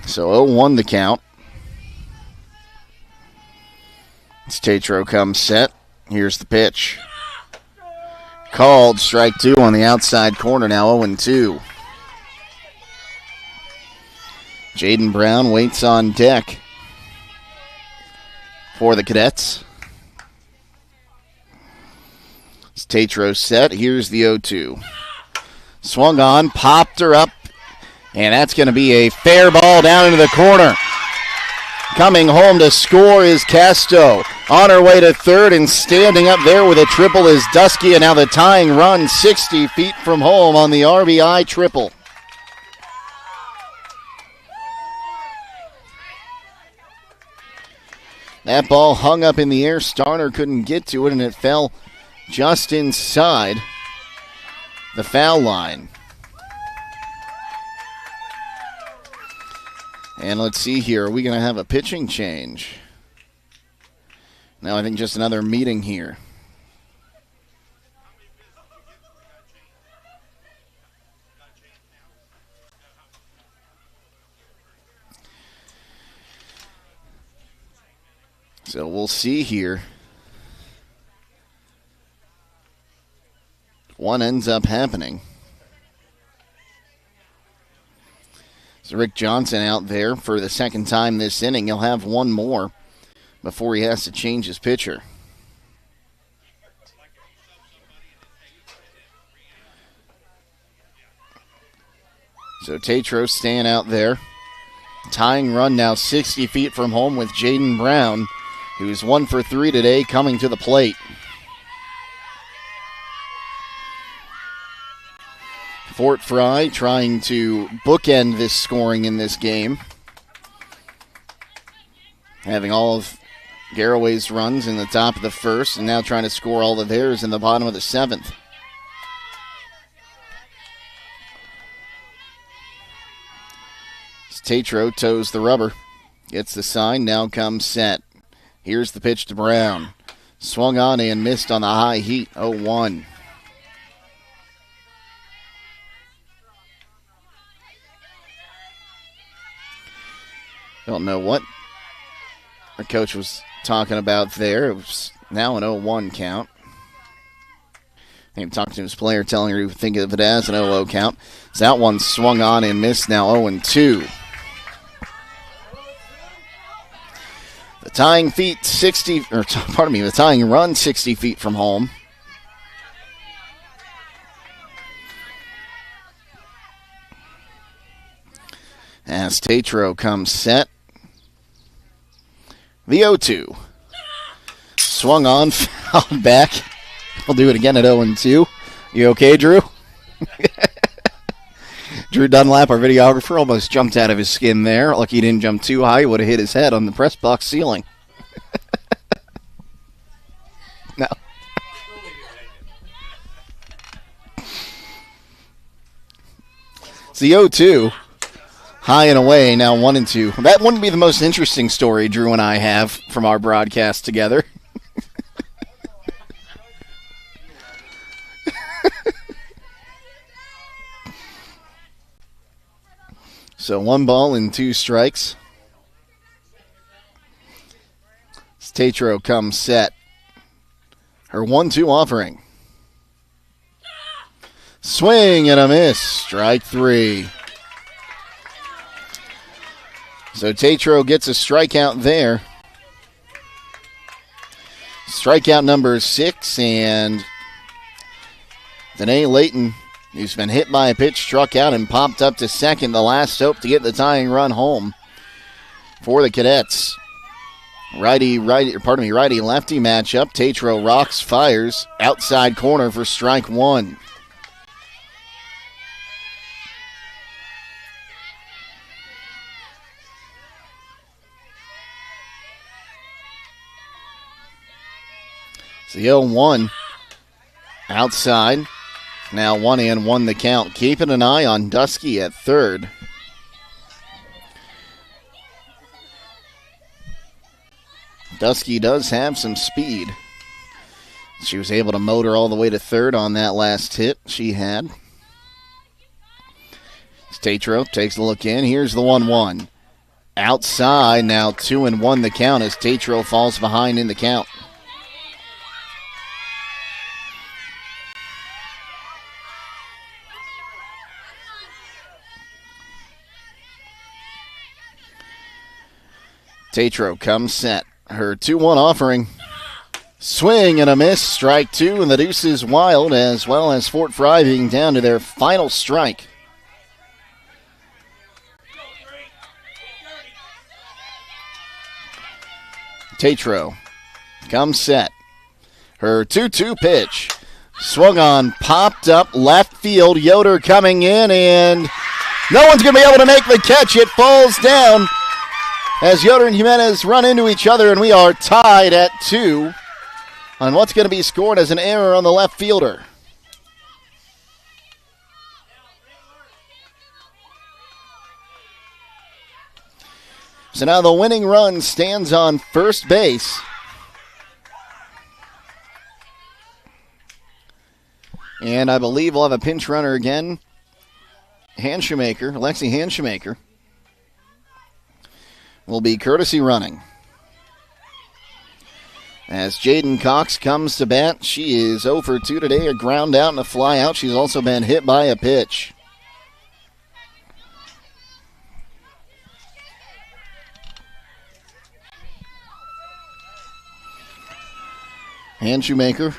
So 0-1 the count. As Tatro comes set, here's the pitch. Called, strike 2 on the outside corner, now 0-2. Jaden Brown waits on deck for the Cadets. It's Tatro set. Here's the 0-2. Swung on, popped her up, and that's going to be a fair ball down into the corner. Coming home to score is Casto. On her way to third and standing up there with a triple is Dusky, and now the tying run 60 feet from home on the RBI triple. That ball hung up in the air. Starner couldn't get to it, and it fell just inside the foul line. And let's see here. Are we going to have a pitching change? No, I think just another meeting here. So we'll see here. One ends up happening. So Rick Johnson out there for the second time this inning. He'll have one more before he has to change his pitcher. So Tatro staying out there. Tying run now 60 feet from home with Jaden Brown, who's 1 for 3 today, coming to the plate. Fort Frye trying to bookend this scoring in this game. Having all of Garaway's runs in the top of the first, and now trying to score all of theirs in the bottom of the seventh. Tatro toes the rubber. Gets the sign, now comes set. Here's the pitch to Brown. Swung on and missed on the high heat, 0-1. Don't know what the coach was talking about there. It was now an 0-1 count. I think talking to his player, telling her to think of it as an 0-0 count. So that one swung on and missed, now 0-2. The tying run 60 feet from home. As Tatro comes set. The 0-2. Swung on, fouled back. We'll do it again at 0-2. You okay, Drew? Drew Dunlap, our videographer, almost jumped out of his skin there. Lucky he didn't jump too high. He would have hit his head on the press box ceiling. No. It's the 0-2. High and away, now 1-2. That wouldn't be the most interesting story Drew and I have from our broadcast together. So 1 ball and 2 strikes. Tatro comes set. Her 1-2 offering. Swing and a miss. Strike 3. So Tatro gets a strikeout there. Strikeout number 6, and Danae Layton, who's been hit by a pitch, struck out and popped up to second. The last hope to get the tying run home for the Cadets. Righty-lefty matchup. Tatro rocks, fires, outside corner for strike 1. It's the 0-1. Outside. Now 1-1 the count. Keeping an eye on Dusky at third. Dusky does have some speed. She was able to motor all the way to third on that last hit she had. Tatro takes a look in. Here's the 1-1. Outside. Now 2-1 the count as Tatro falls behind in the count. Tatro comes set. Her 2-1 offering. Swing and a miss. Strike 2, and the deuce is wild, as well as Fort Frye being down to their final strike. Tatro comes set. Her 2-2 pitch. Swung on, popped up, left field. Yoder coming in, and no one's going to be able to make the catch. It falls down as Yoder and Jimenez run into each other, and we are tied at 2 on what's going to be scored as an error on the left fielder. So now the winning run stands on first base. And I believe we'll have a pinch runner again. Lexi Hanshemaker will be courtesy running. As Jaden Cox comes to bat, she is 0 for 2 today, a ground out and a fly out. She's also been hit by a pitch. And Shoemaker,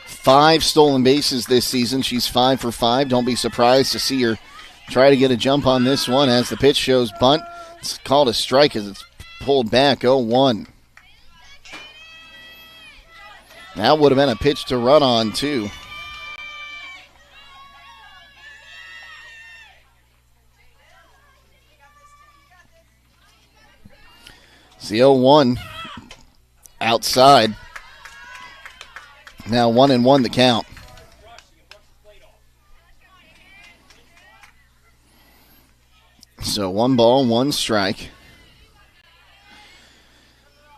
5 stolen bases this season. She's 5 for 5. Don't be surprised to see her try to get a jump on this one as the pitch shows bunt. It's called a strike as it's pulled back 0-1. That would have been a pitch to run on, too. It's the 0-1 outside. Now 1-1 the count. So 1 ball, 1 strike.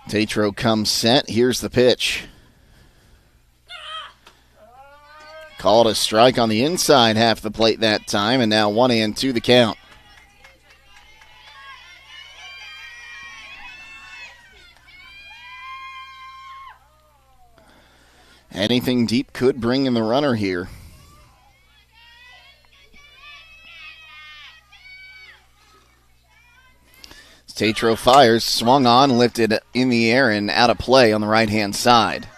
Tatro comes set. Here's the pitch. Called a strike on the inside half the plate that time, and now 1-2 the count. Anything deep could bring in the runner here. Tatro fires, swung on, lifted in the air and out of play on the right-hand side.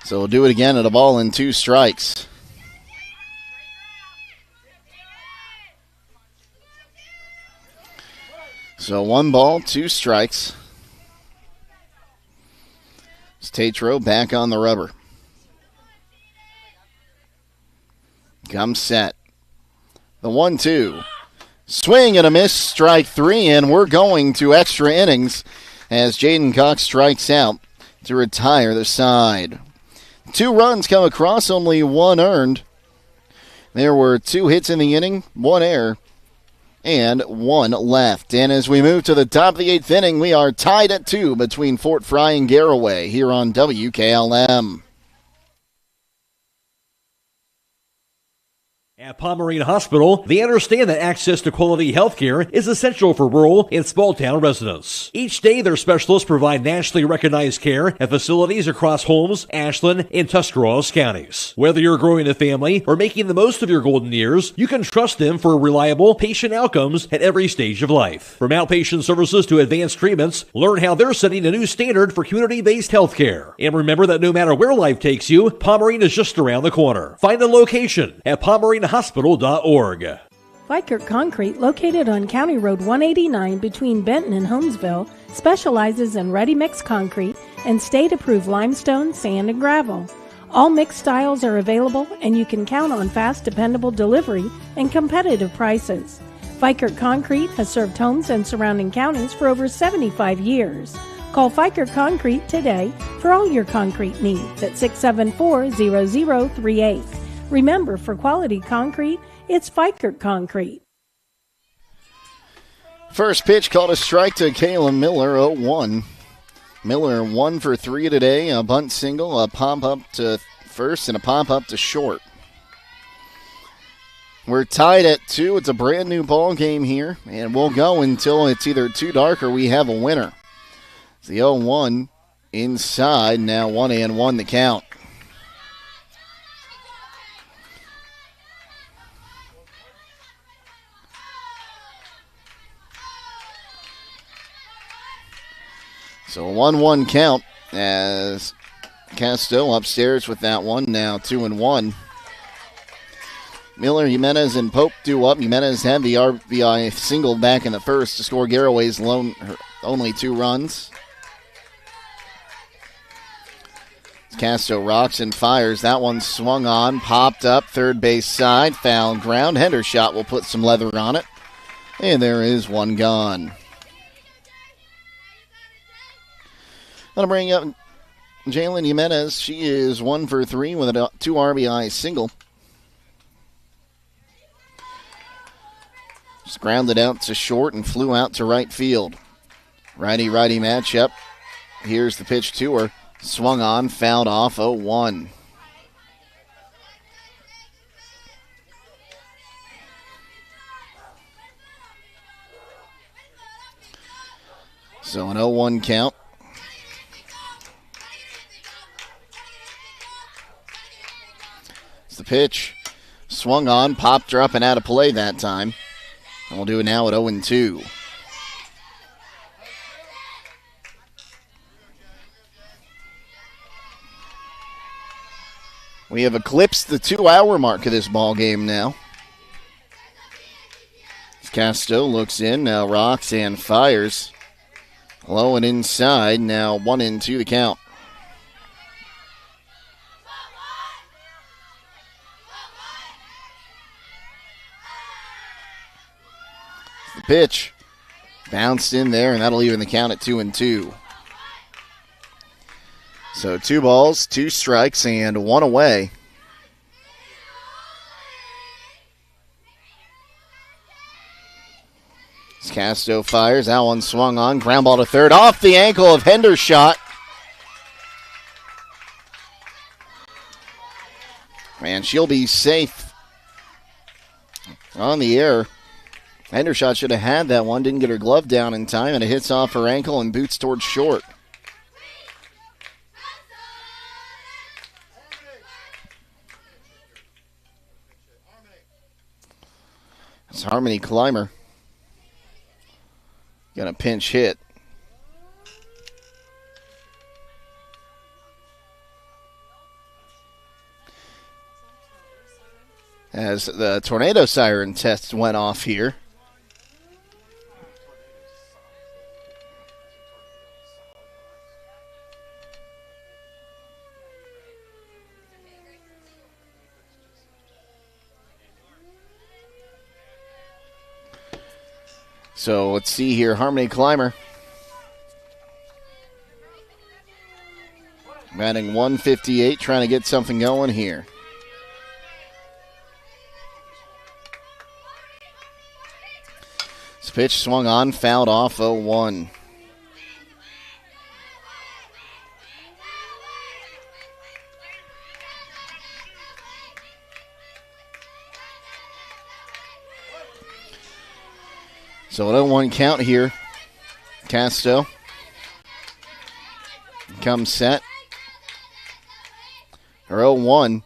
So we'll do it again at a ball and 2 strikes. So 1 ball, 2 strikes. It's Tatro back on the rubber. Comes set. The 1-2. Swing and a miss, strike 3, and we're going to extra innings as Jaden Cox strikes out to retire the side. 2 runs come across, only 1 earned. There were 2 hits in the inning, 1 error, and 1 left. And as we move to the top of the 8th inning, we are tied at 2 between Fort Frye and Garaway here on WKLM. At Pomerene Hospital, they understand that access to quality health care is essential for rural and small-town residents. Each day, their specialists provide nationally recognized care at facilities across Holmes, Ashland, and Tuscarawas counties. Whether you're growing a family or making the most of your golden years, you can trust them for reliable patient outcomes at every stage of life. From outpatient services to advanced treatments, learn how they're setting a new standard for community-based health care. And remember that no matter where life takes you, Pomerene is just around the corner. Find a location at pomerenehospital.org. Vikert Concrete, located on County Road 189 between Benton and Holmesville, specializes in ready-mix concrete and state-approved limestone, sand, and gravel. All mix styles are available, and you can count on fast, dependable delivery and competitive prices. Vikert Concrete has served homes and surrounding counties for over 75 years. Call Vikert Concrete today for all your concrete needs at 674-0038. Remember, for quality concrete, it's Vikert Concrete. First pitch called a strike to Kayla Miller, 0-1. Miller 1 for 3 today, a bunt single, a pop up to first, and a pop up to short. We're tied at 2. It's a brand new ball game here, and we'll go until it's either too dark or we have a winner. It's the 0-1 inside, now 1-1 the count. So a 1-1 count as Casto upstairs with that one, now 2-1. Miller, Jimenez, and Pope due up. Jimenez had the RBI single back in the first to score Garaway's only 2 runs. Casto rocks and fires. That one swung on, popped up, third base side, foul ground. Hendershot will put some leather on it. And there is 1 gone. Going to bring up Jalen Jimenez. She is 1 for 3 with a 2 RBI single. Just grounded out to short and flew out to right field. Righty-righty matchup. Here's the pitch to her. Swung on, fouled off, 0-1. So an 0-1 count. It's the pitch. Swung on, popped her up and out of play that time. And we'll do it now at 0-2. We have eclipsed the 2-hour mark of this ball game now. Casto looks in, now rocks and fires. Low and inside, now 1-2 the count. The pitch bounced in there, and that'll even the count at 2-2. So 2 balls, 2 strikes, and 1 away. Casto fires, that one swung on, ground ball to third, off the ankle of Hendershot. And she'll be safe on the air. Hendershot should have had that one, didn't get her glove down in time, and it hits off her ankle and boots towards short. It's Harmony Clymer. Got a pinch hit. As the tornado siren test went off here. So let's see here, Harmony Clymer. Batting 158, trying to get something going here. This pitch swung on, fouled off 0-1. So an 0-1 count here. Casto comes set. Her 0-1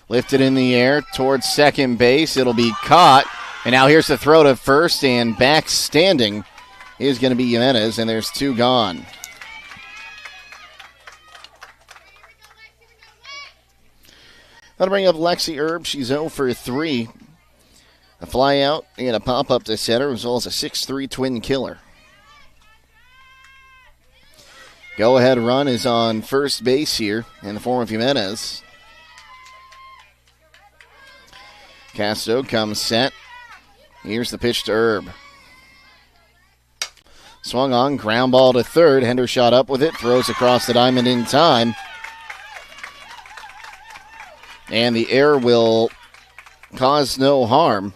lifted in the air towards second base. It'll be caught. And now here's the throw to first, and back standing is going to be Jimenez, and there's 2 gone. That'll bring up Lexi Erb. She's 0 for 3. A fly out and a pop up to center, as well as a 6-3 twin killer. Go ahead run is on first base here in the form of Jimenez. Casto comes set. Here's the pitch to Erb. Swung on, ground ball to third. Hendershot up with it, throws across the diamond in time. And the error will cause no harm.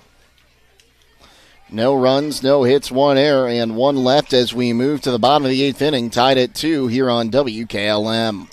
No runs, no hits, 1 error, and 1 left as we move to the bottom of the 8th inning, tied at 2 here on WKLM.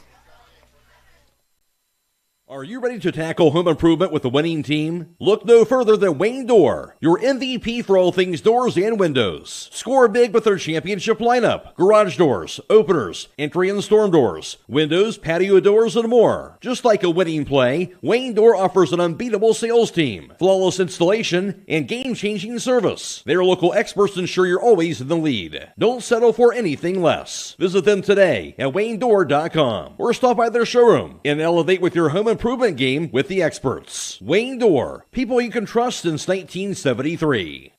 Are you ready to tackle home improvement with the winning team? Look no further than Wayne Door, your MVP for all things doors and windows. Score big with their championship lineup. Garage doors, openers, entry and storm doors, windows, patio doors, and more. Just like a winning play, Wayne Door offers an unbeatable sales team, flawless installation, and game-changing service. Their local experts ensure you're always in the lead. Don't settle for anything less. Visit them today at WayneDoor.com or stop by their showroom and elevate with your home improvement game with the experts. Wayne Door, people you can trust since 1973.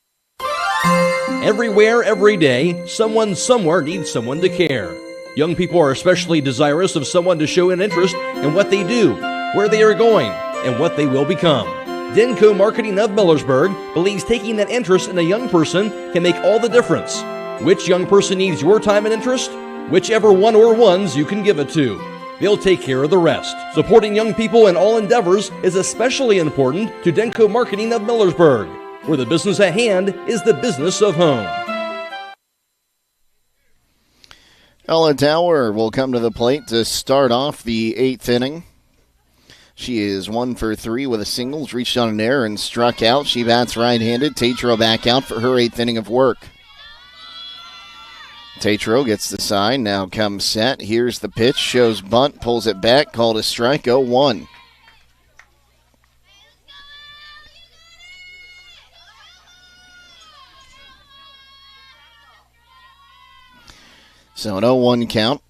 Everywhere, every day, someone somewhere needs someone to care. Young people are especially desirous of someone to show an interest in what they do, where they are going, and what they will become. Denko Marketing of Millersburg believes taking that interest in a young person can make all the difference. Which young person needs your time and interest? Whichever one or ones you can give it to. They'll take care of the rest. Supporting young people in all endeavors is especially important to Denko Marketing of Millersburg, where the business at hand is the business of home. Ella Tower will come to the plate to start off the 8th inning. She is 1 for 3 with a singles, reached on an error and struck out. She bats right-handed. Tatro back out for her 8th inning of work. Tatro gets the sign, now comes set. Here's the pitch, shows bunt, pulls it back, called a strike, 0-1. So an 0-1 count.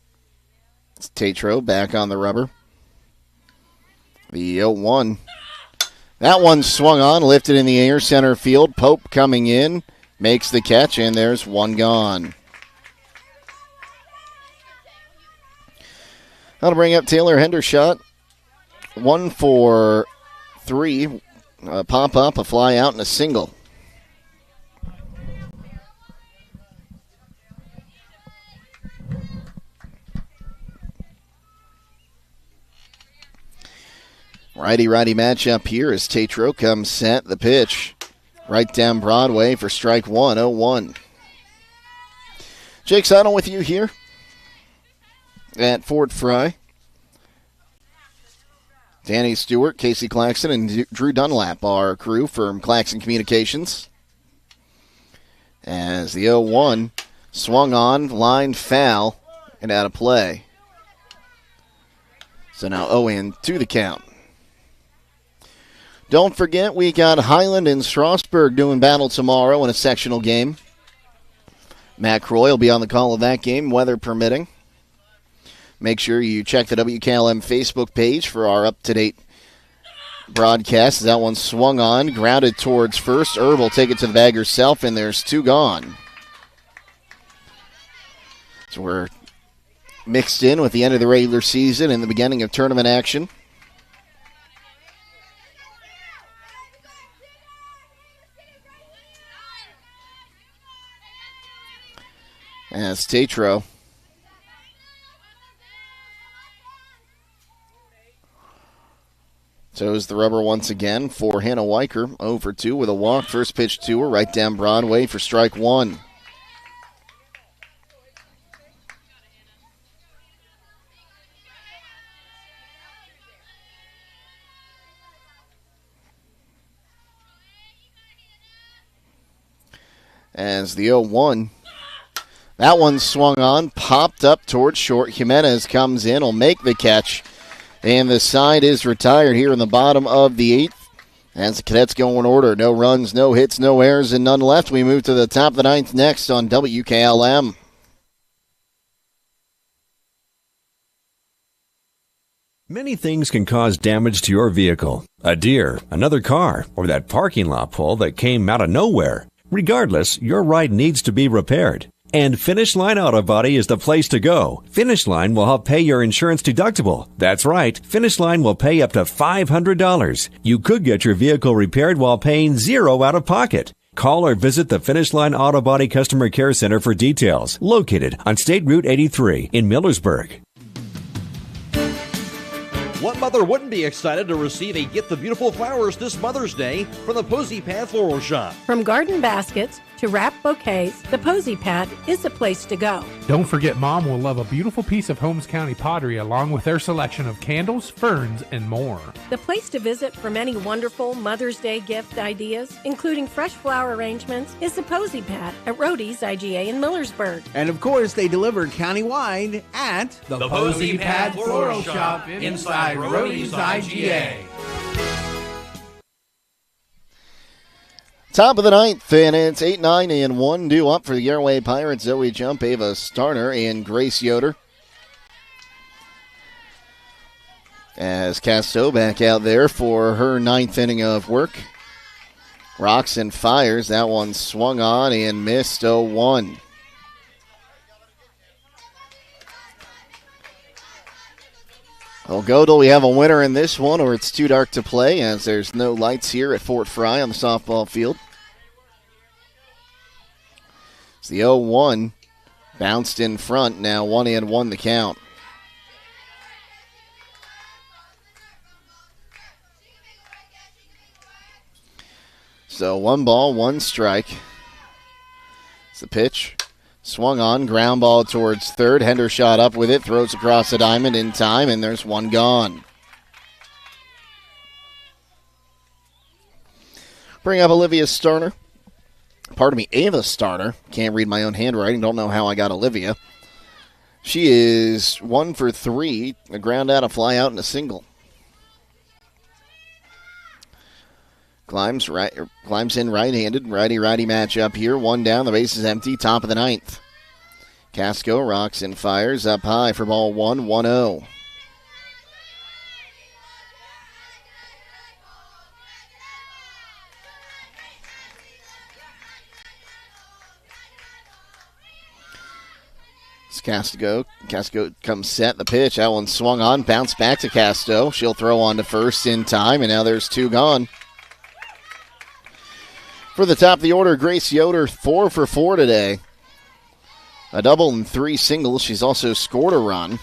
It's Tatro back on the rubber. The 0-1. That one swung on, lifted in the air, center field. Pope coming in, makes the catch, and there's one gone. That'll bring up Taylor Hendershot. 1 for 3. Pop up, a fly out, and a single. Righty-righty matchup here as Tatro comes set. The pitch right down Broadway for strike one, 0-1. Jake Sidle with you here at Fort Frye. Danny Stewart, Casey Claxon, and Drew Dunlap are crew from Claxon Communications. As the 0-1 swung on, line foul, and out of play. So now 0-2 the count. Don't forget, we got Highland and Strasburg doing battle tomorrow in a sectional game. Matt Croy will be on the call of that game, weather permitting. Make sure you check the WKLM Facebook page for our up-to-date broadcast. That one swung on, grounded towards first. Erb will take it to the bag herself, and there's 2 gone. So we're mixed in with the end of the regular season and the beginning of tournament action. As Tatro toes the rubber once again for Hannah Weicker. 0 for 2 with a walk. First pitch to her right down Broadway for strike 1. As the 0-1. That one swung on, popped up towards short. Jimenez comes in, will make the catch. And the side is retired here in the bottom of the 8th. As the Cadets go in order. No runs, no hits, no errors, and none left. We move to the top of the 9th next on WKLM. Many things can cause damage to your vehicle. A deer, another car, or that parking lot pole that came out of nowhere. Regardless, your ride needs to be repaired. And Finish Line Auto Body is the place to go. Finish Line will help pay your insurance deductible. That's right, Finish Line will pay up to $500. You could get your vehicle repaired while paying $0 out of pocket. Call or visit the Finish Line Auto Body Customer Care Center for details. Located on State Route 83 in Millersburg. What mother wouldn't be excited to receive a Get the Beautiful Flowers this Mother's Day from the Posy Pad Floral Shop? From garden baskets to wrapped bouquets, the Posy Pad is the place to go. Don't forget, Mom will love a beautiful piece of Holmes County pottery along with their selection of candles, ferns, and more. The place to visit for many wonderful Mother's Day gift ideas, including fresh flower arrangements, is the Posy Pad at Rody's IGA in Millersburg. And of course, they deliver countywide at the Posy Pad Floral Shop inside Rody's IGA. Top of the 9th, and it's 8-9 and 1 due up for the Garaway Pirates. Zoe Jump, Ava Starner, and Grace Yoder. As Casto back out there for her 9th inning of work. Rocks and fires. That one swung on and missed 0-1. We'll go till we have a winner in this one, or it's too dark to play, as there's no lights here at Fort Frye on the softball field. It's the 0-1. Bounced in front. Now 1-1 the count. So 1 ball, 1 strike. It's the pitch. Swung on, ground ball towards third. Hendershot up with it, throws across the diamond in time, and there's 1 gone. Bring up Olivia Starner. Pardon me, Ava Starner. Can't read my own handwriting. Don't know how I got Olivia. She is 1 for 3. A ground out, a fly out, and a single. Climbs in right-handed. Righty-righty matchup here. 1 down. The base is empty. Top of the 9th. Casco rocks and fires up high for ball 1, 1-0. Casto comes set. The pitch. That one swung on. Bounced back to Casto. She'll throw on to first in time, and now there's two gone. For the top of the order, Grace Yoder, 4 for 4 today. A double and 3 singles. She's also scored a run.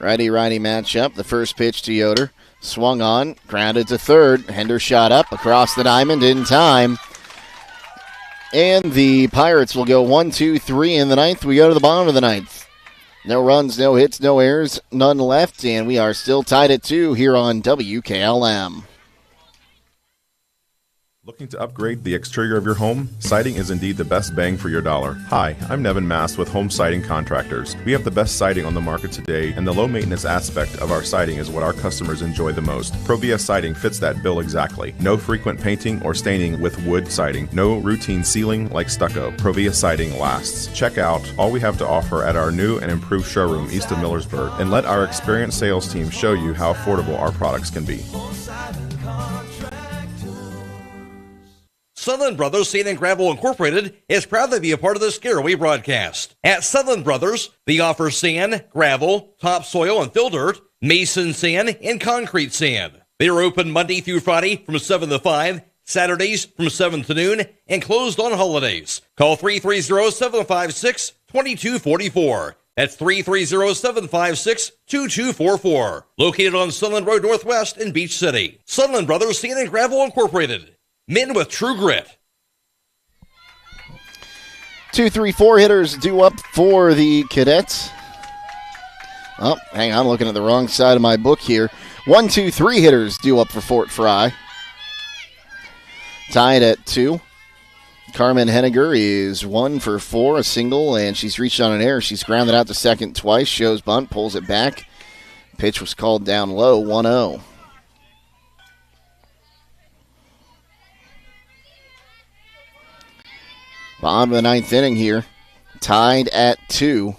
Righty-righty matchup. The first pitch to Yoder. Swung on, grounded to third. Hender shot up across the diamond in time. And the Pirates will go 1, 2, 3 in the ninth. We go to the bottom of the ninth. No runs, no hits, no errors, none left, and we are still tied at 2 here on WKLM. Looking to upgrade the exterior of your home? Siding is indeed the best bang for your dollar. Hi, I'm Nevin Mast with Home Siding Contractors. We have the best siding on the market today, and the low maintenance aspect of our siding is what our customers enjoy the most. Provia siding fits that bill exactly. No frequent painting or staining with wood siding. No routine sealing like stucco. Provia siding lasts. Check out all we have to offer at our new and improved showroom east of Millersburg, and let our experienced sales team show you how affordable our products can be. Sutherland Brothers Sand and Gravel Incorporated is proud to be a part of this Garaway broadcast. At Sutherland Brothers, they offer sand, gravel, topsoil and fill dirt, mason sand, and concrete sand. They are open Monday through Friday from 7 to 5, Saturdays from 7 to noon, and closed on holidays. Call 330-756-2244. That's 330-756-2244. Located on Sunland Road Northwest in Beach City. Sutherland Brothers Sand and Gravel Incorporated. Men with true grit. 2, 3, 4 hitters due up for the Cadets. Oh, hang on, I'm looking at the wrong side of my book here. 1, 2, 3 hitters due up for Fort Frye. Tied at 2. Carmen Henniger is 1 for 4, a single, and she's reached on an error. She's grounded out to second twice, shows bunt, pulls it back. Pitch was called down low, 1-0. Bottom of the ninth inning here. Tied at 2.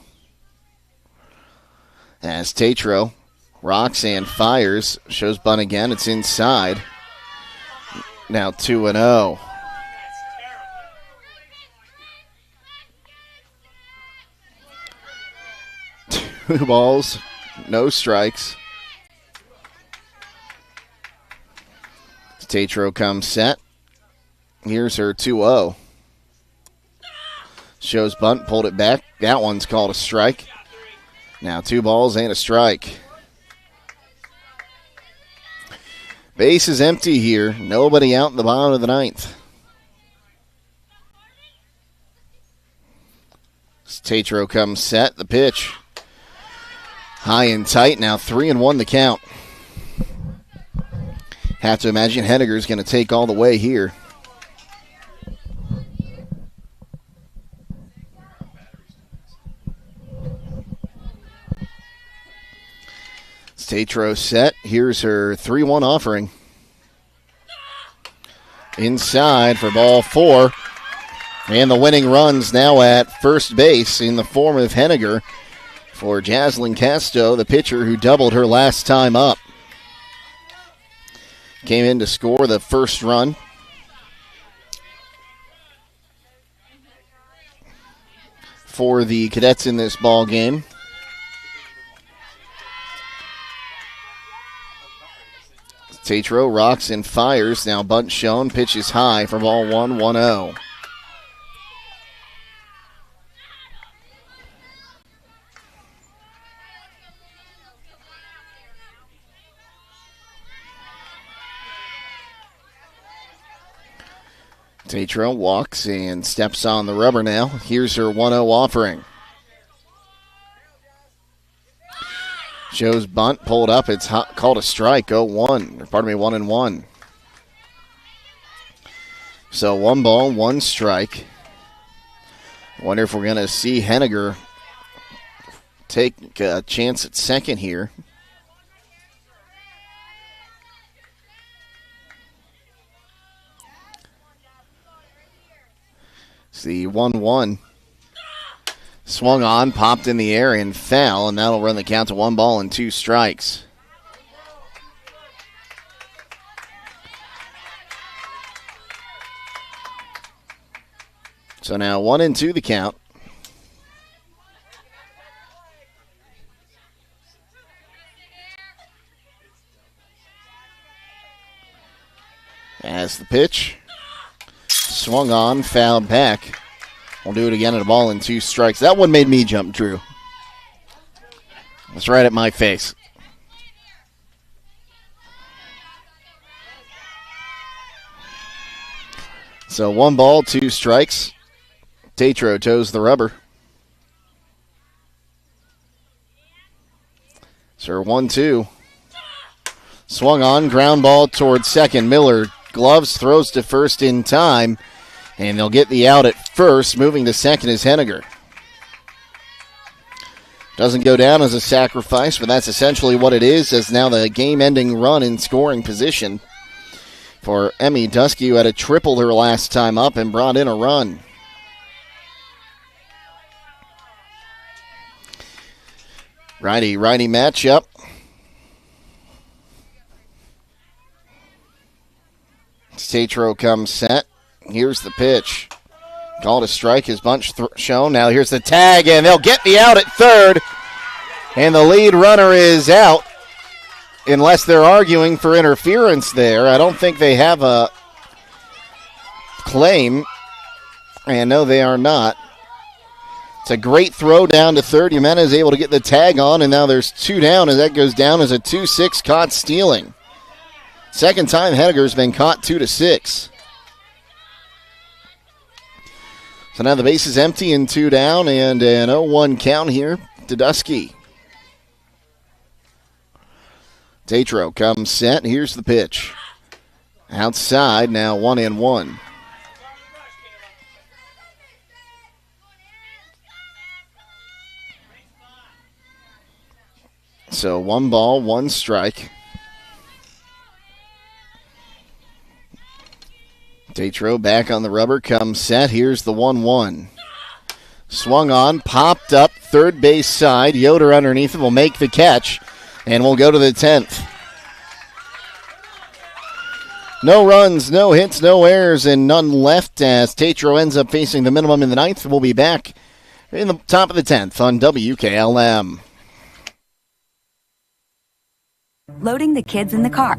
As Tatro rocks and fires. Shows bunt again. It's inside. Now 2-0. Two balls. No strikes. Tatro comes set. Here's her 2-0. Shows bunt, pulled it back. That one's called a strike. Now 2 balls and a strike. Base is empty here. Nobody out in the bottom of the ninth. Tatro comes set. The pitch. High and tight. Now 3-1 the count. Have to imagine Henniger's going to take all the way here. Tatro set. Here's her 3-1 offering. Inside for ball 4. And the winning run's now at first base in the form of Henniger for Jaslyn Casto, the pitcher who doubled her last time up. Came in to score the first run. For the Cadets in this ball game. Tatro rocks and fires. Now bunt shown. Pitch is high for ball 1, 1-0. Tatro walks and steps on the rubber now. Here's her 1-0 offering. Shows bunt, pulled up. It's called a strike. 1-1. So 1 ball, 1 strike. Wonder if we're going to see Henniger take a chance at second here. It's the 1-1. Swung on, popped in the air, and fell, and that'll run the count to 1 ball and 2 strikes. So now 1-2 the count. As the pitch. Swung on, fouled back. We'll do it again at 1 ball and 2 strikes. That one made me jump, Drew. That's right at my face. So 1 ball, 2 strikes. Tatro toes the rubber. So 1-2. Swung on, ground ball towards second. Miller gloves, throws to first in time, and they'll get the out at first. Moving to second is Henniger. Doesn't go down as a sacrifice, but that's essentially what it is, as now the game-ending run in scoring position for Emmy Dusky, who had a triple her last time up and brought in a run. Righty-righty matchup. Tatro comes set. Here's the pitch. Called a strike, his bunch shown. Now here's the tag, and they'll get the out at third. And the lead runner is out, unless they're arguing for interference there. I don't think they have a claim. And no, they are not. It's a great throw down to third. Jimenez able to get the tag on, and now there's 2 down, as that goes down as a 2-6 caught stealing. Second time Henniger's been caught 2-6. So now the base is empty and 2 down, and an 0-1 count here to Dusky. Tatro comes set. Here's the pitch. Outside, now 1-1. So 1 ball, 1 strike. Tatro back on the rubber, comes set. Here's the 1-1. Swung on, popped up, third base side. Yoder underneath it will make the catch, and we'll go to the 10th. No runs, no hits, no errors, and none left as Tatro ends up facing the minimum in the 9th. We'll be back in the top of the 10th on WKLM. Loading the kids in the car,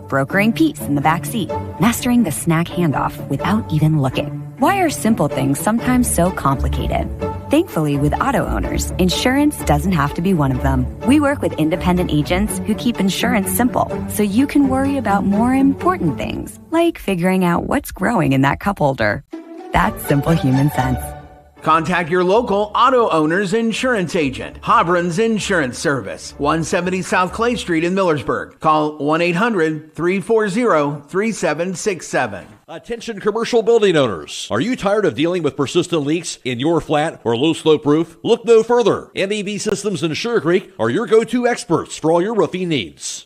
brokering peace in the back seat, mastering the snack handoff without even looking. Why are simple things sometimes so complicated? Thankfully, with auto owners, insurance doesn't have to be one of them. We work with independent agents who keep insurance simple, so you can worry about more important things, like figuring out what's growing in that cup holder. That's simple human sense. Contact your local auto owner's insurance agent. Hobron's Insurance Service, 170 South Clay Street in Millersburg. Call 1-800-340-3767. Attention commercial building owners. Are you tired of dealing with persistent leaks in your flat or low slope roof? Look no further. MEB Systems in Sugar Creek are your go-to experts for all your roofing needs.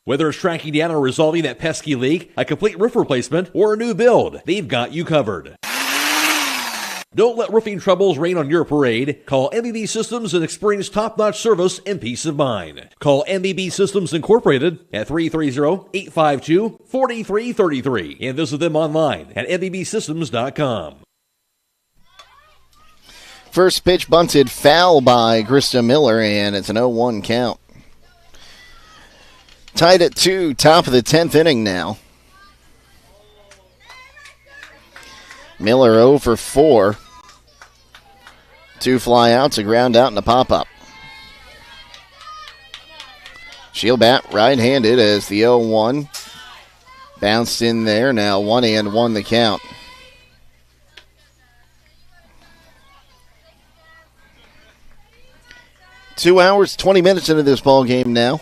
Whether it's tracking down or resolving that pesky leak, a complete roof replacement, or a new build, they've got you covered. Don't let roofing troubles rain on your parade. Call MEB Systems and experience top-notch service and peace of mind. Call MEB Systems Incorporated at 330-852-4333 and visit them online at mebsystems.com. First pitch bunted foul by Krista Miller, and it's an 0-1 count. Tied at 2, top of the 10th inning now. Miller 0 for 4. 2 fly outs, a ground out, and a pop-up. She'll bat right-handed as the 0-1 bounced in there. Now 1-1 the count. Two hours, 20 minutes into this ball game now.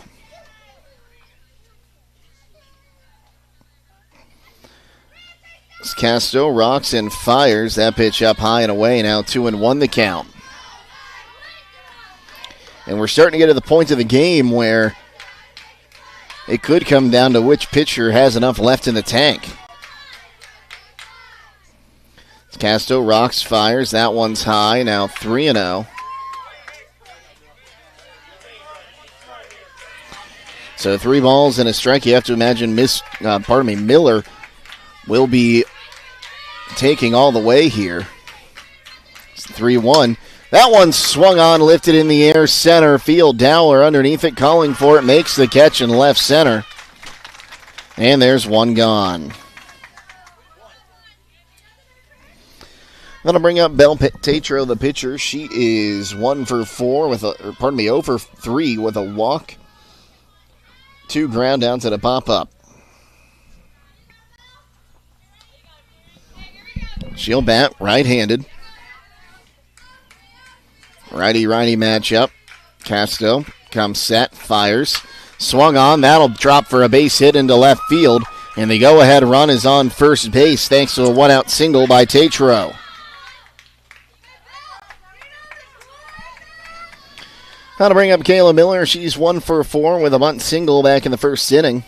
Castro rocks and fires that pitch up high and away. Now 2-1 the count. And we're starting to get to the point of the game where it could come down to which pitcher has enough left in the tank. Casto rocks, fires. That one's high. Now 3-0. So 3 balls and a strike. You have to imagine Miller will be taking all the way here. It's 3-1. That one swung on, lifted in the air, center field. Dowler underneath it, calling for it, makes the catch in left center. And there's one gone. I'm going to bring up Belle Tatro, the pitcher. She is 0 for 3 with a walk. 2 ground outs and a pop-up. She'll bat right-handed. Righty-righty matchup. Casto comes set, fires. Swung on, that'll drop for a base hit into left field. And the go-ahead run is on first base thanks to a one-out single by Tatro. How to bring up Kayla Miller. She's 1 for 4 with a bunt single back in the first inning.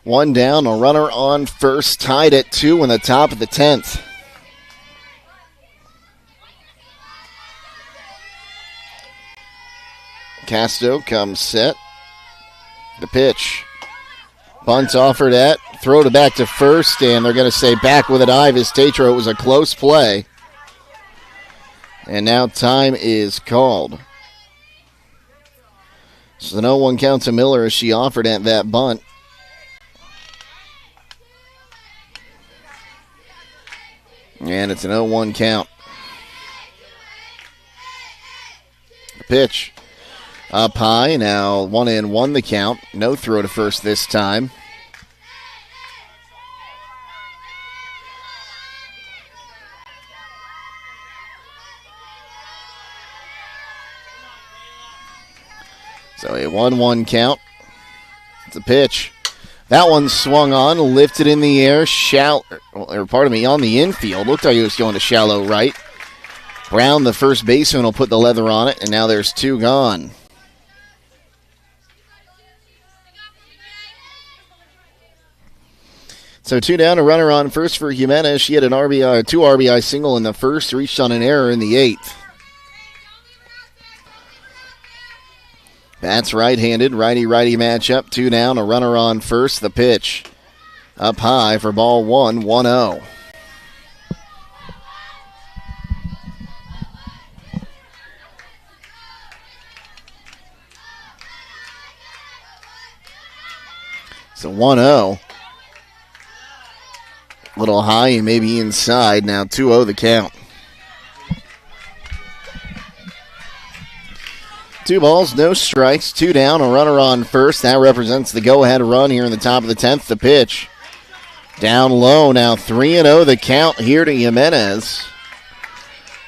One down, a runner on first, tied at 2 in the top of the 10th. Casto comes set. The pitch. Bunt offered at, throw it back to first, and they're going to say back with a dive as Tatro. It was a close play. And now time is called. So the 0-1 count to Miller as she offered at that bunt. And it's an 0-1 count. The pitch. Up high, now 1-1 the count. No throw to first this time. So a 1-1 count. It's a pitch. That one swung on, lifted in the air, on the infield. Looked like it was going to shallow right. Brown, the first baseman, will put the leather on it, and now there's 2 gone. So 2 down, a runner on first for Jimenez. She had an 2 RBI single in the first, reached on an error in the 8th. Bats right-handed, righty-righty matchup. 2 down, a runner on first. The pitch up high for ball 1, 1-0. So 1-0. Little high and maybe inside. Now 2-0 the count. 2 balls, no strikes. 2 down, a runner on first. That represents the go-ahead run here in the top of the 10th. The pitch. Down low. Now 3-0 the count here to Jimenez.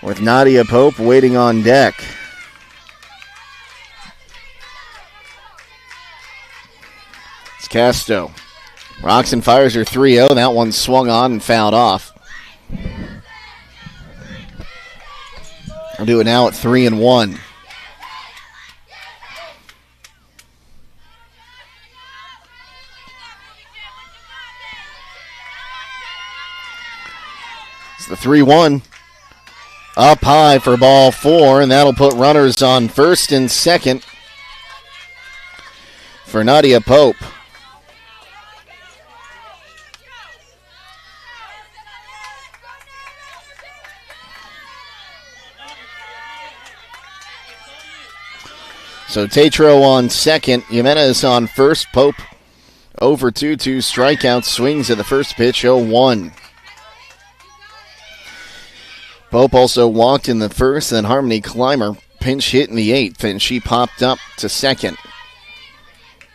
With Nadia Pope waiting on deck. It's Casto. Rocks and fires are 3-0. That one swung on and fouled off. I'll do it now at 3-1. It's the 3-1. Up high for ball 4, and that'll put runners on first and second for Nadia Pope. So Tatro on second, Jimenez on first. Pope over 2 strikeouts, swings at the first pitch, 0-1. Pope also walked in the first, then Harmony Clymer pinch hit in the 8th, and she popped up to second.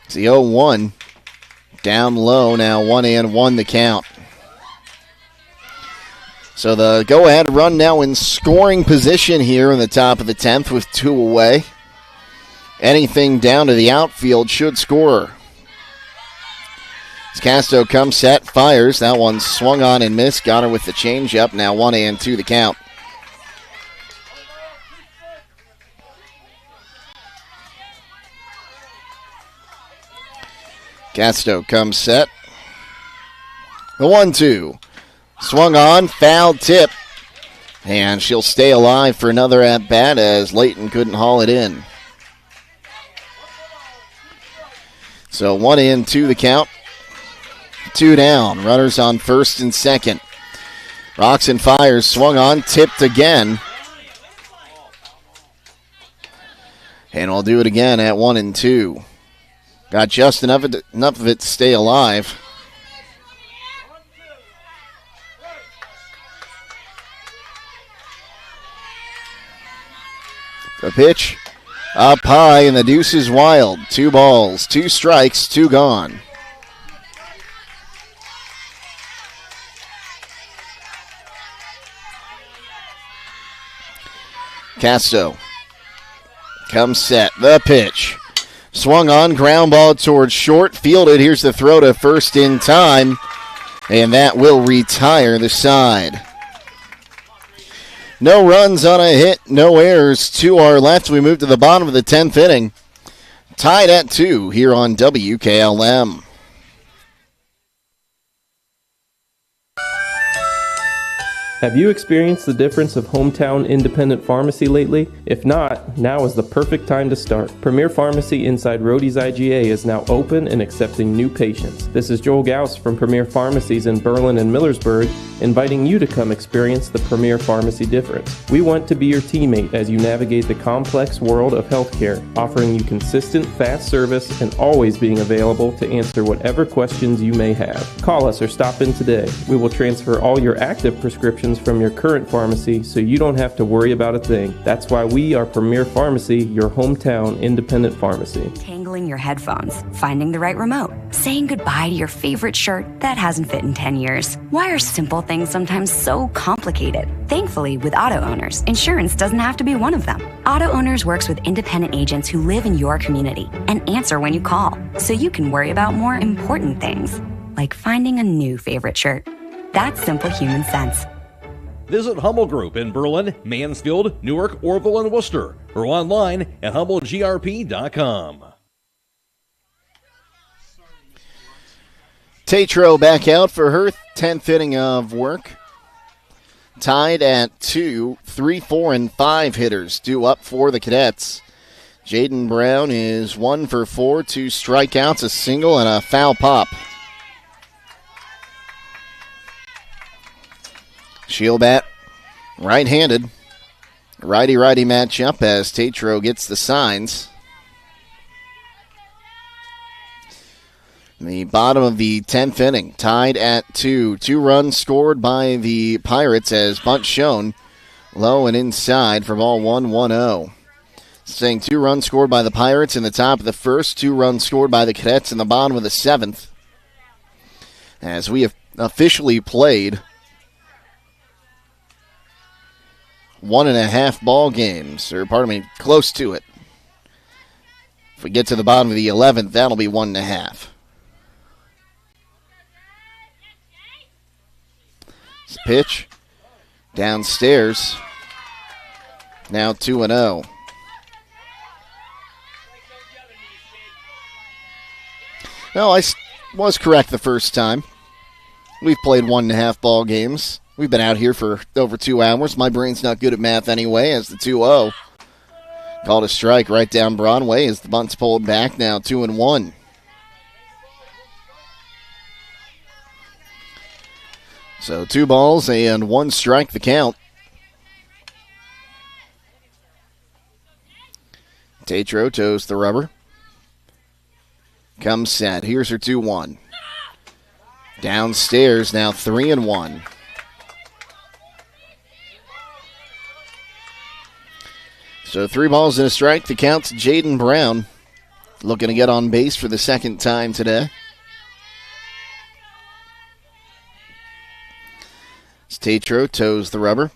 It's the 0-1. Down low, now 1-1 the count. So the go-ahead run now in scoring position here in the top of the 10th with 2 away. Anything down to the outfield should score. As Casto comes set, fires. That one swung on and missed. Got her with the changeup. Now 1-2 the count. Casto comes set. The 1-2. Swung on, foul tip. And she'll stay alive for another at-bat as Layton couldn't haul it in. So 1 in, 2 the count. 2 down. Runners on first and second. Rocks and fires. Swung on, tipped again. And we'll do it again at 1 and 2. Got just enough of it to stay alive. The pitch up high, and the deuce is wild. 2 balls, 2 strikes, 2 gone. Casto comes set. The pitch. Swung on, ground ball towards short, fielded. Here's the throw to first in time, and that will retire the side. No runs on a hit, no errors to our left. We move to the bottom of the 10th inning. Tied at 2 here on WKLM. Have you experienced the difference of hometown independent pharmacy lately? If not, now is the perfect time to start. Premier Pharmacy inside Rhodey's IGA is now open and accepting new patients. This is Joel Gauss from Premier Pharmacies in Berlin and Millersburg, inviting you to come experience the Premier Pharmacy difference. We want to be your teammate as you navigate the complex world of healthcare, offering you consistent, fast service and always being available to answer whatever questions you may have. Call us or stop in today. We will transfer all your active prescriptions from your current pharmacy so you don't have to worry about a thing. That's why we are Premier Pharmacy, your hometown independent pharmacy. Tangling your headphones, finding the right remote, saying goodbye to your favorite shirt that hasn't fit in 10 years. Why are simple things sometimes so complicated? Thankfully, with auto owners, insurance doesn't have to be one of them. Auto Owners works with independent agents who live in your community and answer when you call, so you can worry about more important things, like finding a new favorite shirt. That's simple human sense. Visit Hummel Group in Berlin, Mansfield, Newark, Orville, and Worcester, or online at HummelGRP.com. Tatro back out for her 10th inning of work. Tied at 2, 3, 4, and 5 hitters due up for the Cadets. Jaden Brown is 1 for 4, 2 strikeouts, a single, and a foul pop. Shield bat, right-handed. Righty-righty matchup as Tatro gets the signs. The bottom of the 10th inning, tied at 2. 2 runs scored by the Pirates as bunt shown. Low and inside for ball 1-1-0. Saying 2 runs scored by the Pirates in the top of the first. 2 runs scored by the Cadets in the bottom of the 7th. As we have officially played 1.5 ball games, or pardon me, close to it. If we get to the bottom of the 11th, that'll be 1.5. It's a pitch downstairs. Now 2-0. No, I was correct the first time. We've played 1.5 ball games. We've been out here for over 2 hours. My brain's not good at math anyway, as the 2-0. Called a strike right down Broadway as the bunt's pulled back. Now 2-1. So 2 balls and 1 strike the count. Tatro toes the rubber. Comes set. Here's her 2-1. Downstairs now 3-1. So 3 balls and a strike. The count's Jaden Brown looking to get on base for the second time today. Tatro toes the rubber.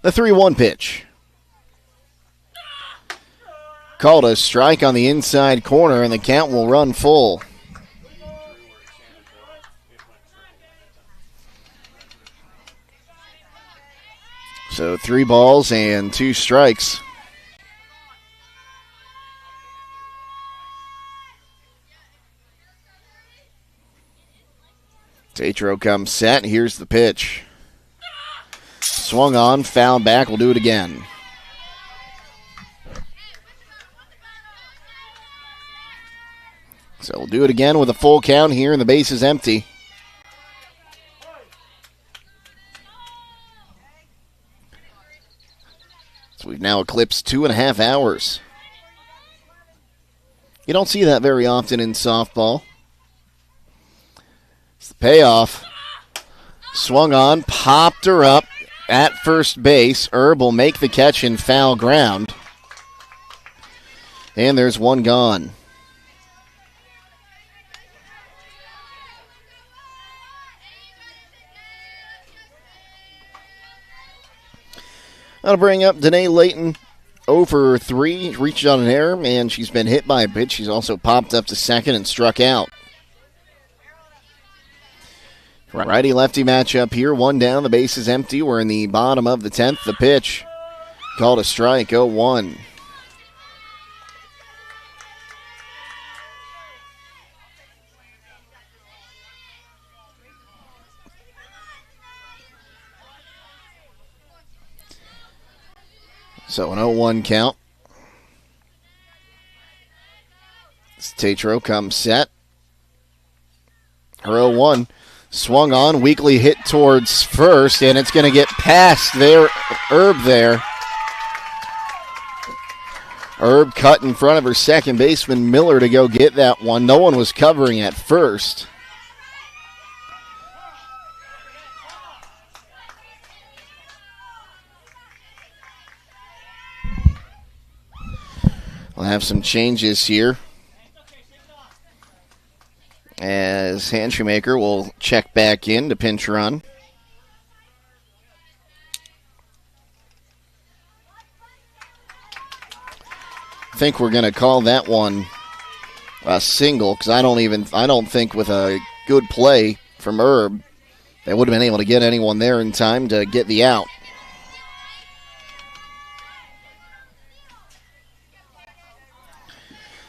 The 3-1 pitch. Called a strike on the inside corner, and the count will run full. So 3 balls and 2 strikes. Tatro comes set. Here's the pitch. Swung on, foul back. We'll do it again. So we'll do it again with a full count here, and the base is empty. So we've now eclipsed 2.5 hours. You don't see that very often in softball. It's the payoff. Swung on, popped her up at first base. Herb will make the catch in foul ground. And there's one gone. That'll bring up Danae Layton. 0 for 3, reached on an error, and she's been hit by a pitch. She's also popped up to second and struck out. Righty-lefty matchup here. One down, the base is empty. We're in the bottom of the 10th. The pitch called a strike, 0-1. So an 0-1 count. Tatro comes set. Her 0-1 swung on, weakly hit towards first, and it's going to get past there. Herb there. Herb cut in front of her second baseman, Miller, to go get that one. No one was covering at first. We'll have some changes here, as Handshoemaker will check back in to pinch run. I think we're going to call that one a single, because I don't think with a good play from Herb they would have been able to get anyone there in time to get the out.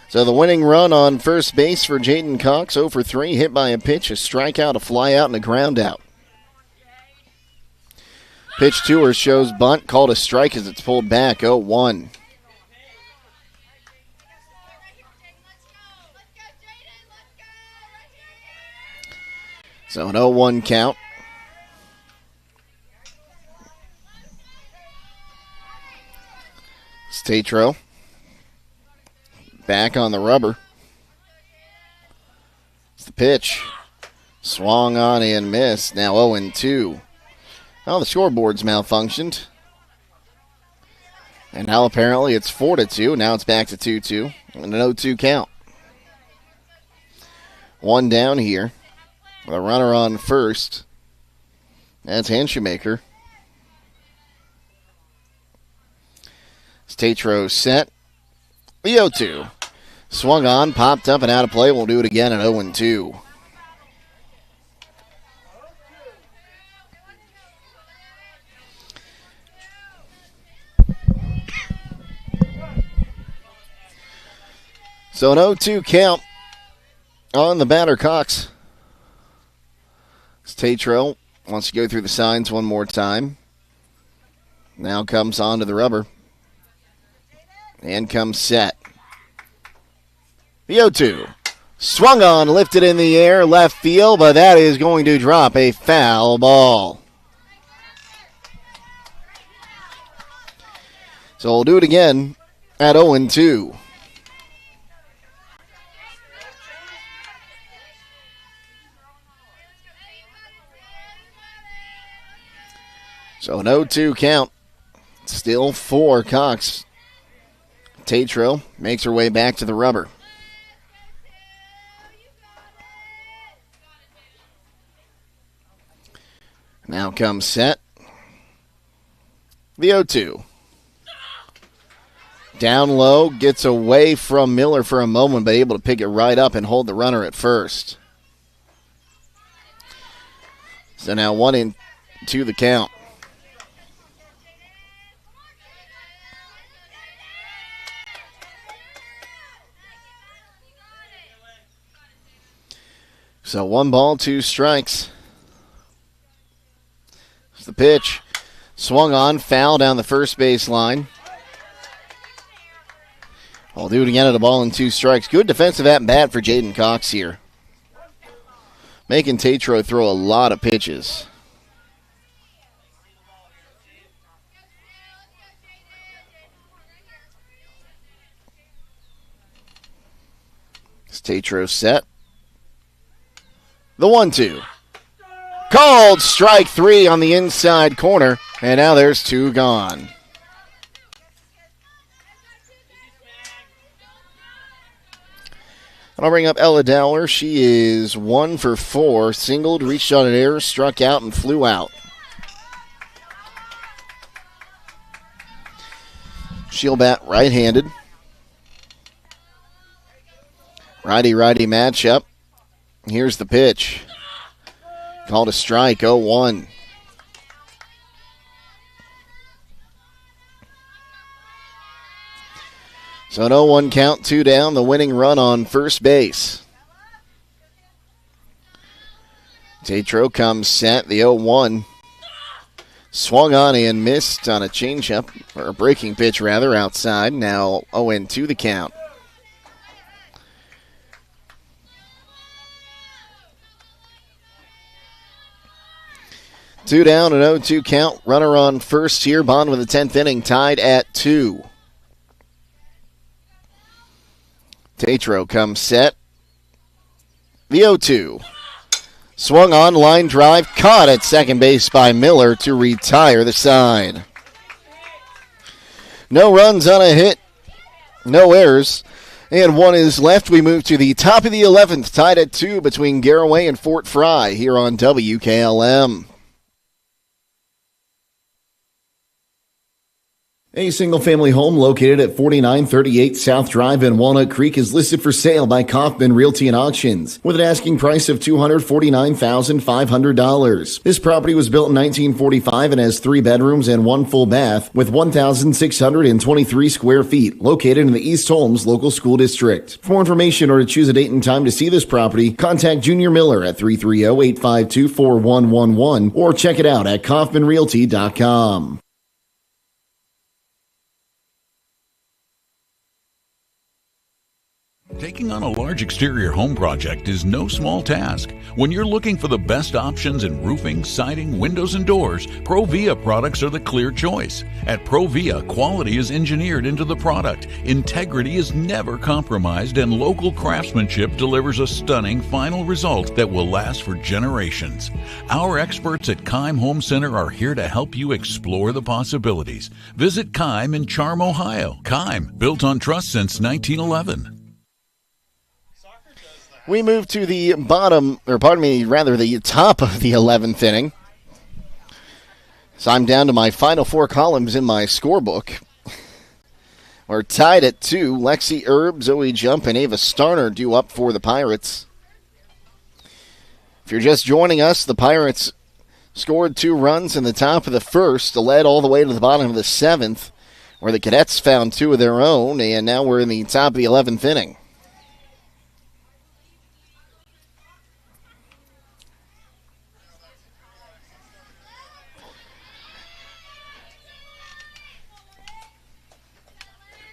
So the winning run on first base for Jaden Cox, 0 for 3, hit by a pitch, a strikeout, a fly out, and a ground out. Pitch to her shows bunt, called a strike as it's pulled back, 0-1. So an 0-1 count. It's Tatro. Back on the rubber. It's the pitch. Swung on and missed. Now 0-2. Well, the scoreboard's malfunctioned. And now apparently it's 4-2. Now it's back to 2-2. And an 0-2 count. One down here. With a runner on first. That's Handshoemaker. It's Tatro set. The 0-2. Swung on, popped up, and out of play. We'll do it again at 0-2. So an 0-2 count on the batter, Cox. Tatro wants to go through the signs one more time. Now comes onto the rubber. And comes set. The 0-2. Swung on, lifted in the air, left field, but that is going to drop a foul ball. So we'll do it again at 0-2. So an 0-2 count. Still 4, Cox. Tatro makes her way back to the rubber. Now comes set. The 0-2. Down low, gets away from Miller for a moment, but able to pick it right up and hold the runner at first. So now 1-2 the count. So 1 ball, 2 strikes. It's the pitch. Swung on, foul down the first base line. I'll do it again at a ball and 2 strikes. Good defensive at-bat for Jaden Cox here. Making Tatro throw a lot of pitches. It's Tatro set. The 1-2. Called strike 3 on the inside corner, and now there's 2 gone. I'll bring up Ella Dowler. She is 1 for 4. Singled, reached on an error, struck out, and flew out. She'll bat right-handed. Righty-righty matchup. Here's the pitch. Called a strike, 0-1. So an 0-1 count, 2 down, the winning run on first base. Tatro comes set, the 0-1. Swung on and missed on a changeup, or a breaking pitch rather, outside. Now 0-2 the count. Two down, an 0-2 count. Runner on first here. Bond with the 10th inning, tied at 2. Tatro comes set. The 0-2. Swung on, line drive, caught at second base by Miller to retire the side. No runs on a hit, no errors, and 1 is left. We move to the top of the 11th, tied at 2 between Garaway and Fort Frye here on WKLM. A single-family home located at 4938 South Drive in Walnut Creek is listed for sale by Kaufman Realty and Auctions with an asking price of $249,500. This property was built in 1945 and has 3 bedrooms and 1 full bath with 1,623 square feet, located in the East Holmes Local School District. For more information or to choose a date and time to see this property, contact Junior Miller at 330-852-4111 or check it out at kaufmanrealty.com. Taking on a large exterior home project is no small task. When you're looking for the best options in roofing, siding, windows, and doors, Provia products are the clear choice. At Provia, quality is engineered into the product, integrity is never compromised, and local craftsmanship delivers a stunning final result that will last for generations. Our experts at Keim Home Center are here to help you explore the possibilities. Visit Keim in Charm, Ohio. Keim, built on trust since 1911. We move to the top of the 11th inning. So I'm down to my final 4 columns in my scorebook. We're tied at 2. Lexi Erb, Zoe Jump, and Ava Starner due up for the Pirates. If you're just joining us, the Pirates scored 2 runs in the top of the first, led all the way to the bottom of the 7th, where the Cadets found 2 of their own, and now we're in the top of the 11th inning.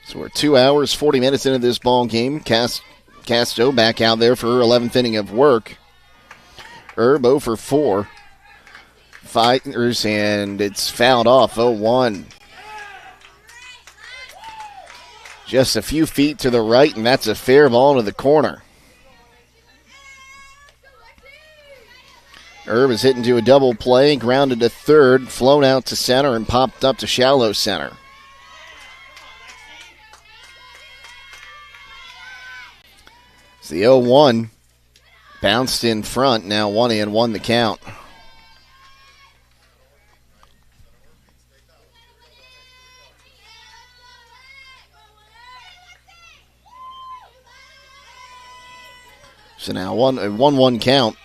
So we're 2 hours, 40 minutes into this ball game. Casto back out there for her 11th inning of work. Erb 0 for 4. Fighters, and it's fouled off, 0-1. Just a few feet to the right, and that's a fair ball to the corner. Erb is hit into a double play, grounded to third, flown out to center, and popped up to shallow center. It's the 0-1. Bounced in front, now 1-1 the count. So now 1-1 count.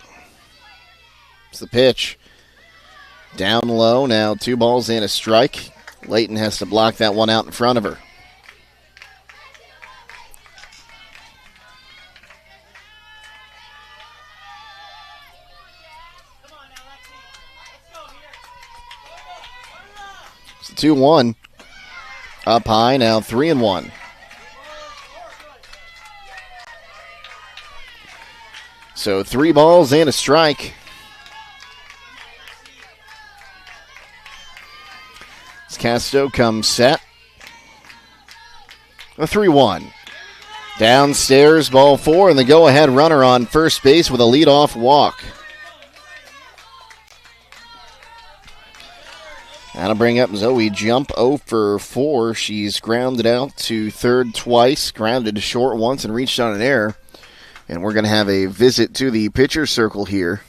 It's the pitch. Down low, now 2 balls and a strike. Layton has to block that one out in front of her. 2-1. Up high, now 3-1. So 3 balls and a strike. As Casto comes set. A 3-1. Downstairs, ball 4, and the go-ahead runner on first base with a leadoff walk. That'll bring up Zoe Jump 0 for 4. She's grounded out to third twice, grounded to short once, and reached on an error. And we're going to have a visit to the pitcher circle here.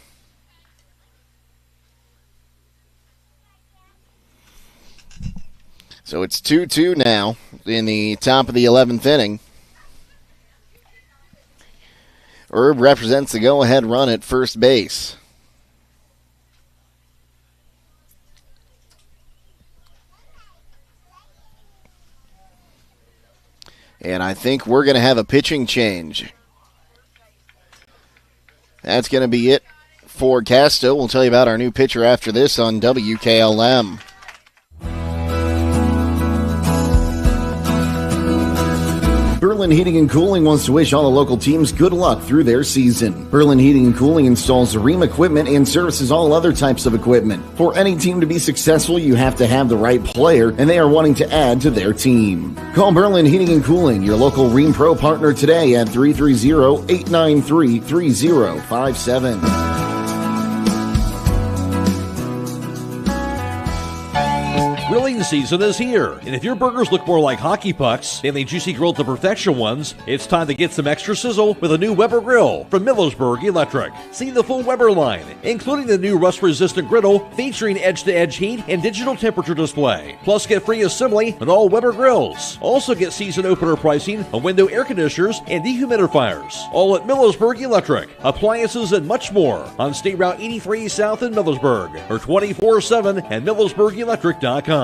So it's 2-2 now in the top of the 11th inning. Herb represents the go-ahead run at first base. And I think we're going to have a pitching change. That's going to be it for Casto. We'll tell you about our new pitcher after this on WKLM. Berlin Heating and Cooling wants to wish all the local teams good luck through their season. Berlin Heating and Cooling installs ream equipment and services all other types of equipment. For any team to be successful, you have to have the right player, and they are wanting to add to their team. Call Berlin Heating and Cooling, your local Ream Pro partner today at 330-893-3057. Grilling season is here, and if your burgers look more like hockey pucks than the juicy grilled to perfection ones, it's time to get some extra sizzle with a new Weber grill from Millersburg Electric. See the full Weber line, including the new rust-resistant griddle featuring edge-to-edge heat and digital temperature display. Plus, get free assembly on all Weber grills. Also get season opener pricing on window air conditioners and dehumidifiers. All at Millersburg Electric, appliances and much more on State Route 83 South in Millersburg or 24/7 at millersburgelectric.com.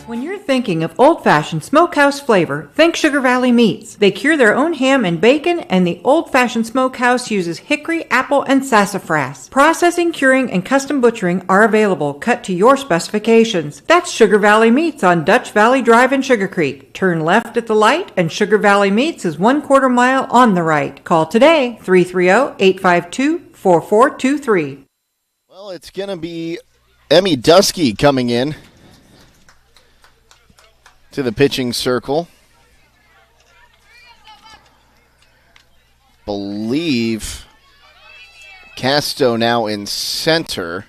When you're thinking of old-fashioned smokehouse flavor, think Sugar Valley Meats. They cure their own ham and bacon, and the old-fashioned smokehouse uses hickory, apple, and sassafras. Processing, curing, and custom butchering are available, cut to your specifications. That's Sugar Valley Meats on Dutch Valley Drive in Sugar Creek. Turn left at the light, and Sugar Valley Meats is 1/4 mile on the right. Call today, 330-852-4423. Well, it's going to be Emmy Dusky coming in to the pitching circle. Believe Casto now in center.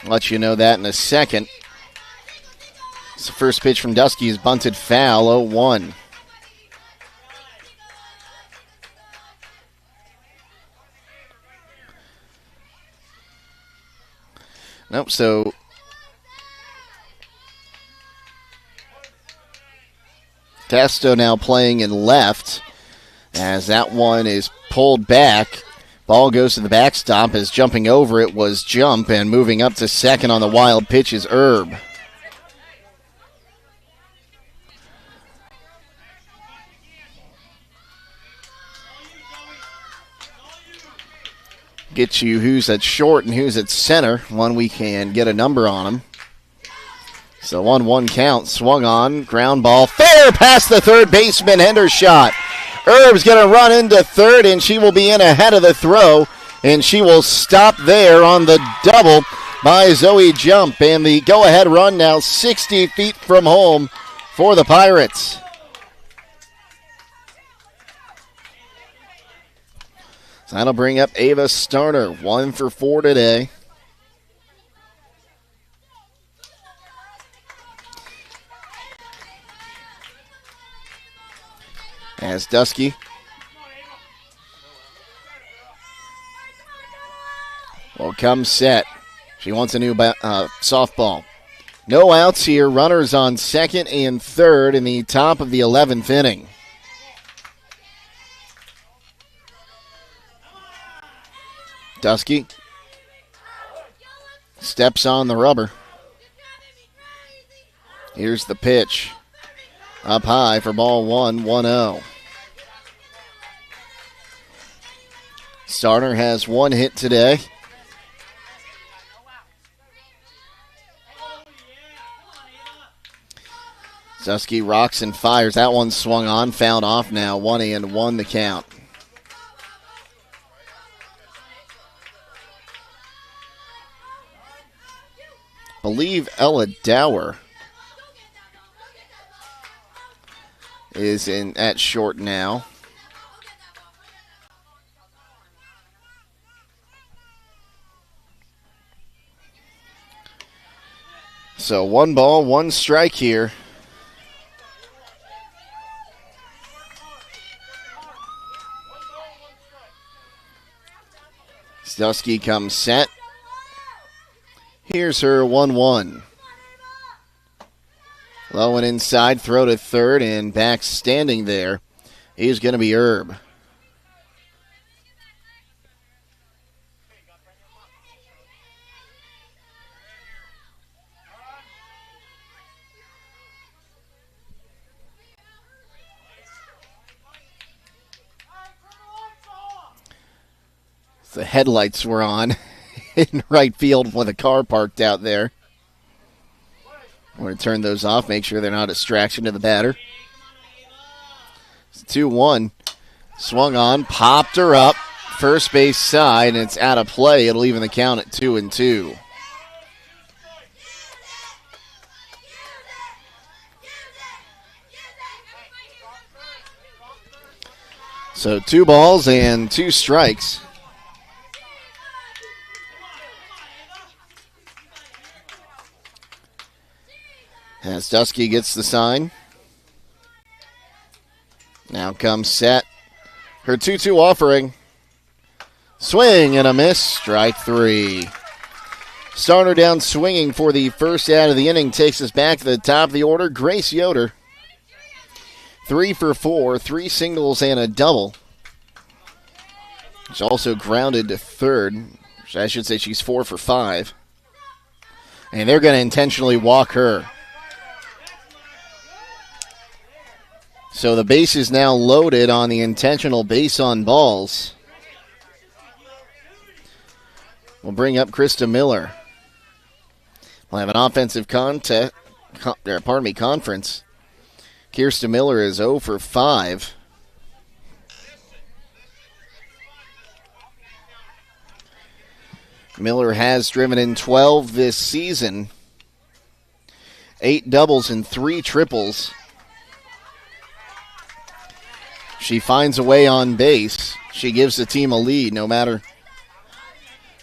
I'll let you know that in a second. It's the first pitch from Dusky is bunted foul, 0-1. Nope, so Casto now playing in left as that one is pulled back. Ball goes to the backstop as jumping over it was Jump, and moving up to second on the wild pitch is Herb. Get you who's at short and who's at center. One we can get a number on him. So 1-1 count, swung on, ground ball, fair past the third baseman, Hendershot. Herb's going to run into third, and she will be in ahead of the throw, and she will stop there on the double by Zoe Jump, and the go-ahead run now 60 feet from home for the Pirates. So that'll bring up Ava Starner, 1 for 4 today. As Dusky will come set. She wants a new softball. No outs here. Runners on second and third in the top of the 11th inning. Dusky steps on the rubber. Here's the pitch. Up high for ball 1, 1-0. Starner has 1 hit today. Zusky rocks and fires. That one swung on, fouled off now. 1-1 the count. Believe Ella Dower is in at short now. So 1 ball, 1 strike here. Dusky comes set. Here's her 1-1. Low and inside, throw to third, and back standing there is going to be Herb. The headlights were on in right field with a car parked out there. I'm going to turn those off, make sure they're not a distraction to the batter. It's 2-1. Swung on, popped her up, first base side, and it's out of play. It'll even the count at 2-2. So 2 balls and 2 strikes. As Dusky gets the sign. Now comes set. Her 2-2 offering. Swing and a miss. Strike 3. Starter down swinging for the first out of the inning. Takes us back to the top of the order. Grace Yoder. 3 for 4. 3 singles and a double. She's also grounded to third. I should say she's 4 for 5. And they're going to intentionally walk her. So the base is now loaded on the intentional base on balls. We'll bring up Krista Miller. We'll have an offensive conference. Kirsta Miller is 0 for 5. Miller has driven in 12 this season. 8 doubles and 3 triples. She finds a way on base. She gives the team a lead no matter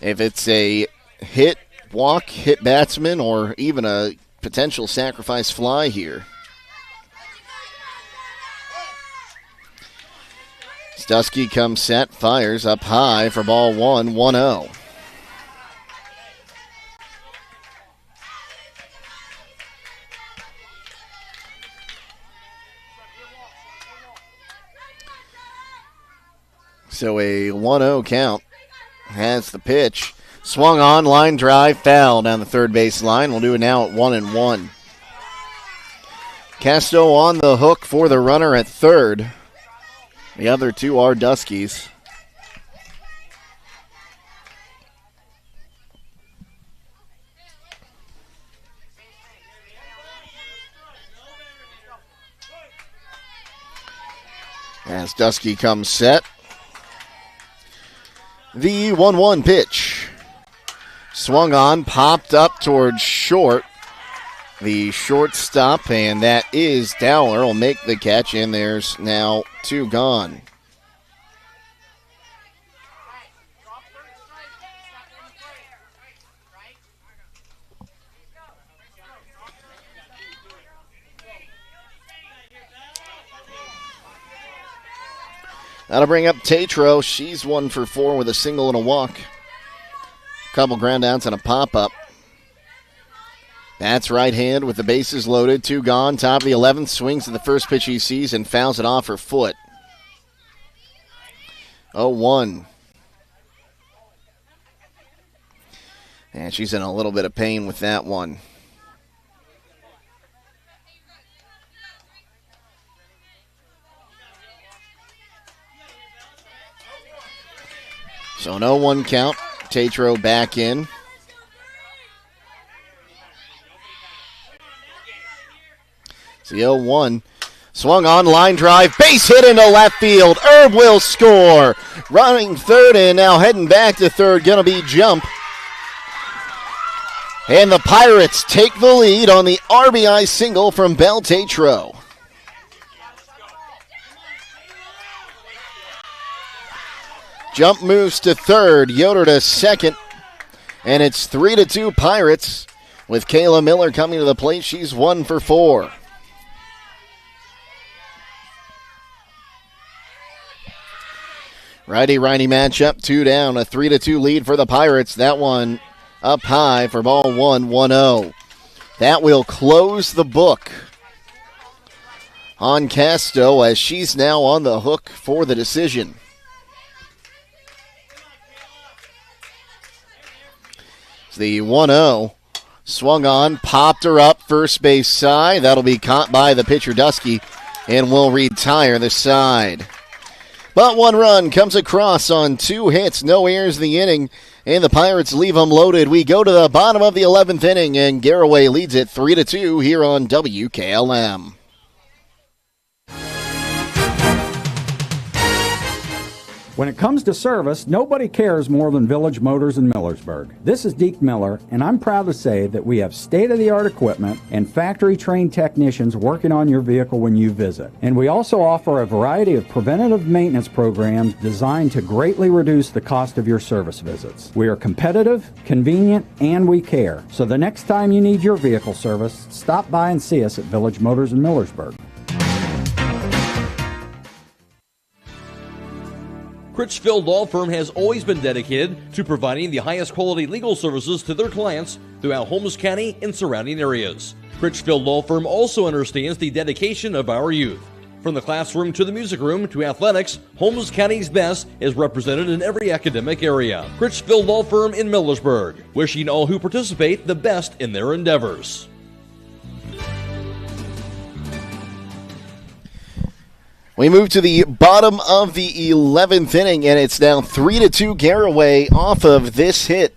if it's a hit, walk, hit batsman, or even a potential sacrifice fly here. Dusky comes set, fires up high for ball 1, 1-0. So a 1-0 count has the pitch. Swung on, line drive, foul down the third base line. We'll do it now at 1-1. Casto on the hook for the runner at third. The other 2 are Duskies. As Dusky comes set. The 1-1 pitch. Swung on, popped up towards short. The shortstop, and that is Dowler, will make the catch, and there's now 2 gone. That'll bring up Tatro. She's 1 for 4 with a single and a walk. Couple ground outs and a pop-up. That's right hand with the bases loaded. 2 gone. Top of the 11th. Swings at the first pitch he sees and fouls it off her foot. 0-1. And she's in a little bit of pain with that one. So an 0-1 count. Tatro back in. It's the 0-1. Swung on, line drive, base hit into left field. Herb will score. Running third and now heading back to third. Going to be Jump. And the Pirates take the lead on the RBI single from Beltatro. Jump moves to third, Yoder to second, and it's 3-2 Pirates with Kayla Miller coming to the plate. She's 1 for 4. Righty-righty matchup, 2 down, a 3-2 lead for the Pirates. That one up high for ball 1-0. That will close the book on Casto as she's now on the hook for the decision. The 1-0 swung on, popped her up first base side. That'll be caught by the pitcher Dusky and will retire the side. But 1 run comes across on 2 hits, no errors in the inning, and the Pirates leave them loaded. We go to the bottom of the 11th inning, and Garaway leads it 3-2 here on WKLM. When it comes to service, nobody cares more than Village Motors in Millersburg. This is Deke Miller, and I'm proud to say that we have state-of-the-art equipment and factory-trained technicians working on your vehicle when you visit. And we also offer a variety of preventative maintenance programs designed to greatly reduce the cost of your service visits. We are competitive, convenient, and we care. So the next time you need your vehicle service, stop by and see us at Village Motors in Millersburg. Critchfield Law Firm has always been dedicated to providing the highest quality legal services to their clients throughout Holmes County and surrounding areas. Critchfield Law Firm also understands the dedication of our youth. From the classroom to the music room to athletics, Holmes County's best is represented in every academic area. Critchfield Law Firm in Millersburg, wishing all who participate the best in their endeavors. We move to the bottom of the 11th inning, and it's now 3-2 Garaway off of this hit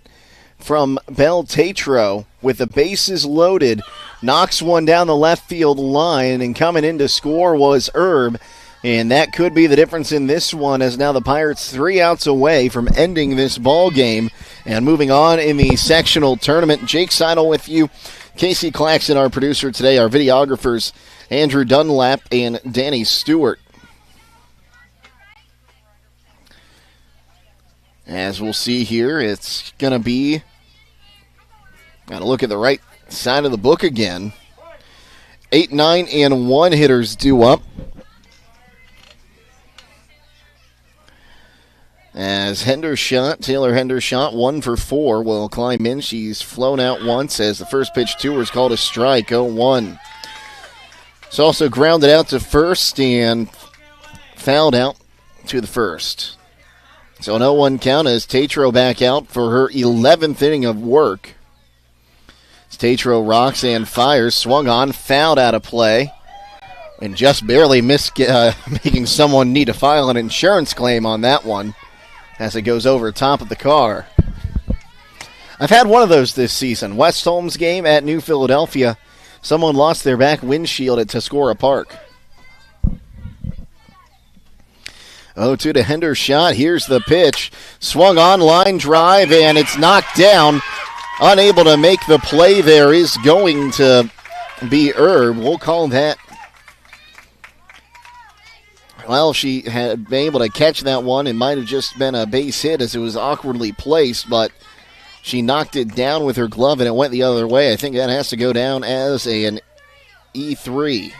from Beltatro with the bases loaded. Knocks one down the left field line, and coming in to score was Herb. And that could be the difference in this one, as now the Pirates 3 outs away from ending this ball game and moving on in the sectional tournament. Jake Sidle with you. Casey Claxon, our producer today. Our videographers, Andrew Dunlap and Danny Stewart. As we'll see here, it's going to be, got to look at the right side of the book again. 8, 9, and 1 hitters due up. As Taylor Hendershot, 1 for 4, will climb in. She's flown out once as the first pitch to her is called a strike, 0-1. It's also grounded out to first and fouled out to the first. So an 0-1 count as Tatro back out for her 11th inning of work. As Tatro rocks and fires, swung on, fouled out of play, and just barely missed making someone need to file an insurance claim on that one as it goes over top of the car. I've had one of those this season. West Holmes game at New Philadelphia. Someone lost their back windshield at Tuscarora Park. 0-2 to Hendershot. Here's the pitch. Swung on, line drive, and it's knocked down. Unable to make the play there is going to be Herb. We'll call that. Well, if she had been able to catch that one, it might have just been a base hit as it was awkwardly placed, but she knocked it down with her glove and it went the other way. I think that has to go down as an E3.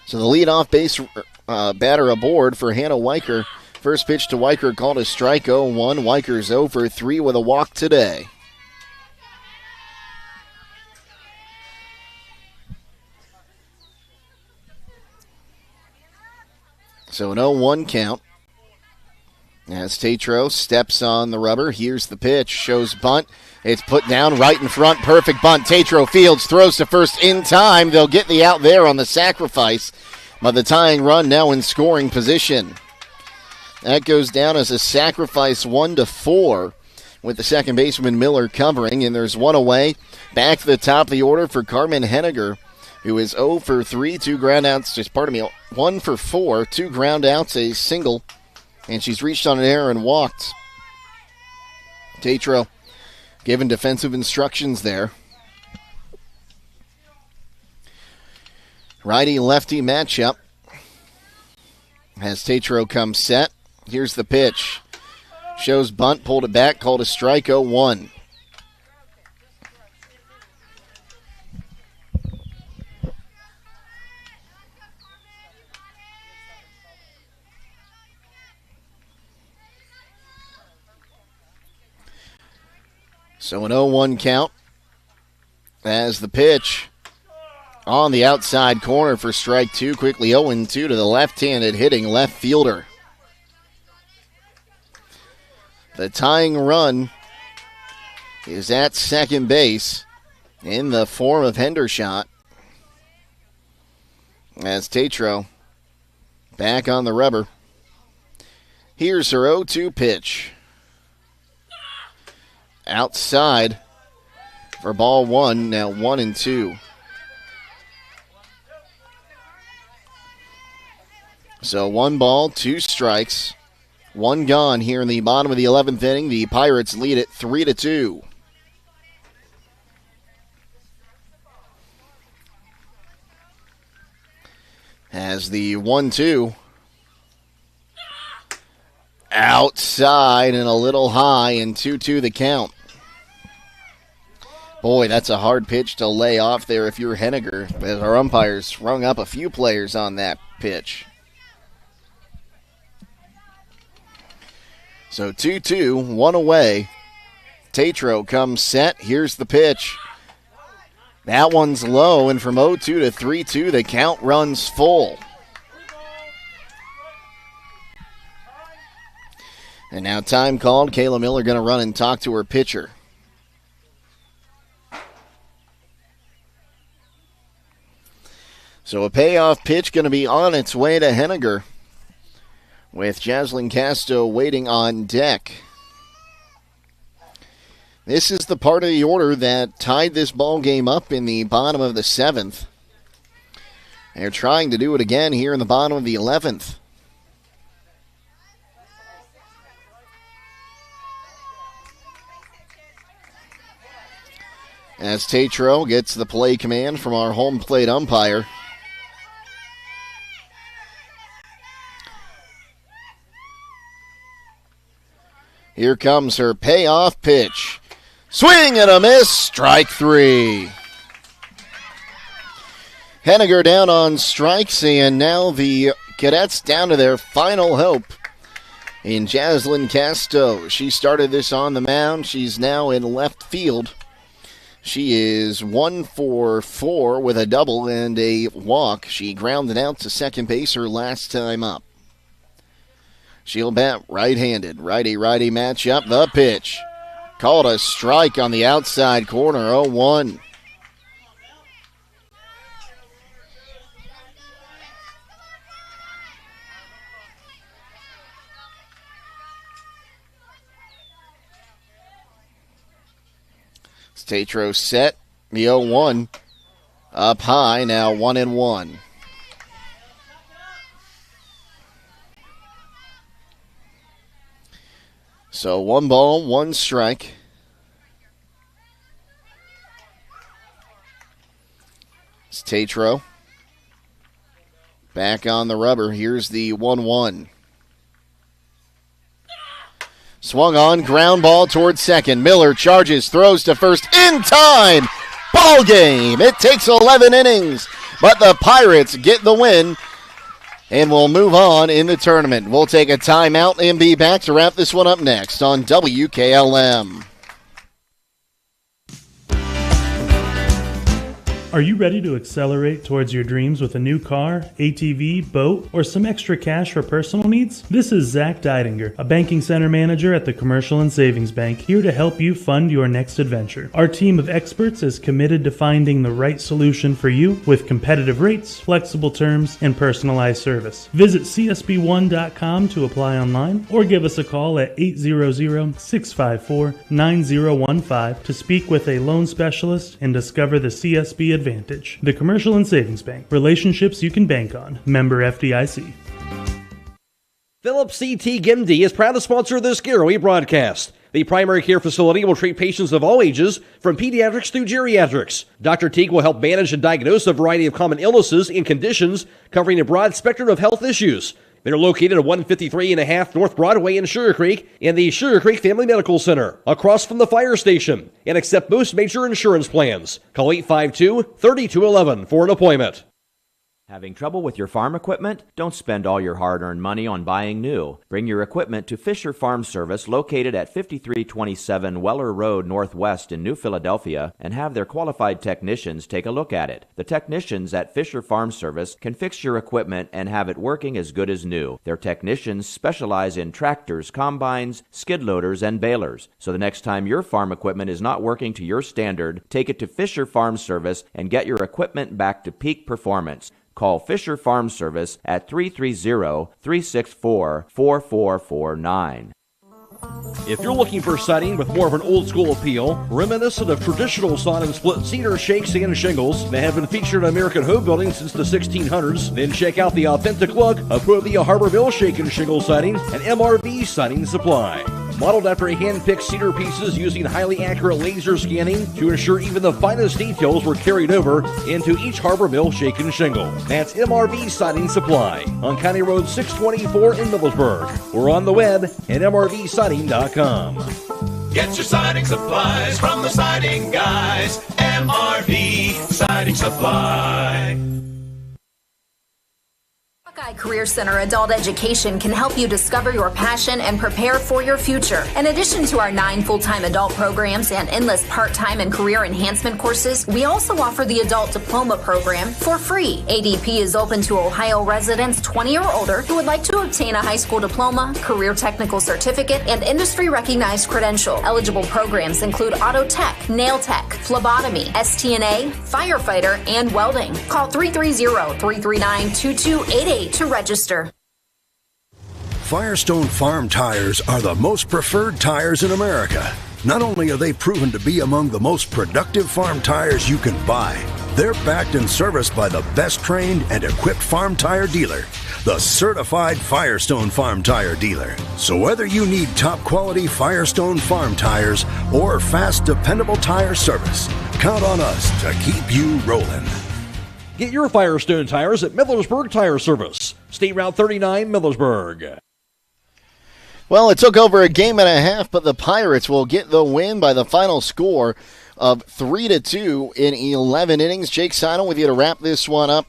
So the leadoff base batter aboard for Hannah Weicker. First pitch to Weicker called a strike, 0-1. Weicher's 0 for 3 with a walk today. So an 0-1 count. As Tatro steps on the rubber, here's the pitch, shows bunt. It's put down right in front, perfect bunt. Tatro fields, throws to first in time. They'll get the out there on the sacrifice. But the tying run now in scoring position. That goes down as a sacrifice 1-4 with the second baseman Miller covering. And there's one away. Back to the top of the order for Carmen Henniger, who is 0 for 3, 2 ground outs, 1 for 4, 2 ground outs, a single, and she's reached on an error and walked. Tatro given defensive instructions there. Righty-lefty matchup. As Tatro comes set, here's the pitch. Shows bunt, pulled it back, called a strike, 0-1. So an 0-1 count as the pitch on the outside corner for strike 2. Quickly 0-2 to the left-handed hitting left fielder. The tying run is at second base in the form of Hendershot. As Tatro back on the rubber. Here's her 0-2 pitch. Outside for ball 1, now 1-2. So 1 ball, 2 strikes, 1 gone here in the bottom of the 11th inning. The Pirates lead it 3-2. As the 1-2 outside and a little high, and 2-2 the count. Boy, that's a hard pitch to lay off there if you're Henniger, as our umpires rung up a few players on that pitch. So 2-2, 1 away. Tatro comes set. Here's the pitch. That one's low, and from 0-2 to 3-2, the count runs full. And now time called. Kayla Miller going to run and talk to her pitcher. So a payoff pitch going to be on its way to Henniger, with Jaslyn Casto waiting on deck. This is the part of the order that tied this ball game up in the bottom of the 7th. They're trying to do it again here in the bottom of the 11th. As Tatro gets the play command from our home plate umpire. Here comes her payoff pitch. Swing and a miss, strike 3. Henniger down on strikes, and now the Cadets down to their final hope in Jaslyn Casto. She started this on the mound. She's now in left field. She is 1 for 4 with a double and a walk. She grounded out to second base her last time up. She'll bat right-handed. Righty-righty matchup. The pitch. Called a strike on the outside corner. 0-1. Tatro set. The 0-1. Up high. Now 1-1. So 1 ball, 1 strike. It's Tatro. Back on the rubber. Here's the 1-1. Swung on, ground ball towards second. Miller charges, throws to first in time. Ball game. It takes 11 innings, but the Pirates get the win. And we'll move on in the tournament. We'll take a timeout and be back to wrap this one up next on WKLM. Are you ready to accelerate towards your dreams with a new car, ATV, boat, or some extra cash for personal needs? This is Zach Deidinger, a banking center manager at the Commercial and Savings Bank, here to help you fund your next adventure. Our team of experts is committed to finding the right solution for you with competitive rates, flexible terms, and personalized service. Visit csb1.com to apply online or give us a call at 800-654-9015 to speak with a loan specialist and discover the CSB advantage advantage. The Commercial and Savings Bank. Relationships you can bank on. Member FDIC. Phillips CT GIMD is proud to sponsor this Garaway broadcast. The primary care facility will treat patients of all ages, from pediatrics through geriatrics. Dr. Teague will help manage and diagnose a variety of common illnesses and conditions, covering a broad spectrum of health issues. They're located at 153.5 North Broadway in Sugar Creek in the Sugar Creek Family Medical Center, across from the fire station, and accept most major insurance plans. Call 852-3211 for an appointment. Having trouble with your farm equipment? Don't spend all your hard-earned money on buying new. Bring your equipment to Fisher Farm Service, located at 5327 Weller Road Northwest in New Philadelphia, and have their qualified technicians take a look at it. The technicians at Fisher Farm Service can fix your equipment and have it working as good as new. Their technicians specialize in tractors, combines, skid loaders, and balers. So the next time your farm equipment is not working to your standard, take it to Fisher Farm Service and get your equipment back to peak performance. Call Fisher Farm Service at 330-364-4449. If you're looking for siding with more of an old-school appeal, reminiscent of traditional sawn and split cedar shakes and shingles that have been featured in American home building since the 1600s, then check out the authentic look of Provia Harborville Shake and Shingle Siding and MRV Siding Supply. Modeled after hand-picked cedar pieces using highly accurate laser scanning to ensure even the finest details were carried over into each Harborville Shake and Shingle. That's MRV Siding Supply on County Road 624 in Middlesburg, or on the web at mrvsiding.com. Get your siding supplies from the siding guys. MRV Siding Supply. Buckeye Career Center Adult Education can help you discover your passion and prepare for your future. In addition to our 9 full-time adult programs and endless part-time and career enhancement courses, we also offer the Adult Diploma Program for free. ADP is open to Ohio residents 20 or older who would like to obtain a high school diploma, career technical certificate, and industry-recognized credential. Eligible programs include auto tech, nail tech, phlebotomy, STNA, firefighter, and welding. Call 330-339-2288 to register. Firestone Farm Tires are the most preferred tires in America. Not only are they proven to be among the most productive farm tires you can buy, they're backed and serviced by the best trained and equipped farm tire dealer, the certified Firestone Farm Tire dealer. So whether you need top quality Firestone Farm Tires or fast, dependable tire service, count on us to keep you rolling. Get your Firestone tires at Millersburg Tire Service, State Route 39, Millersburg. Well, it took over a game and a half, but the Pirates will get the win by the final score of 3-2 in 11 innings. Jake Sidle with you to wrap this one up.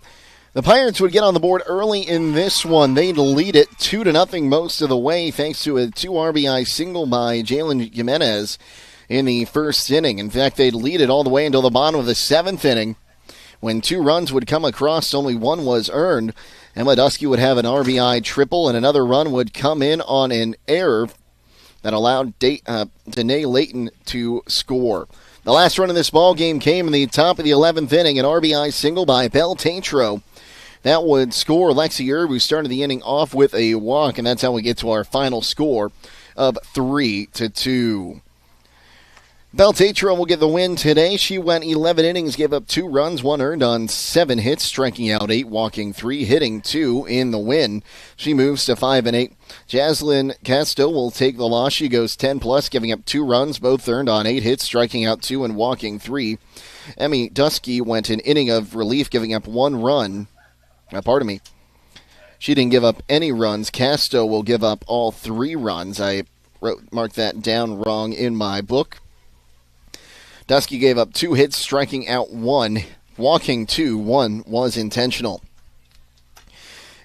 The Pirates would get on the board early in this one. They'd lead it 2-0 most of the way, thanks to a 2 RBI single by Jalen Jimenez in the first inning. In fact, they'd lead it all the way until the bottom of the 7th inning, when 2 runs would come across, only 1 was earned. Emma Dusky would have an RBI triple, and another run would come in on an error that allowed Danae Layton to score. The last run of this ball game came in the top of the 11th inning, an RBI single by Belle Tatro. That would score Lexi Erb, who started the inning off with a walk, and that's how we get to our final score of 3-2. Belle Tatro will get the win today. She went 11 innings, gave up 2 runs, 1 earned on 7 hits, striking out 8, walking 3, hitting 2 in the win. She moves to 5-8. Jaslyn Casto will take the loss. She goes 10+, giving up 2 runs, both earned on 8 hits, striking out 2 and walking 3. Emmy Dusky went an inning of relief, giving up 1 run. She didn't give up any runs. Casto will give up all 3 runs. I marked that down wrong in my book. Dusky gave up 2 hits, striking out 1, walking 2. 1 was intentional.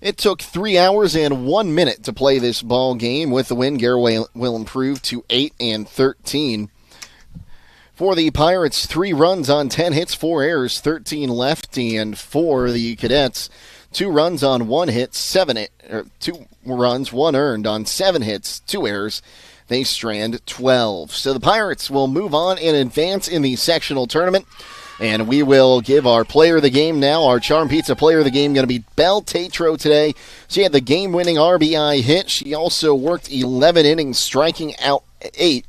It took 3 hours and 1 minute to play this ball game. With the win, Garaway will improve to 8-13. For the Pirates, 3 runs on 10 hits, 4 errors, 13 left, and for the Cadets, 2 runs on 1 hit, 2 runs, 1 earned on 7 hits, 2 errors. They strand 12. So the Pirates will move on and advance in the sectional tournament. And we will give our player of the game now. Our Charm Pizza player of the game going to be Belle Tatro today. She had the game-winning RBI hit. She also worked 11 innings, striking out 8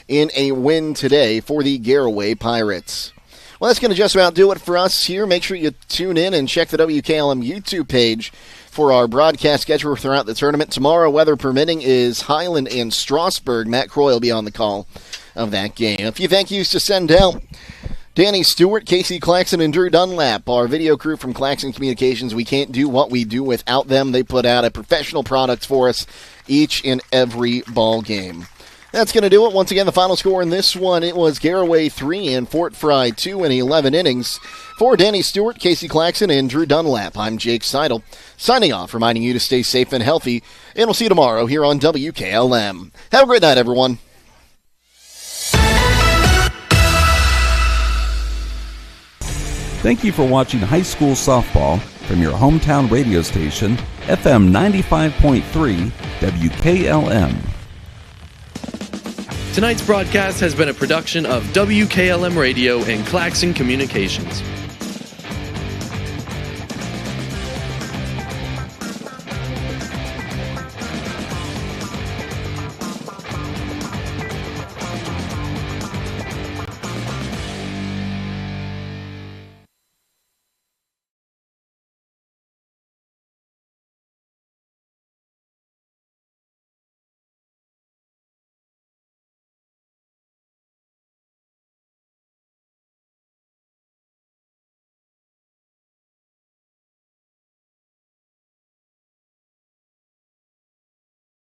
in a win today for the Garaway Pirates. Well, that's going to just about do it for us here. Make sure you tune in and check the WKLM YouTube page for our broadcast schedule throughout the tournament. Tomorrow, weather permitting, is Highland and Strasburg. Matt Croy will be on the call of that game. A few thank yous to send out. Danny Stewart, Casey Claxon, and Drew Dunlap, our video crew from Claxon Communications. We can't do what we do without them. They put out a professional product for us each and every ball game. That's going to do it. Once again, the final score in this one, it was Garaway 3 and Fort Frye 2 in 11 innings. For Danny Stewart, Casey Claxon, and Drew Dunlap, I'm Jake Sidle, signing off, reminding you to stay safe and healthy, and we'll see you tomorrow here on WKLM. Have a great night, everyone. Thank you for watching high school softball from your hometown radio station, FM 95.3 WKLM. Tonight's broadcast has been a production of WKLM Radio and Claxon Communications.